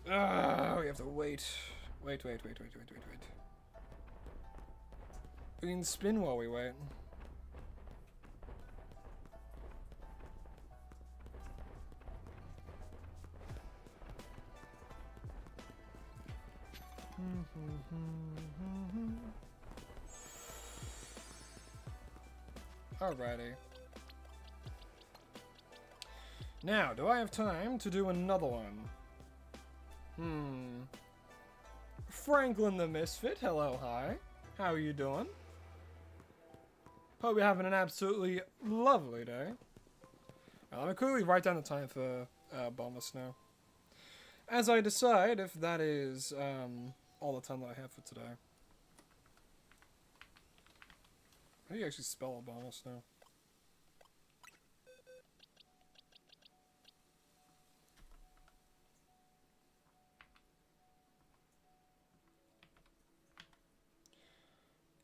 We have to wait. Wait. We can spin while we wait. Alrighty. Now, do I have time to do another one? Franklin the Misfit, hello, hi. How are you doing? Hope you're having an absolutely lovely day. Let me quickly write down the time for Obama Snow, as I decide if that is all the time that I have for today. How do you actually spell Obama Snow?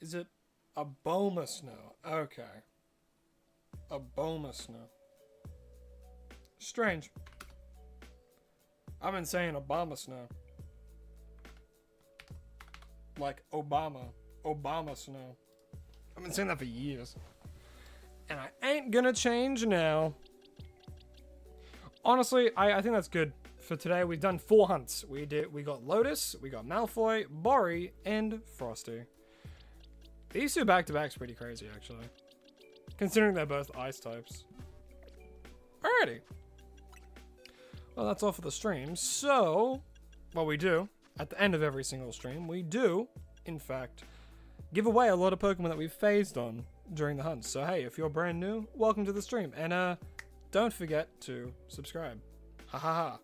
Is it Obama Snow? Okay. Obama Snow. Strange. I've been saying Obama Snow. Like Obama. Obama Snow. I've been saying that for years. And I ain't gonna change now. Honestly, I think that's good for today. We've done 4 hunts. We got Lotus, we got Malfoy, Bori, and Frosty. These 2 back-to-back's pretty crazy, actually. Considering they're both ice types. Alrighty. Well, that's all for the stream. So, what we do, at the end of every single stream, we do, in fact, give away a lot of Pokemon that we've phased on during the hunt. So hey, if you're brand new, welcome to the stream. And don't forget to subscribe. Ha ha ha.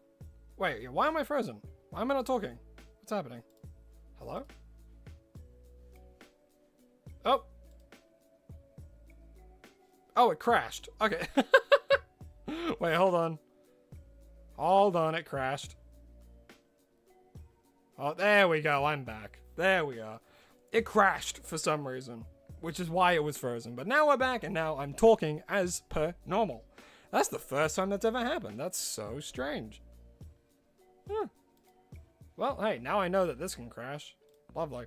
Wait, why am I frozen? Why am I not talking? What's happening? Hello? Oh. Oh, it crashed. Okay. Wait, hold on. Hold on, it crashed. Oh, there we go. I'm back. There we are. It crashed for some reason, which is why it was frozen. But now we're back, and now I'm talking as per normal. That's the first time that's ever happened. That's so strange. Huh. Well, hey, now I know that this can crash. Lovely.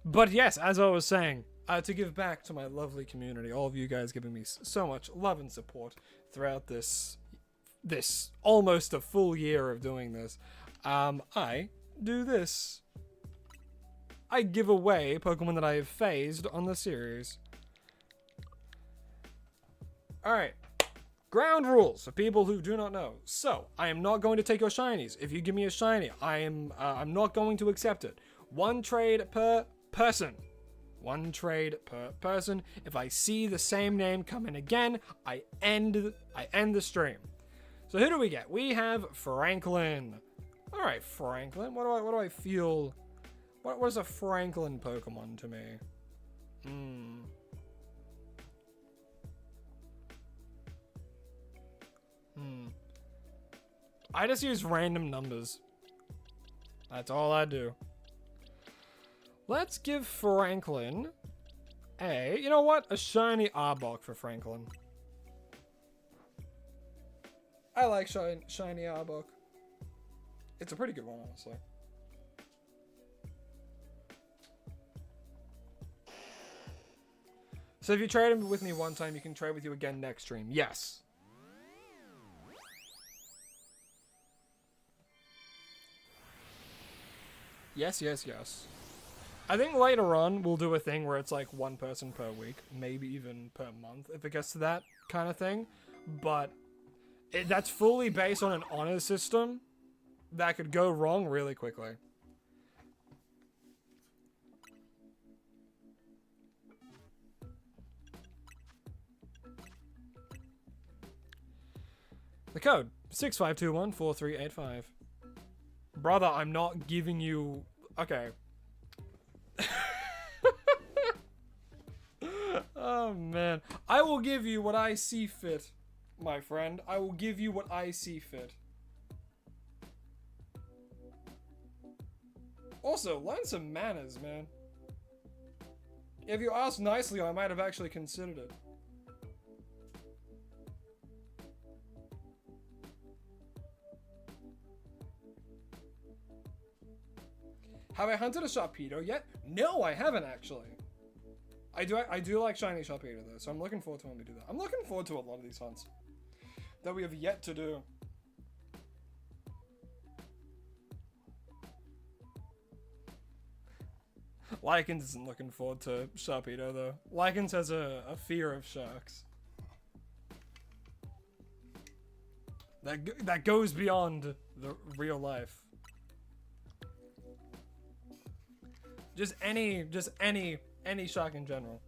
But yes, as I was saying, to give back to my lovely community, all of you guys giving me so much love and support throughout this almost a full year of doing this, I do this. I give away Pokemon that I have phased on the series. Alright. Ground rules for people who do not know. So, I am not going to take your shinies. If you give me a shiny, I'm not going to accept it. 1 trade per person. 1 trade per person. If I see the same name come in again, I end the stream. So who do we get? We have Franklin. Alright, Franklin. What do I feel? What is a Franklin Pokemon to me? I just use random numbers. That's all I do. Let's give Franklin you know what? A shiny Arbok for Franklin. I like shiny Arbok. It's a pretty good one, honestly. So if you trade him with me one time, you can trade with you again next stream. Yes. Yes, yes, yes. I think later on, we'll do a thing where it's like 1 person per week. Maybe even per month, if it gets to that kind of thing. But that's fully based on an honor system that could go wrong really quickly. The code, 65214385. Brother, I'm not giving you... Okay. Oh, man. I will give you what I see fit, my friend. I will give you what I see fit. Also, learn some manners, man. If you asked nicely, I might have actually considered it. Have I hunted a Sharpedo yet? No, I haven't actually. I do like shiny Sharpedo though, so I'm looking forward to when we do that. I'm looking forward to a lot of these hunts that we have yet to do. Lycans isn't looking forward to Sharpedo though. Lycans has a fear of sharks. That goes beyond the real life. Just any shark in general.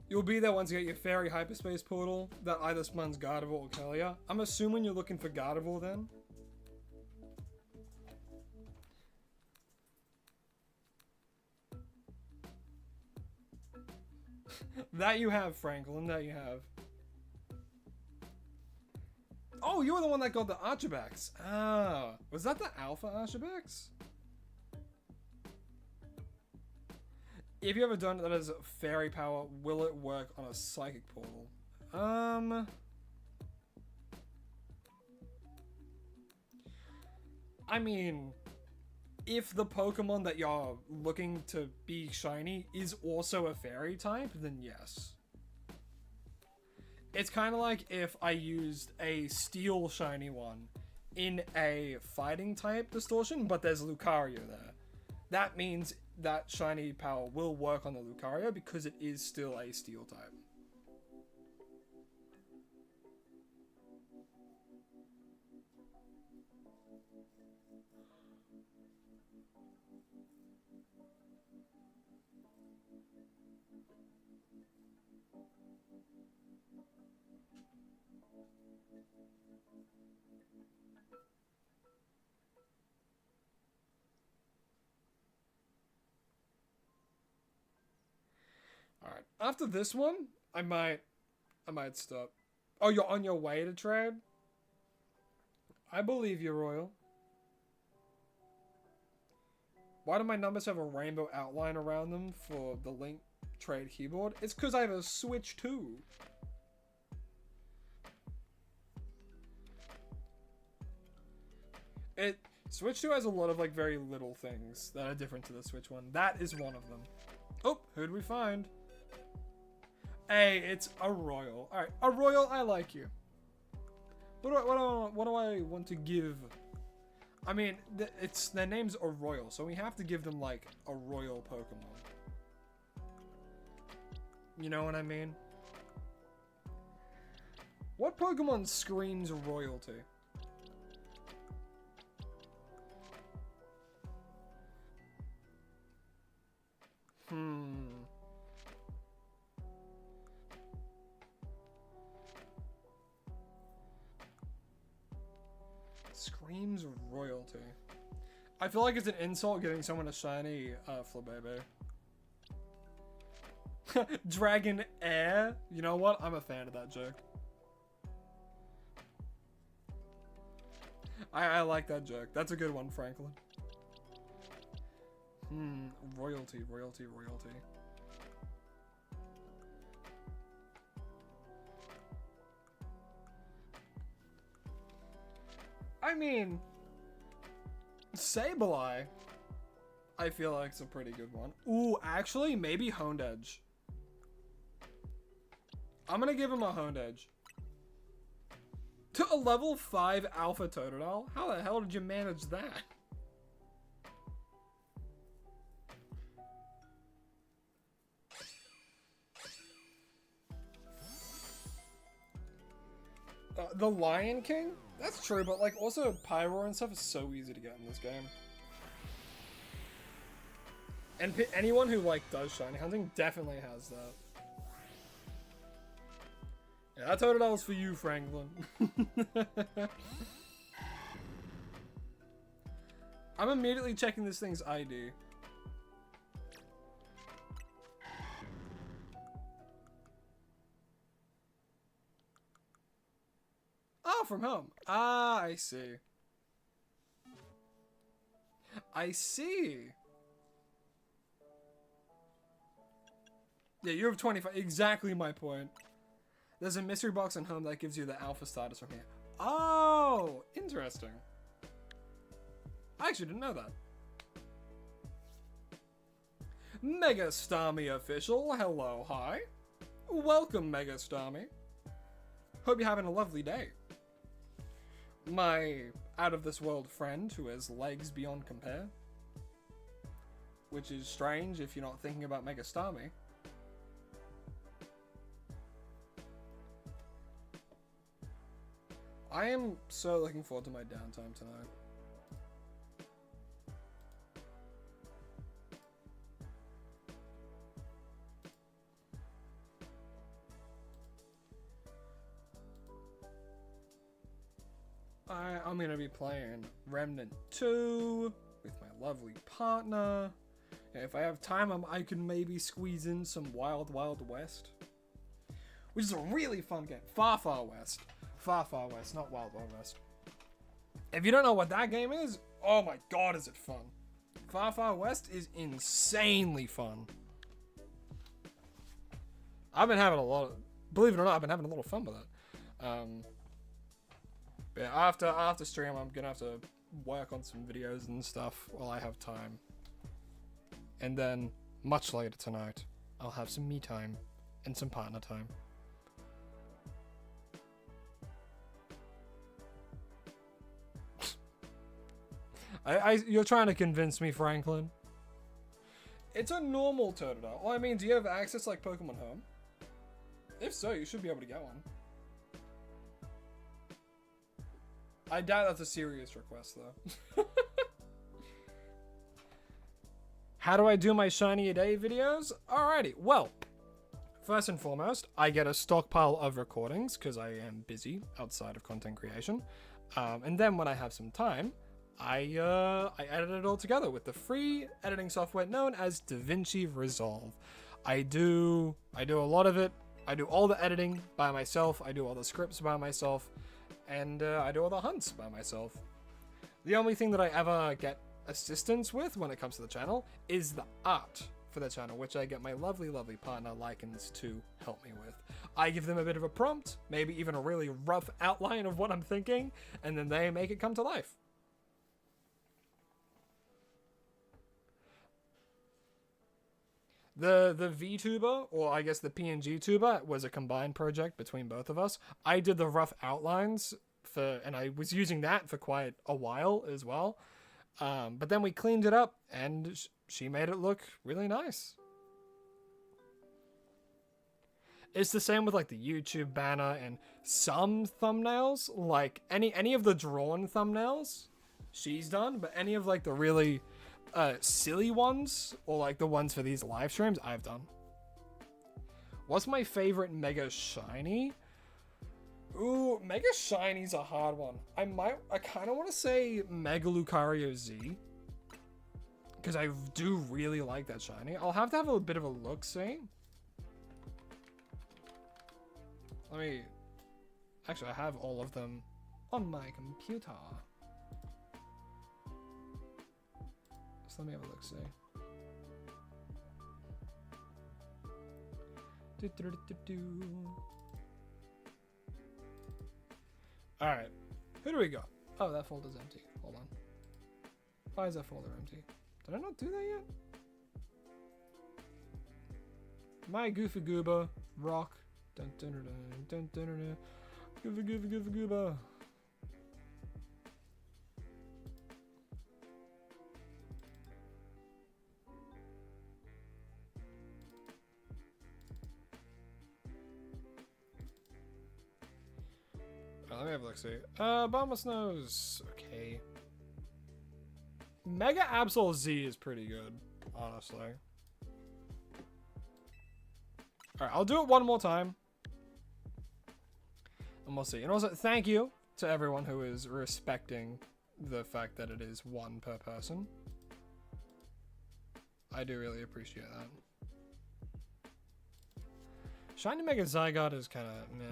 You'll be there once you get your fairy hyperspace portal that either spawns Gardevoir or Kalia. I'm assuming you're looking for Gardevoir then. That you have, Franklin, that you have. Oh, you were the one that got the Archibaks. Ah, was that the Alpha Archibaks? If you ever done that as fairy power, will it work on a psychic portal? I mean, if the Pokemon that you're looking to be shiny is also a fairy type, then yes. It's kind of like if I used a steel shiny one in a fighting type distortion, but there's Lucario there. That means that shiny power will work on the Lucario because it is still a steel type. Alright, after this one, I might stop. Oh, you're on your way to trade? I believe you, Royal. Why do my numbers have a rainbow outline around them for the Link trade keyboard? It's because I have a Switch 2. Switch 2 has a lot of like very little things that are different to the Switch 1. That is one of them. Oh, who'd we find? Hey, it's a Royal. Alright, a Royal, I like you. What do I want to give? I mean, their name's a Royal, so we have to give them like a Royal Pokemon. You know what I mean? What Pokemon screams royalty? Screams royalty. I feel like it's an insult getting someone a shiny Flabébé. Dragon Air? You know what? I'm a fan of that joke. I like that joke. That's a good one, Franklin. Royalty. I mean, Sableye, I feel like it's a pretty good one. Ooh, actually, maybe Honed Edge. I'm gonna give him a Honed Edge. To a level 5 Alpha Totodile? How the hell did you manage that? The Lion King? That's true, but like also Pyro and stuff is so easy to get in this game. And anyone who like does shiny hunting definitely has that. Yeah, that Totodile's for you, Franklin. I'm immediately checking this thing's ID. Oh, from home. Ah, I see. I see. Yeah, you have 25. Exactly my point. There's a mystery box in home that gives you the alpha status from here. Oh, interesting. I actually didn't know that. Mega Starmie official. Hello, hi. Welcome, Mega Starmie. Hope you're having a lovely day. My out-of-this-world friend who has legs beyond compare. Which is strange if you're not thinking about Mega Starmie. I am so looking forward to my downtime tonight. I'm gonna be playing Remnant 2 with my lovely partner. And if I have time, I can maybe squeeze in some Wild Wild West, which is a really fun game. Far Far West. Far Far West, not Wild Wild West. If you don't know what that game is, oh my god, is it fun. Far Far West is insanely fun. I've been having a lot of, believe it or not, I've been having a lot of fun with it. But yeah, after stream, I'm gonna have to work on some videos and stuff while I have time. And then, much later tonight, I'll have some me time and some partner time. You're trying to convince me, Franklin. It's a normal Totodile. Well, I mean, do you have access like Pokemon Home? If so, you should be able to get one. I doubt that's a serious request, though. How do I do my shiny a day videos? Alrighty, well, first and foremost, I get a stockpile of recordings because I am busy outside of content creation. And then when I have some time, I edit it all together with the free editing software known as DaVinci Resolve. I do a lot of it. I do all the editing by myself. I do all the scripts by myself. And I do all the hunts by myself. The only thing that I ever get assistance with when it comes to the channel is the art for the channel, which I get my lovely, lovely partner Lycans to help me with. I give them a bit of a prompt, maybe even a really rough outline of what I'm thinking, and then they make it come to life. The VTuber, or I guess the PNG tuber, was a combined project between both of us. I did the rough outlines and I was using that for quite a while as well. But then we cleaned it up and she made it look really nice. It's the same with like the YouTube banner and some thumbnails, like any of the drawn thumbnails she's done, but any of like the really silly ones, or like the ones for these live streams, I've done. What's my favorite Mega Shiny? Ooh, Mega Shiny's a hard one. I kind of want to say Mega Lucario Z, because I do really like that shiny. I'll have to have a bit of a look-see. Actually, I have all of them on my computer. Let me have a look, see. Alright. Who do we got? Oh, that folder's empty. Hold on. Why is that folder empty? Did I not do that yet? My Goofy Gooba. Rock. Dun dun dun dun dun dun dun. Goofy Goofy Goofy Gooba. Let me have a look, see. Bombus Nose. Okay. Mega Absol Z is pretty good, honestly. Alright, I'll do it one more time. And we'll see. And also, thank you to everyone who is respecting the fact that it is one per person. I do really appreciate that. Shiny Mega Zygarde is kind of meh.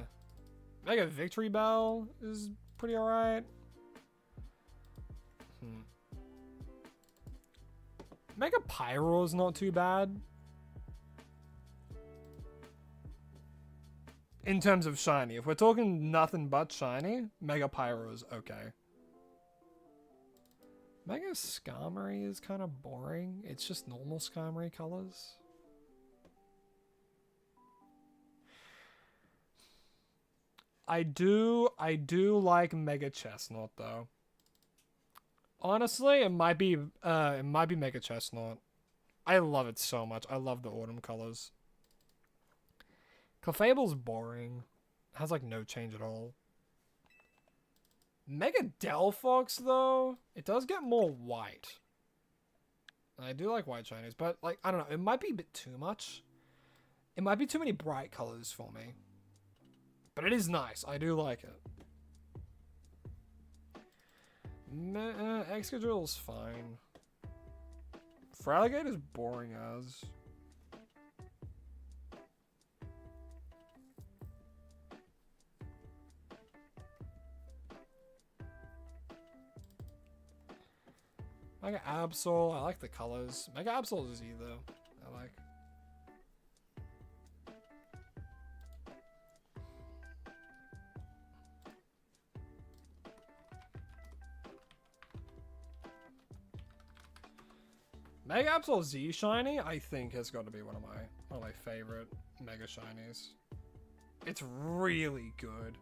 Mega Victory Bell is pretty alright. Mega Pyro is not too bad. In terms of shiny. If we're talking nothing but shiny, Mega Pyro is okay. Mega Skarmory is kind of boring. It's just normal Skarmory colors. I do like Mega Chestnut though. Honestly, it might be Mega Chestnut. I love it so much. I love the autumn colors. Clefable's boring. It has like no change at all. Mega Delphox though, it does get more white. I do like white shinies, but like I don't know, it might be a bit too much. It might be too many bright colors for me. But it is nice. I do like it. Excadrill's fine. Feraligator's boring as. Mega Absol, I like the colors. Mega Absol is Z though. I like. Mega Absol Z Shiny, I think, has got to be one of my favorite Mega Shinies. It's really good.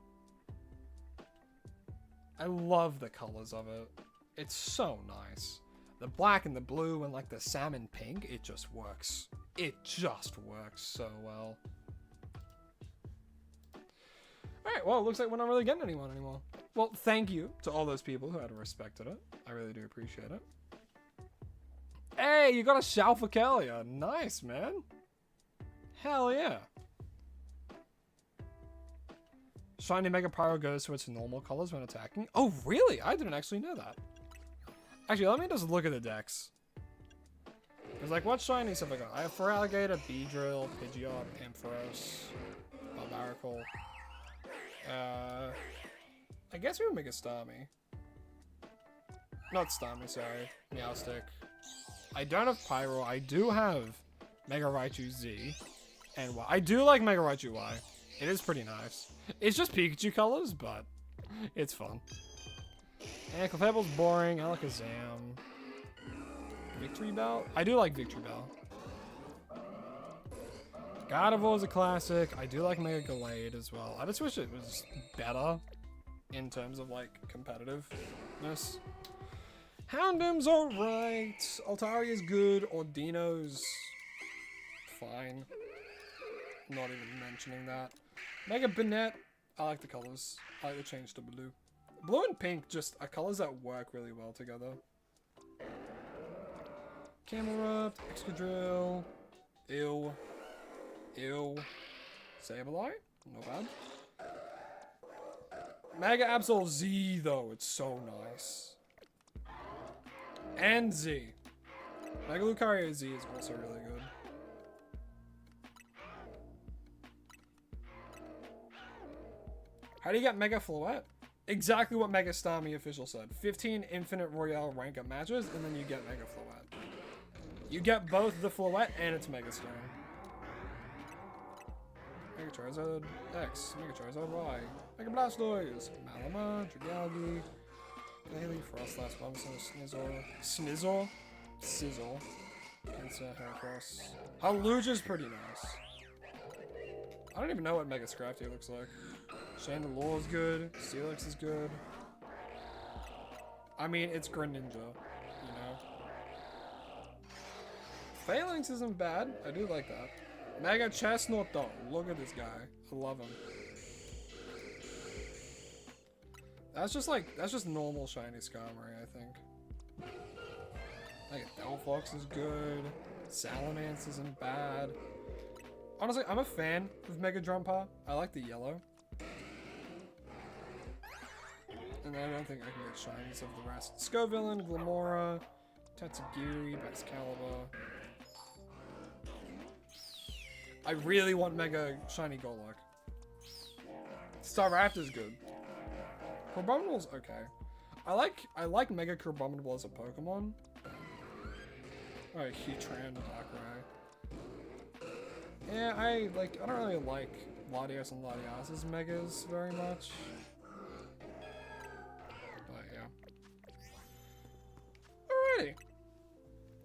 I love the colors of it. It's so nice. The black and the blue and like the salmon pink, it just works. It just works so well. Alright, well, it looks like we're not really getting anyone anymore. Well, thank you to all those people who had respected it. I really do appreciate it. Hey, you got a Shalfakelia. Nice, man. Hell yeah. Shiny Mega Pyro goes to its normal colors when attacking. Oh, really? I didn't actually know that. Actually, let me just look at the decks. Because, like, what shinies have I got? I have Feraligatr, Beedrill, Pidgeot, Ampharos, Barbaracle. I guess we would make a Starmie. Not Starmie, sorry. Meowstic. I don't have Pyro. I do have Mega Raichu Z. And Y. I do like Mega Raichu Y. It is pretty nice. It's just Pikachu colors, but it's fun. And Clefable's boring. Alakazam. Victory Bell? I do like Victory Bell. Gardevoir is a classic. I do like Mega Gallade as well. I just wish it was better in terms of, like, competitiveness. Houndoom's alright. Altaria's good. Ordino's fine. Not even mentioning that. Mega Banette. I like the colors. I like the change to blue. Blue and pink just are colors that work really well together. Camerupt, Excadrill, Ew, Sableye, not bad. Mega Absol Z though, it's so nice. And Z. Mega Lucario Z is also really good. How do you get Mega Floette? Exactly what Mega Starmie official said. 15 Infinite Royale rank up matches, and then you get Mega Floette. You get both the Floette and its Mega Stone. Mega Charizard X, Mega Charizard Y, Mega Blastoise, Malama, Dragalge, Glalie, Frostlass, Bulbasaur, Snizzle, Sizzle, Pinsir, Heracross. Haluja's pretty nice. I don't even know what Mega Scrafty looks like. Chandelore's good, Steelix is good. I mean, it's Greninja, you know. Phalanx isn't bad. I do like that. Mega Chestnut though. Look at this guy. I love him. That's just normal shiny Skarmory, I think. Like Delphox is good. Salamence isn't bad. Honestly, I'm a fan of Mega Drumpa. I like the yellow. And I don't think I can get shinies of the rest. Scovillain, Glamora, Tatsugiri, Excalibur. I really want Mega Shiny Golok. Staraptor's good. Crabominable's okay. I like Mega Crabominable as a Pokemon. Alright, Heatran, Darkrai. Yeah, I don't really like Latios and Latias's Megas very much. But yeah. Alrighty.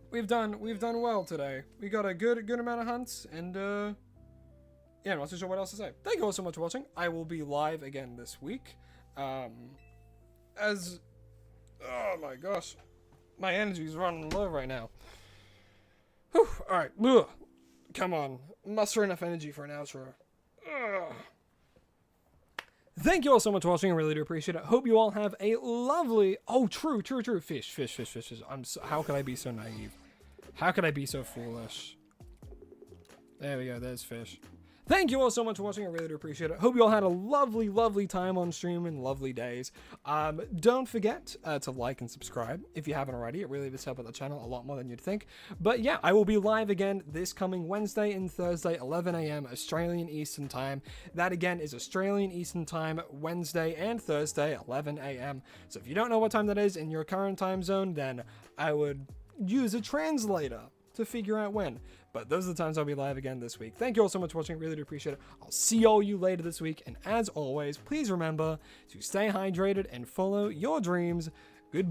We've done well today. We got a good amount of hunts, and yeah, I'm not too sure what else to say. Thank you all so much for watching. I will be live again this week. Oh my gosh, my energy's running low right now. Whew, all right, ugh. Come on, muster enough energy for an outro. Ugh. Thank you all so much for watching. I really do appreciate it. Hope you all have a lovely. Oh, true. Fish. How could I be so naive? How could I be so foolish? There we go. There's Fish. Thank you all so much for watching. I really do appreciate it. Hope you all had a lovely time on stream and lovely days. Don't forget to like and subscribe if you haven't already. It really does help out the channel a lot more than you'd think. But yeah, I will be live again this coming Wednesday and Thursday, 11 AM Australian Eastern Time. That again is Australian Eastern Time, Wednesday and Thursday, 11 AM. So if you don't know what time that is in your current time zone, then I would use a translator to figure out when. But those are the times I'll be live again this week. Thank you all so much for watching. Really do appreciate it. I'll see all you later this week. And as always, please remember to stay hydrated and follow your dreams. Goodbye.